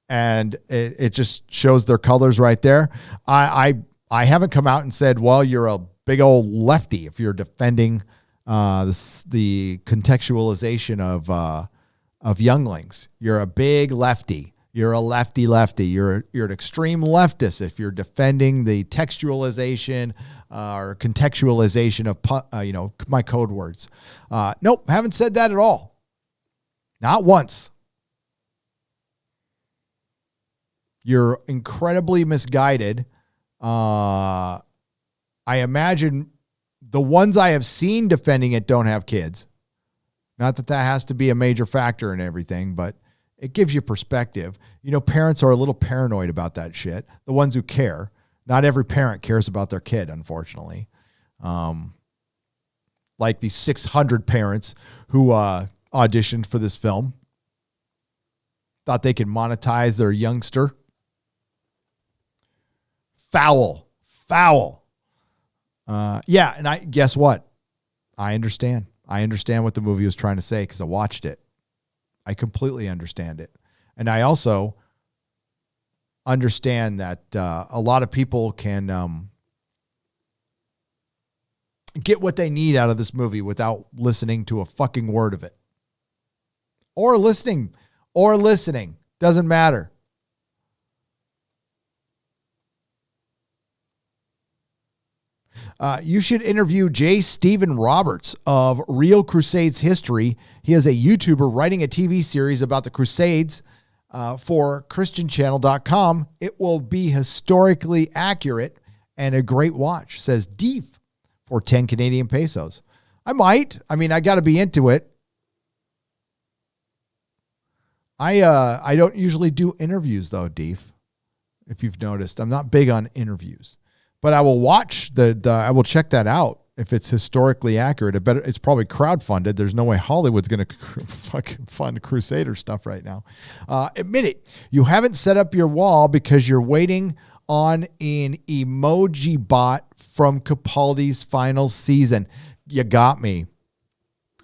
And it just shows their colors right there. I haven't come out and said, well, you're a big old lefty if you're defending the contextualization of younglings. You're a big lefty You're a lefty. You're an extreme leftist if you're defending the textualization or contextualization of my code words. Nope, haven't said that at all. Not once. You're incredibly misguided. I imagine the ones I have seen defending it don't have kids. Not that that has to be a major factor in everything, but it gives you perspective. Parents are a little paranoid about that shit. The ones who care. Not every parent cares about their kid, unfortunately. Like the 600 parents who auditioned for this film. Thought they could monetize their youngster. Foul. And guess what? I understand. I understand what the movie was trying to say because I watched it. I completely understand it. And I also understand that a lot of people can get what they need out of this movie without listening to a fucking word of it. Or listening. Doesn't matter. You should interview J. Stephen Roberts of Real Crusades History. He is a YouTuber writing a TV series about the Crusades for ChristianChannel.com. It will be historically accurate and a great watch, says Deef, for 10 Canadian pesos. I might. I got to be into it. I don't usually do interviews, though, Deef. If you've noticed, I'm not big on interviews. But I will watch I will check that out if it's historically accurate. It's probably crowdfunded. There's no way Hollywood's going to fucking fund Crusader stuff right now. Admit it. You haven't set up your wall because you're waiting on an emoji bot from Capaldi's final season. You got me.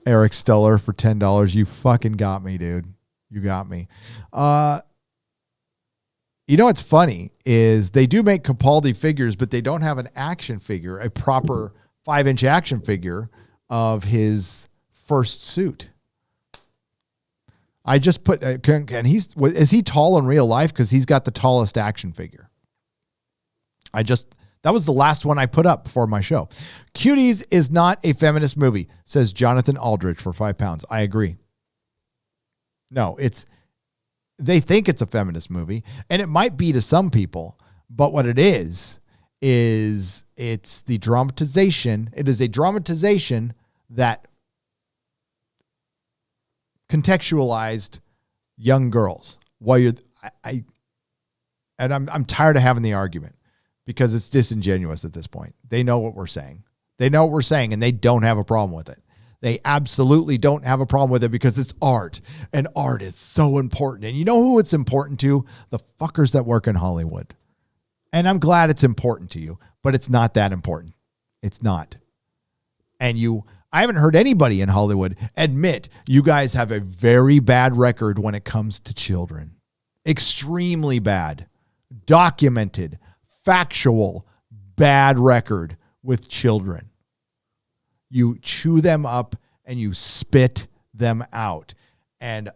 Eric Steller for $10. You fucking got me, dude. You got me. What's funny is they do make Capaldi figures, but they don't have an action figure, a proper 5-inch action figure of his first suit. I just put, and is he tall in real life? Because he's got the tallest action figure. That was the last one I put up before my show. Cuties is not a feminist movie, says Jonathan Aldridge for £5. I agree. No, they think it's a feminist movie, and it might be to some people, but what it is it's the dramatization. It is a dramatization that contextualized young girls. I'm tired of having the argument because it's disingenuous at this point. They know what we're saying. And they don't have a problem with it. They absolutely don't have a problem with it because it's art, and art is so important. And you know who it's important to? The fuckers that work in Hollywood. And I'm glad it's important to you, but it's not that important. It's not. And I haven't heard anybody in Hollywood admit you guys have a very bad record when it comes to children. Extremely bad. Documented, factual, bad record with children. You chew them up and you spit them out. And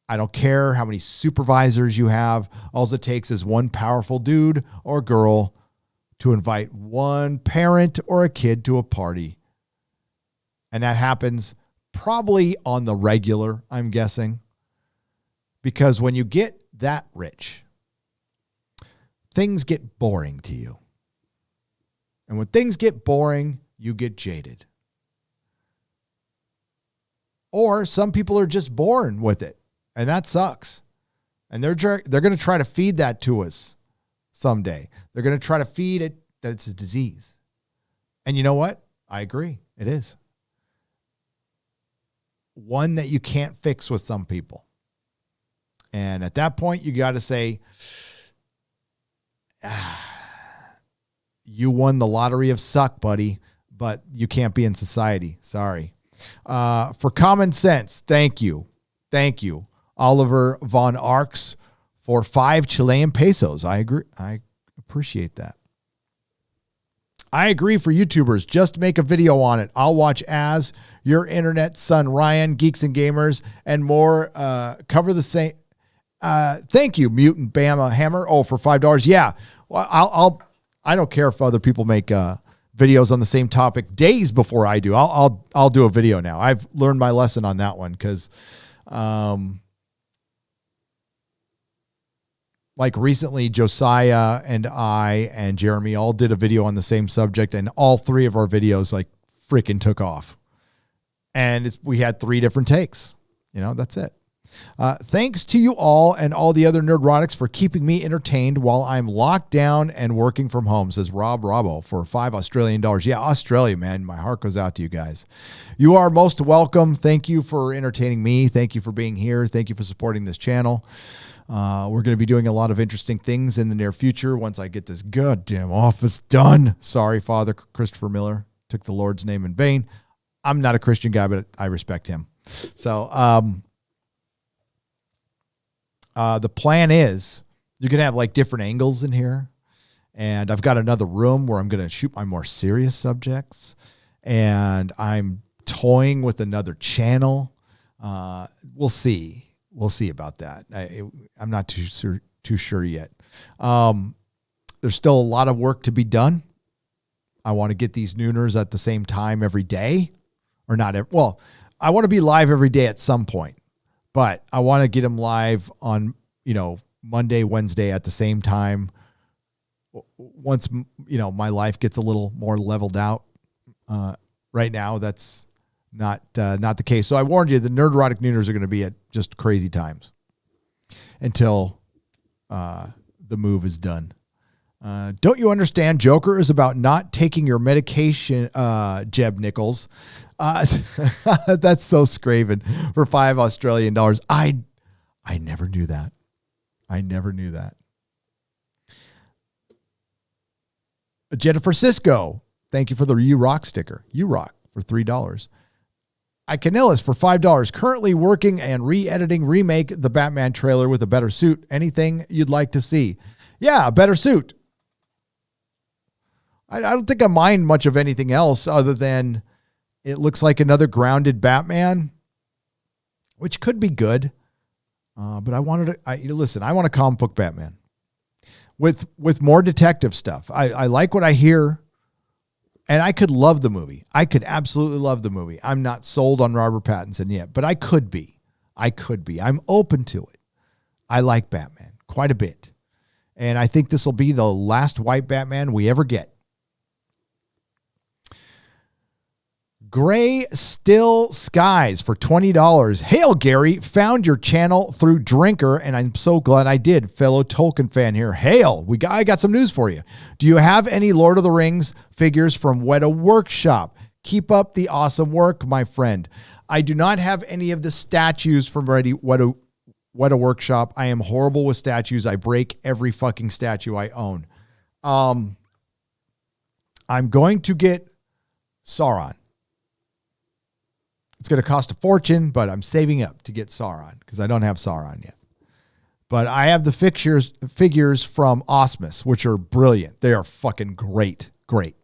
I don't care how many supervisors you have. All it takes is one powerful dude or girl to invite one parent or a kid to a party. And that happens probably on the regular, I'm guessing. Because when you get that rich, things get boring to you. And when things get boring, you get jaded. Or some people are just born with it, and that sucks. And they're going to try to feed that to us someday. They're going to try to feed it that it's a disease. And you know what? I agree. It is. One that you can't fix with some people. And at that point, you got to say, you won the lottery of suck, buddy. But you can't be in society. Sorry. For common sense, thank you. Thank you, Oliver Von Arx, for 5 Chilean pesos. I agree. I appreciate that. I agree for YouTubers. Just make a video on it. I'll watch As, Your Internet Son Ryan, Geeks and Gamers, and more cover the same. Thank you, Mutant Bama Hammer. Oh, for $5. Yeah. Well, I don't care if other people make videos on the same topic days before I do. I'll do a video now. I've learned my lesson on that one because, like recently, Josiah and I and Jeremy all did a video on the same subject, and all three of our videos like freaking took off. And we had 3 different takes. That's it. Thanks to you all and all the other Nerdrotics for keeping me entertained while I'm locked down and working from home, says Rob Robbo for $5 Australian. Yeah, Australia, man. My heart goes out to you guys. You are most welcome. Thank you for entertaining me. Thank you for being here. Thank you for supporting this channel. We're going to be doing a lot of interesting things in the near future once I get this goddamn office done. Sorry, Father Christopher Miller. Took the Lord's name in vain. I'm not a Christian guy, but I respect him. So, the plan is you're going to have like different angles in here. And I've got another room where I'm going to shoot my more serious subjects. And I'm toying with another channel. We'll see. We'll see about that. I'm not too sure yet. There's still a lot of work to be done. I want to get these nooners at the same time every day. Or not. I want to be live every day at some point. But I want to get them live on, Monday, Wednesday at the same time. Once, my life gets a little more leveled out. Right now, that's not the case. So I warned you, the Nerdrotic Nooners are going to be at just crazy times until the move is done. Don't you understand? Joker is about not taking your medication, Jeb Nichols. That's so Scraven for $5 Australian. I never knew that. I never knew that. Jennifer Cisco, thank you for the You Rock sticker. You Rock for $3. Icanillis for $5. Currently working and re-editing remake the Batman trailer with a better suit. Anything you'd like to see? Yeah, a better suit. I don't think I mind much of anything else other than it looks like another grounded Batman, which could be good. But I want a comic book Batman with more detective stuff. I like what I hear, and I could love the movie. I could absolutely love the movie. I'm not sold on Robert Pattinson yet, but I could be. I'm open to it. I like Batman quite a bit. And I think this will be the last white Batman we ever get. Gray Still Skies for $20. Hail, Gary. Found your channel through Drinker, and I'm so glad I did. Fellow Tolkien fan here. Hail. I got some news for you. Do you have any Lord of the Rings figures from Weta Workshop? Keep up the awesome work, my friend. I do not have any of the statues from Weta Workshop. I am horrible with statues. I break every fucking statue I own. I'm going to get Sauron. It's going to cost a fortune, but I'm saving up to get Sauron because I don't have Sauron yet. But I have the figures from Osmus, which are brilliant. They are fucking great. Great.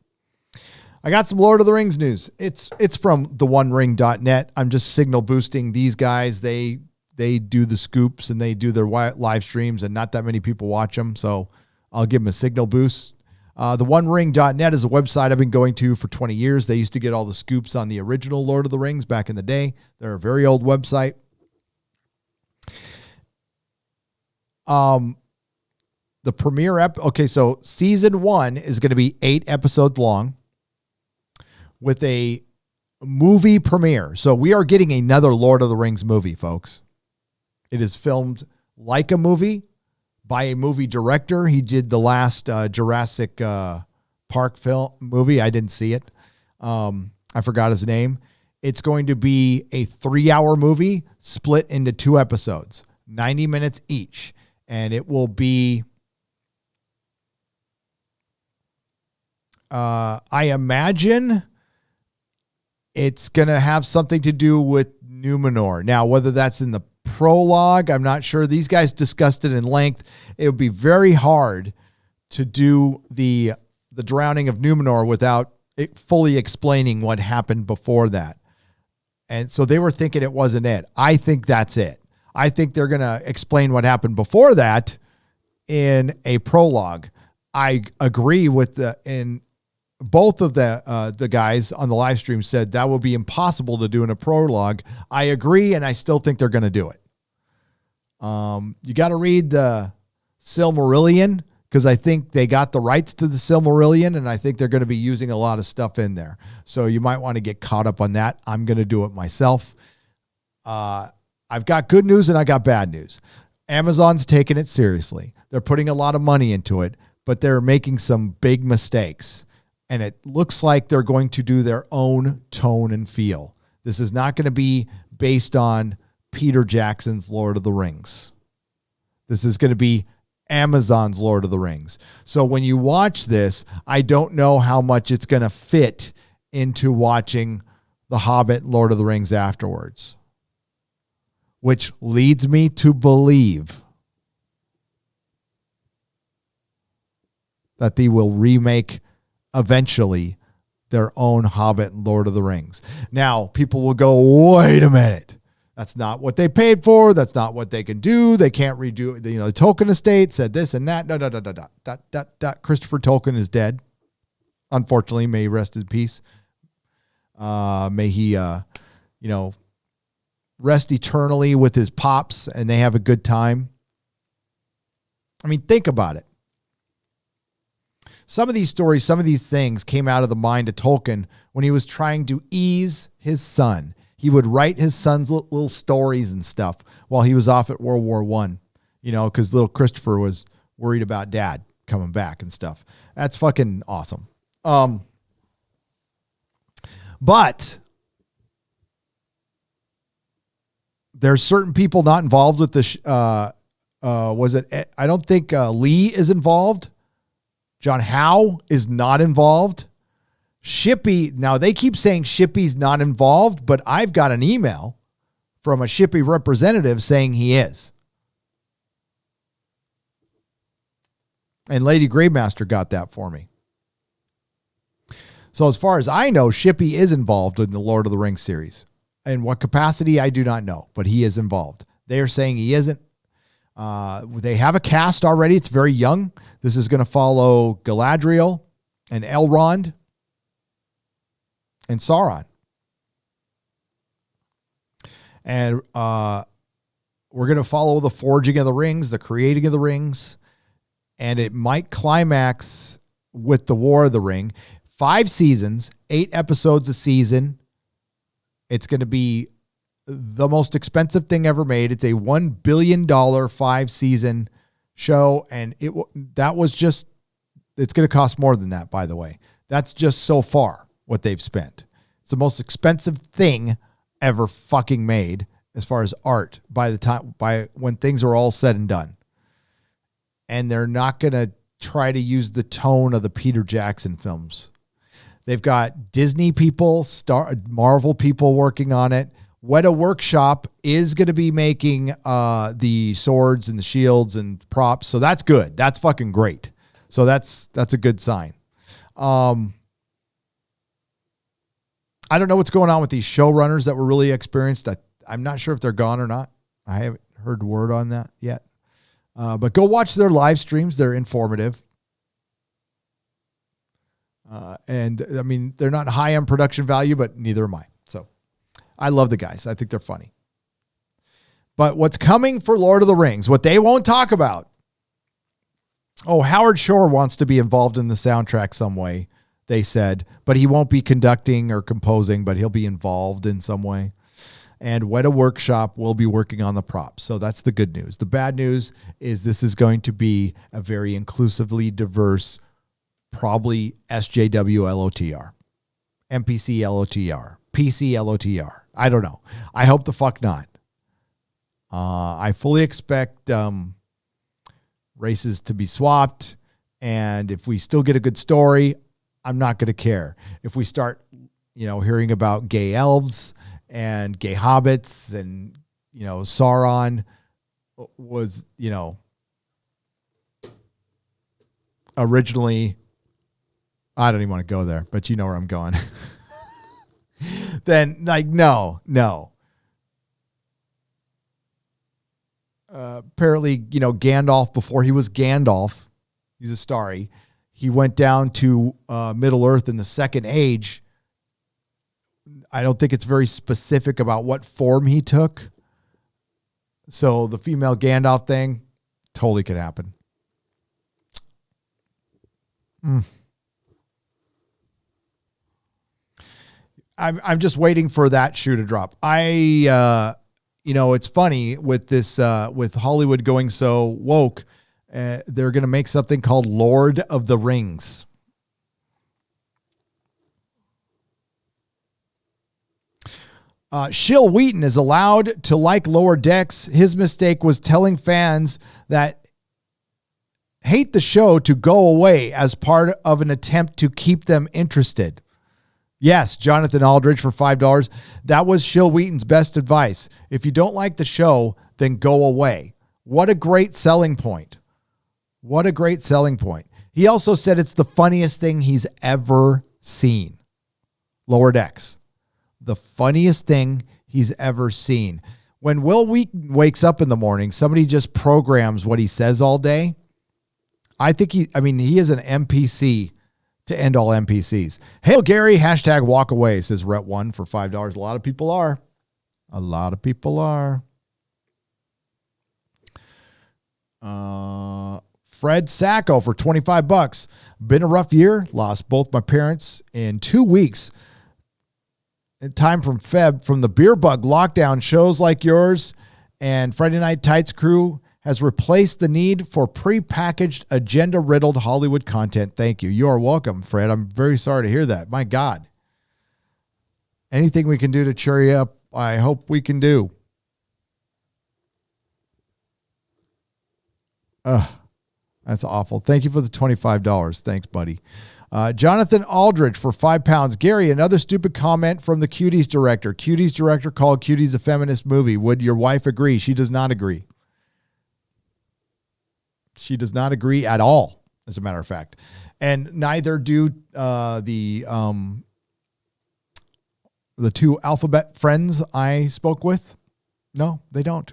I got some Lord of the Rings news. It's from theonering.net. I'm just signal boosting these guys. They do the scoops and they do their live streams, and not that many people watch them. So I'll give them a signal boost. TheOneRing.net is a website I've been going to for 20 years. They used to get all the scoops on the original Lord of the Rings back in the day. They're a very old website. The premiere so season 1 is going to be 8 episodes long with a movie premiere. So we are getting another Lord of the Rings movie, folks. It is filmed like a movie by a movie director. He did the last Jurassic Park film movie. I didn't see it. I forgot his name. It's going to be a 3-hour movie split into 2 episodes, 90 minutes each. And it will be, I imagine it's going to have something to do with Numenor. Now, whether that's in the prologue, I'm not sure. These guys discussed it in length. It would be very hard to do the drowning of Numenor without it fully explaining what happened before that. And so they were thinking it wasn't it. I think that's it. I think they're going to explain what happened before that in a prologue. I agree with both of the guys on the live stream said that would be impossible to do in a prologue. I agree, and I still think they're going to do it. You got to read the Silmarillion, because I think they got the rights to the Silmarillion, and I think they're going to be using a lot of stuff in there. So you might want to get caught up on that. I'm going to do it myself. I've got good news and I got bad news. Amazon's taking it seriously. They're putting a lot of money into it, but they're making some big mistakes. And it looks like they're going to do their own tone and feel. This is not going to be based on Peter Jackson's Lord of the Rings. This is going to be Amazon's Lord of the Rings. So when you watch this, I don't know how much it's going to fit into watching The Hobbit, Lord of the Rings afterwards, which leads me to believe that they will remake eventually their own Hobbit and Lord of the Rings. Now, people will go, wait a minute. That's not what they paid for. That's not what they can do. They can't redo it. The Tolkien estate said this and that. No. Christopher Tolkien is dead. Unfortunately, may he rest in peace. May he, rest eternally with his pops and they have a good time. I mean, think about it. Some of these stories, some of these things came out of the mind of Tolkien when he was trying to ease his son. He would write his son's little stories and stuff while he was off at World War I, because little Christopher was worried about dad coming back and stuff. That's fucking awesome. But there's certain people not involved with this. I don't think Lee is involved. John Howe is not involved. Shippey, now they keep saying Shippey's not involved, but I've got an email from a Shippey representative saying he is. And Lady Gravemaster got that for me. So as far as I know, Shippey is involved in the Lord of the Rings series. In what capacity, I do not know, but he is involved. They are saying he isn't. They have a cast already. It's very young. This is going to follow Galadriel and Elrond and Sauron. And we're going to follow the forging of the rings, the creating of the rings, and it might climax with the War of the Ring. 5 seasons, 8 episodes a season. It's going to be the most expensive thing ever made. It's a $1 billion 5-season show, and it's going to cost more than that, by the way. That's just so far what they've spent. It's the most expensive thing ever fucking made as far as art by when things are all said and done. And they're not going to try to use the tone of the Peter Jackson films. They've got Disney people, Marvel people working on it. Weta Workshop is going to be making the swords and the shields and props. So that's good. That's fucking great. So that's a good sign. I don't know what's going on with these showrunners that were really experienced. I'm not sure if they're gone or not. I haven't heard word on that yet. But go watch their live streams. They're informative. And I mean, they're not high on production value, but neither am I. So I love the guys. I think they're funny. But what's coming for Lord of the Rings, what they won't talk about. Oh, Howard Shore wants to be involved in the soundtrack some way, they said, but he won't be conducting or composing, but he'll be involved in some way. And Weta Workshop will be working on the props. So that's the good news. The bad news is this is going to be a very inclusively diverse, probably SJW LOTR, MPC LOTR, PC LOTR. I don't know. I hope the fuck not. I fully expect races to be swapped. And if we still get a good story, I'm not going to care. If we start, hearing about gay elves and gay hobbits and, Sauron was, originally, I don't even want to go there, but you know where I'm going. Then no. apparently, Gandalf, before he was Gandalf, he's a starry. He went down to Middle Earth in the Second Age. I don't think it's very specific about what form he took. So the female Gandalf thing totally could happen. I'm just waiting for that shoe to drop. It's funny with this, with Hollywood going so woke, they're going to make something called Lord of the Rings. Shil Wheaton is allowed to like Lower Decks. His mistake was telling fans that hate the show to go away as part of an attempt to keep them interested. Yes, Jonathan Aldridge for $5. That was Shil Wheaton's best advice. If you don't like the show, then go away. What a great selling point. What a great selling point. He also said it's the funniest thing he's ever seen. Lower Decks. The funniest thing he's ever seen. When Will Wheaton wakes up in the morning, somebody just programs what he says all day. I think he is an NPC to end all NPCs. Hail Gary, hashtag walk away, says Rhett One for $5. A lot of people are. A lot of people are. Fred Sacco for $25. Been a rough year. Lost both my parents in 2 weeks. In time from the beer bug lockdown, shows like yours and Friday Night Tights crew has replaced the need for prepackaged, agenda-riddled Hollywood content. Thank you. You are welcome, Fred. I'm very sorry to hear that. My God. Anything we can do to cheer you up, I hope we can do. That's awful. Thank you for the $25. Thanks, buddy. Jonathan Aldridge for £5. Gary, another stupid comment from the Cuties director. Cuties director called Cuties a feminist movie. Would your wife agree? She does not agree. She does not agree at all, as a matter of fact. And neither do the two alphabet friends I spoke with. No, they don't.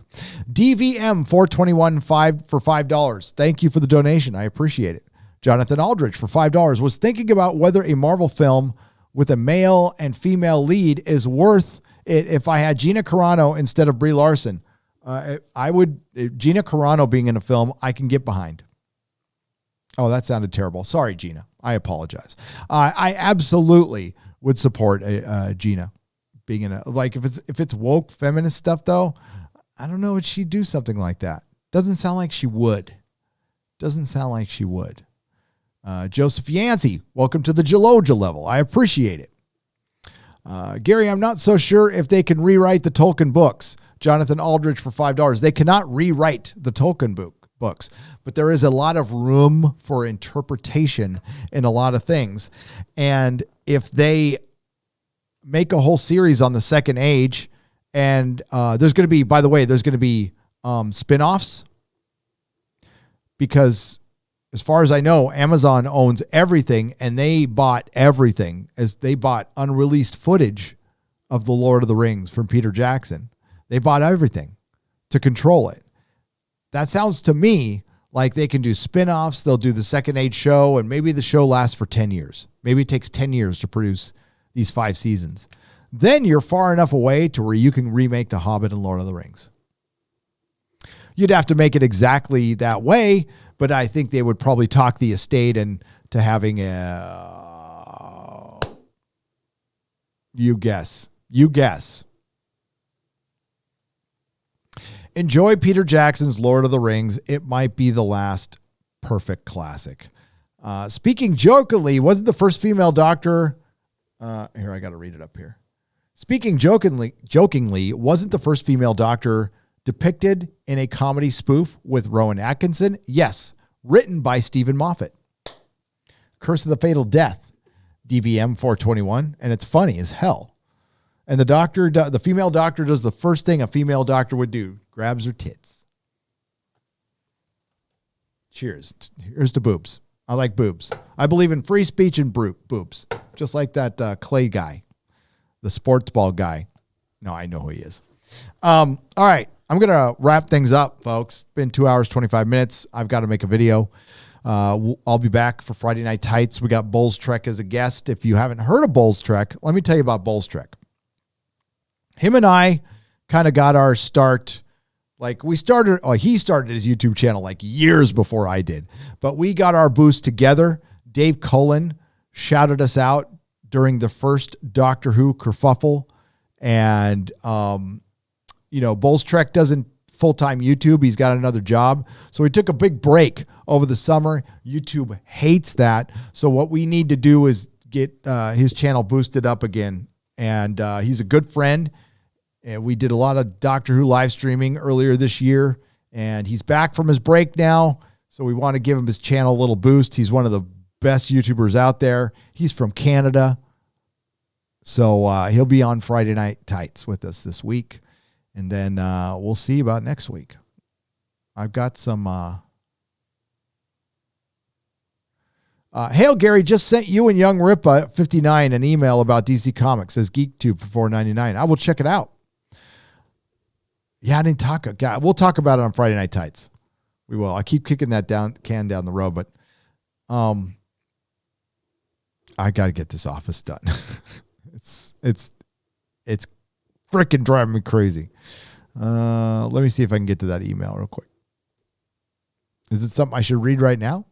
DVM 421 for $5. Thank you for the donation. I appreciate it. Jonathan Aldridge for $5 was thinking about whether a Marvel film with a male and female lead is worth it if I had Gina Carano instead of Brie Larson. I would. Gina Carano being in a film, I can get behind. Oh, that sounded terrible. Sorry, Gina. I apologize. I absolutely would support Gina being in a, like, if it's woke feminist stuff though, I don't know if she'd do something like that. Doesn't sound like she would. Joseph Yancey, welcome to the Jaloja level. I appreciate it. Gary, I'm not so sure if they can rewrite the Tolkien books. Jonathan Aldridge for $5. They cannot rewrite the Tolkien books, but there is a lot of room for interpretation in a lot of things. And if they make a whole series on the Second Age, and there's going to be spin-offs, because as far as I know, Amazon owns everything, and they bought everything as they bought unreleased footage of The Lord of the Rings from Peter Jackson. They bought everything to control it. That sounds to me like they can do spin-offs. They'll do the Second Age show, and maybe the show lasts for 10 years. Maybe it takes 10 years to produce these 5 seasons. Then you're far enough away to where you can remake The Hobbit and Lord of the Rings. You'd have to make it exactly that way, but I think they would probably talk the estate into having a... You guess. Enjoy Peter Jackson's Lord of the Rings. It might be the last perfect classic. Speaking jokingly, wasn't the first female doctor... here, I got to read it up here. Speaking jokingly, wasn't the first female doctor depicted in a comedy spoof with Rowan Atkinson? Yes, written by Stephen Moffat. Curse of the Fatal Death, DVM 421, and it's funny as hell. And the female doctor does the first thing a female doctor would do, grabs her tits. Cheers. Here's to boobs. I like boobs. I believe in free speech and boobs, just like that Clay guy, the sports ball guy. No, I know who he is. All right. I'm going to wrap things up, folks. It's been 2 hours, 25 minutes. I've got to make a video. I'll be back for Friday Night Tights. We got Bowles Trek as a guest. If you haven't heard of Bowles Trek, let me tell you about Bowles Trek. Him and I kind of got our start. Like he started his YouTube channel like years before I did, but we got our boost together. Dave Cullen shouted us out during the first Doctor Who kerfuffle. And, Bowles Trek doesn't full-time YouTube. He's got another job. So he took a big break over the summer. YouTube hates that. So what we need to do is get his channel boosted up again. And he's a good friend. And we did a lot of Doctor Who live streaming earlier this year. And he's back from his break now. So we want to give him his channel a little boost. He's one of the best YouTubers out there. He's from Canada. So he'll be on Friday Night Tights with us this week. And then we'll see about next week. I've got some... Hail, Gary, just sent you and Young Ripa 59 an email about DC Comics as GeekTube for $4.99. I will check it out. Yeah, I didn't talk. We'll talk about it on Friday Night Tights. We will. I keep kicking that can down the road, but I got to get this office done. It's freaking driving me crazy. Let me see if I can get to that email real quick. Is it something I should read right now?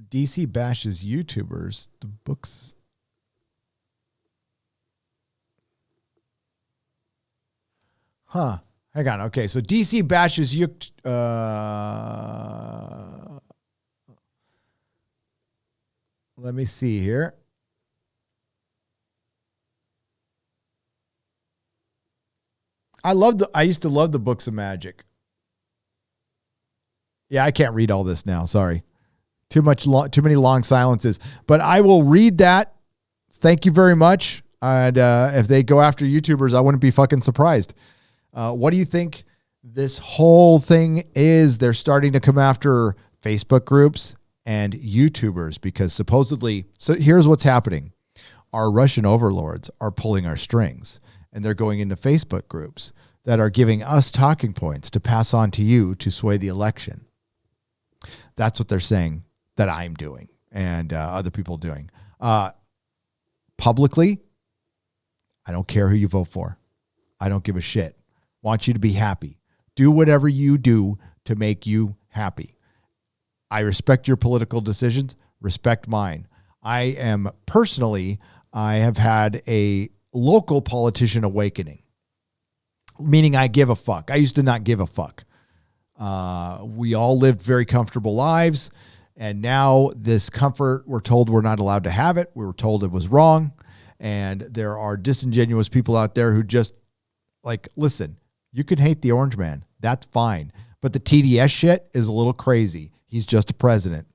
DC bashes YouTubers. The books. Huh. Hang on. Okay. So DC bashes you. Let me see here. I used to love the books of magic. Yeah, I can't read all this now. Sorry. Too many long silences. But I will read that. Thank you very much. And if they go after YouTubers, I wouldn't be fucking surprised. What do you think this whole thing is? They're starting to come after Facebook groups and YouTubers because supposedly, so here's what's happening. Our Russian overlords are pulling our strings and they're going into Facebook groups that are giving us talking points to pass on to you to sway the election. That's what they're saying that I'm doing and other people doing. Publicly, I don't care who you vote for. I don't give a shit. Want you to be happy. Do whatever you do to make you happy. I respect your political decisions. Respect mine. I have had a local politician awakening, meaning I give a fuck. I used to not give a fuck. We all lived very comfortable lives. And now this comfort, we're told we're not allowed to have it. We were told it was wrong. And there are disingenuous people out there who just like, listen, you can hate the orange man. That's fine. But the TDS shit is a little crazy. He's just a president.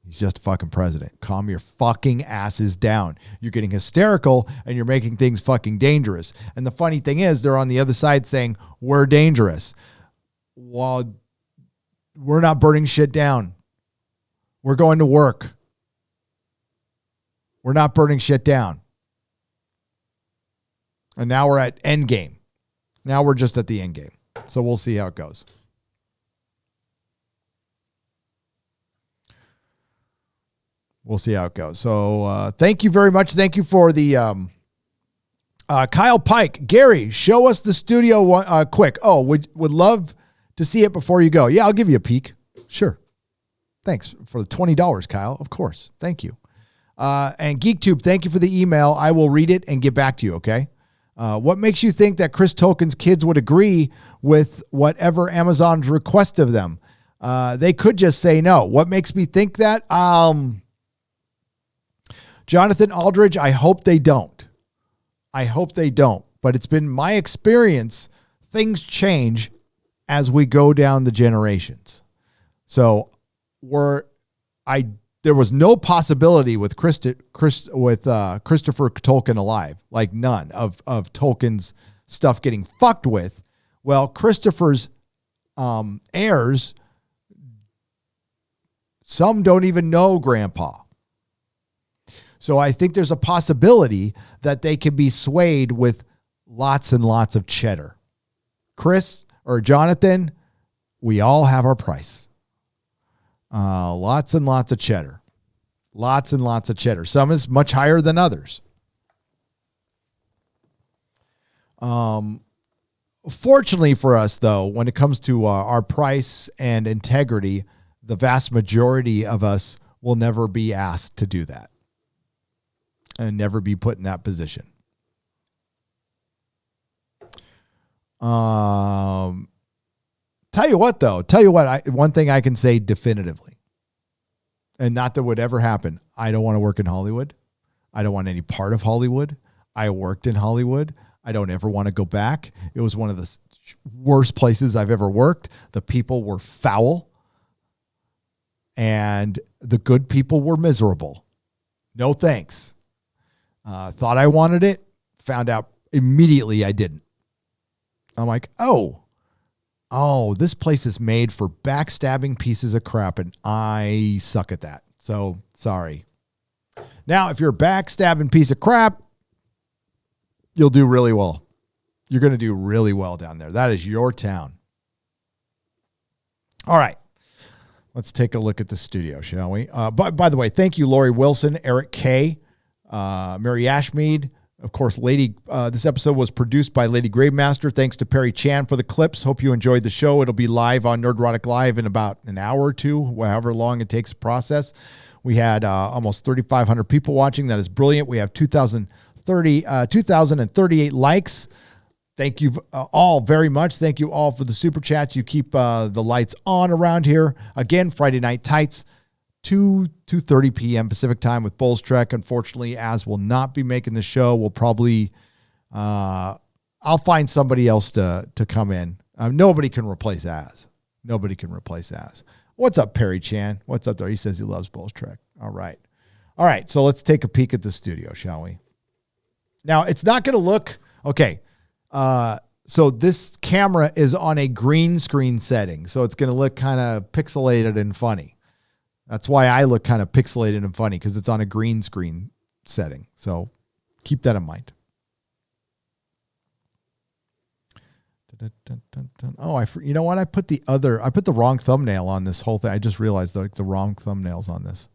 He's just a fucking president. Calm your fucking asses down. You're getting hysterical and you're making things fucking dangerous. And the funny thing is they're on the other side saying we're dangerous. While we're not burning shit down. We're going to work. We're not burning shit down. And now we're at end game. Now we're just at the end game. So we'll see how it goes. We'll see how it goes. So thank you very much. Thank you for the Kyle Pike. Gary, show us the studio quick. Oh, would love to see it before you go. Yeah, I'll give you a peek. Sure. Thanks for the $20, Kyle. Of course. Thank you. And GeekTube, thank you for the email. I will read it and get back to you, okay? What makes you think that Chris Tolkien's kids would agree with whatever Amazon's request of them? They could just say no. What makes me think that? Jonathan Aldridge, I hope they don't. I hope they don't. But it's been my experience, things change as we go down the generations. So I there was no possibility with Christopher Tolkien alive, like none of Tolkien's stuff getting fucked with. Well, Christopher's heirs, some don't even know Grandpa. So I think there's a possibility that they could be swayed with lots and lots of cheddar. Chris or Jonathan, we all have our price. Lots and lots of cheddar. Lots and lots of cheddar. Some is much higher than others. Fortunately for us, though, when it comes to our price and integrity, the vast majority of us will never be asked to do that and never be put in that position. Tell you what, though. One thing I can say definitively, and not that would ever happen. I don't want to work in Hollywood. I don't want any part of Hollywood. I worked in Hollywood. I don't ever want to go back. It was one of the worst places I've ever worked. The people were foul, and the good people were miserable. No thanks. Thought I wanted it. Found out immediately I didn't. I'm like, oh, this place is made for backstabbing pieces of crap, and I suck at that. So, sorry. Now, if you're a backstabbing piece of crap, you'll do really well. You're going to do really well down there. That is your town. All right. Let's take a look at the studio, shall we? By the way, thank you, Lori Wilson, Eric K., Mary Ashmead. Of course, this episode was produced by Lady Gravemaster. Thanks to Perry Chan for the clips. Hope you enjoyed the show. It'll be live on Nerdrotic Live in about an hour or two, however long it takes to process. We had almost 3,500 people watching. That is brilliant. We have 2,038 likes. Thank you all very much. Thank you all for the super chats. You keep the lights on around here. Again, Friday Night Tights, 2:30 p.m. Pacific time with Bulls Trek. Unfortunately, Az will not be making the show. We'll probably, I'll find somebody else to come in. Nobody can replace Az. Nobody can replace Az. What's up, Perry Chan? What's up there? He says he loves Bulls Trek. All right. So let's take a peek at the studio, shall we? Now, it's not going to look, okay. So this camera is on a green screen setting. So it's going to look kind of pixelated and funny. That's why I look kind of pixelated and funny, because it's on a green screen setting. So keep that in mind. Oh, you know what? I put the wrong thumbnail on this whole thing. I just realized the wrong thumbnails on this.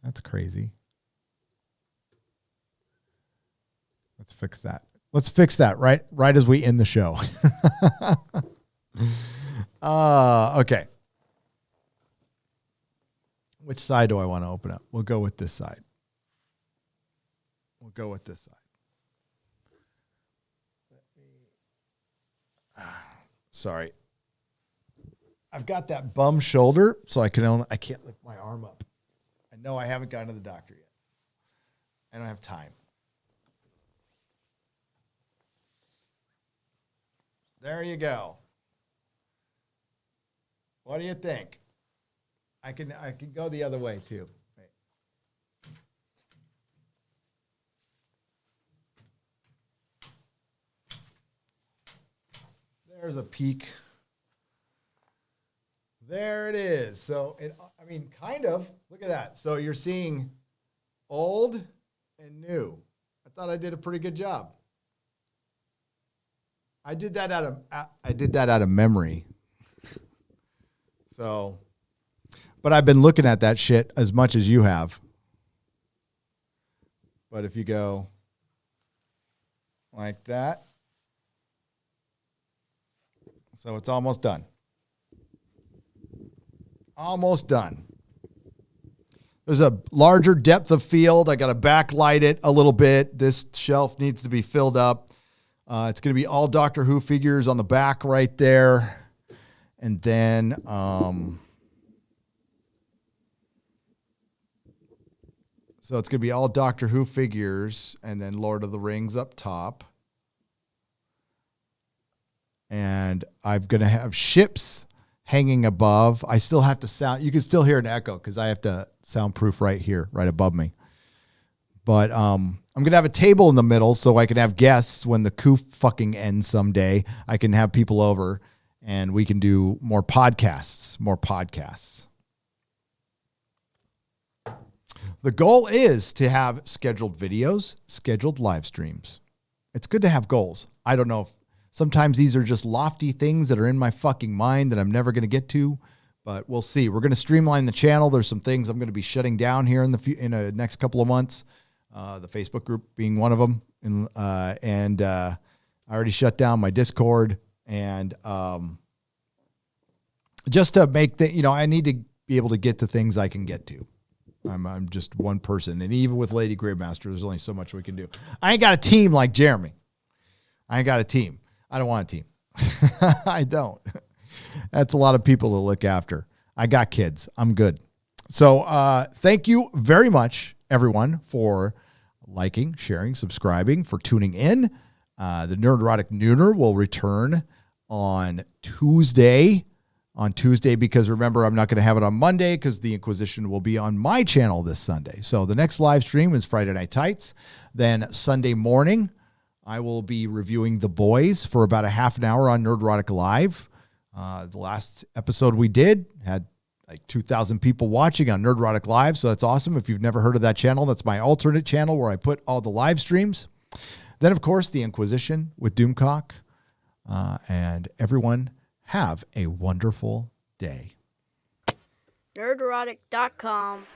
That's crazy. Let's fix that. Let's fix that right as we end the show. Okay. Which side do I want to open up? We'll go with this side. Sorry. I've got that bum shoulder, so I can't lift my arm up. I know I haven't gotten to the doctor yet. I don't have time. There you go. What do you think? I can go the other way too. Wait. There's a peek. There it is. So kind of. Look at that. So you're seeing old and new. I thought I did a pretty good job. I did that out of memory. So, but I've been looking at that shit as much as you have. But if you go like that, so it's almost done. Almost done. There's a larger depth of field. I got to backlight it a little bit. This shelf needs to be filled up. It's going to be all Doctor Who figures on the back right there. And then so it's going to be all Doctor Who figures and then Lord of the Rings up top. And I'm going to have ships hanging above. I still have to sound. You can still hear an echo because I have to soundproof right here, right above me. But I'm going to have a table in the middle so I can have guests when the coup fucking ends someday. I can have people over and we can do more podcasts. The goal is to have scheduled videos, scheduled live streams. It's good to have goals. I don't know if sometimes these are just lofty things that are in my fucking mind that I'm never going to get to, but we'll see. We're going to streamline the channel. There's some things I'm going to be shutting down here in the next couple of months. The Facebook group being one of them. And I already shut down my Discord and just to make I need to be able to get to things I can get to. I'm just one person. And even with Lady Gravemaster, there's only so much we can do. I ain't got a team like Jeremy. I ain't got a team. I don't want a team. I don't. That's a lot of people to look after. I got kids. I'm good. So thank you very much, everyone, for liking, sharing, subscribing, for tuning in. The Nerdrotic Nooner will return on Tuesday. Because remember, I'm not going to have it on Monday because the Inquisition will be on my channel this Sunday. So the next live stream is Friday Night Tights. Then Sunday morning, I will be reviewing The Boys for about a half an hour on Nerdrotic Live. The last episode we did had like 2,000 people watching on Nerdrotic Live, so that's awesome. If you've never heard of that channel, that's my alternate channel where I put all the live streams. Then, of course, the Inquisition with Doomcock. And everyone, have a wonderful day. Nerdrotic.com.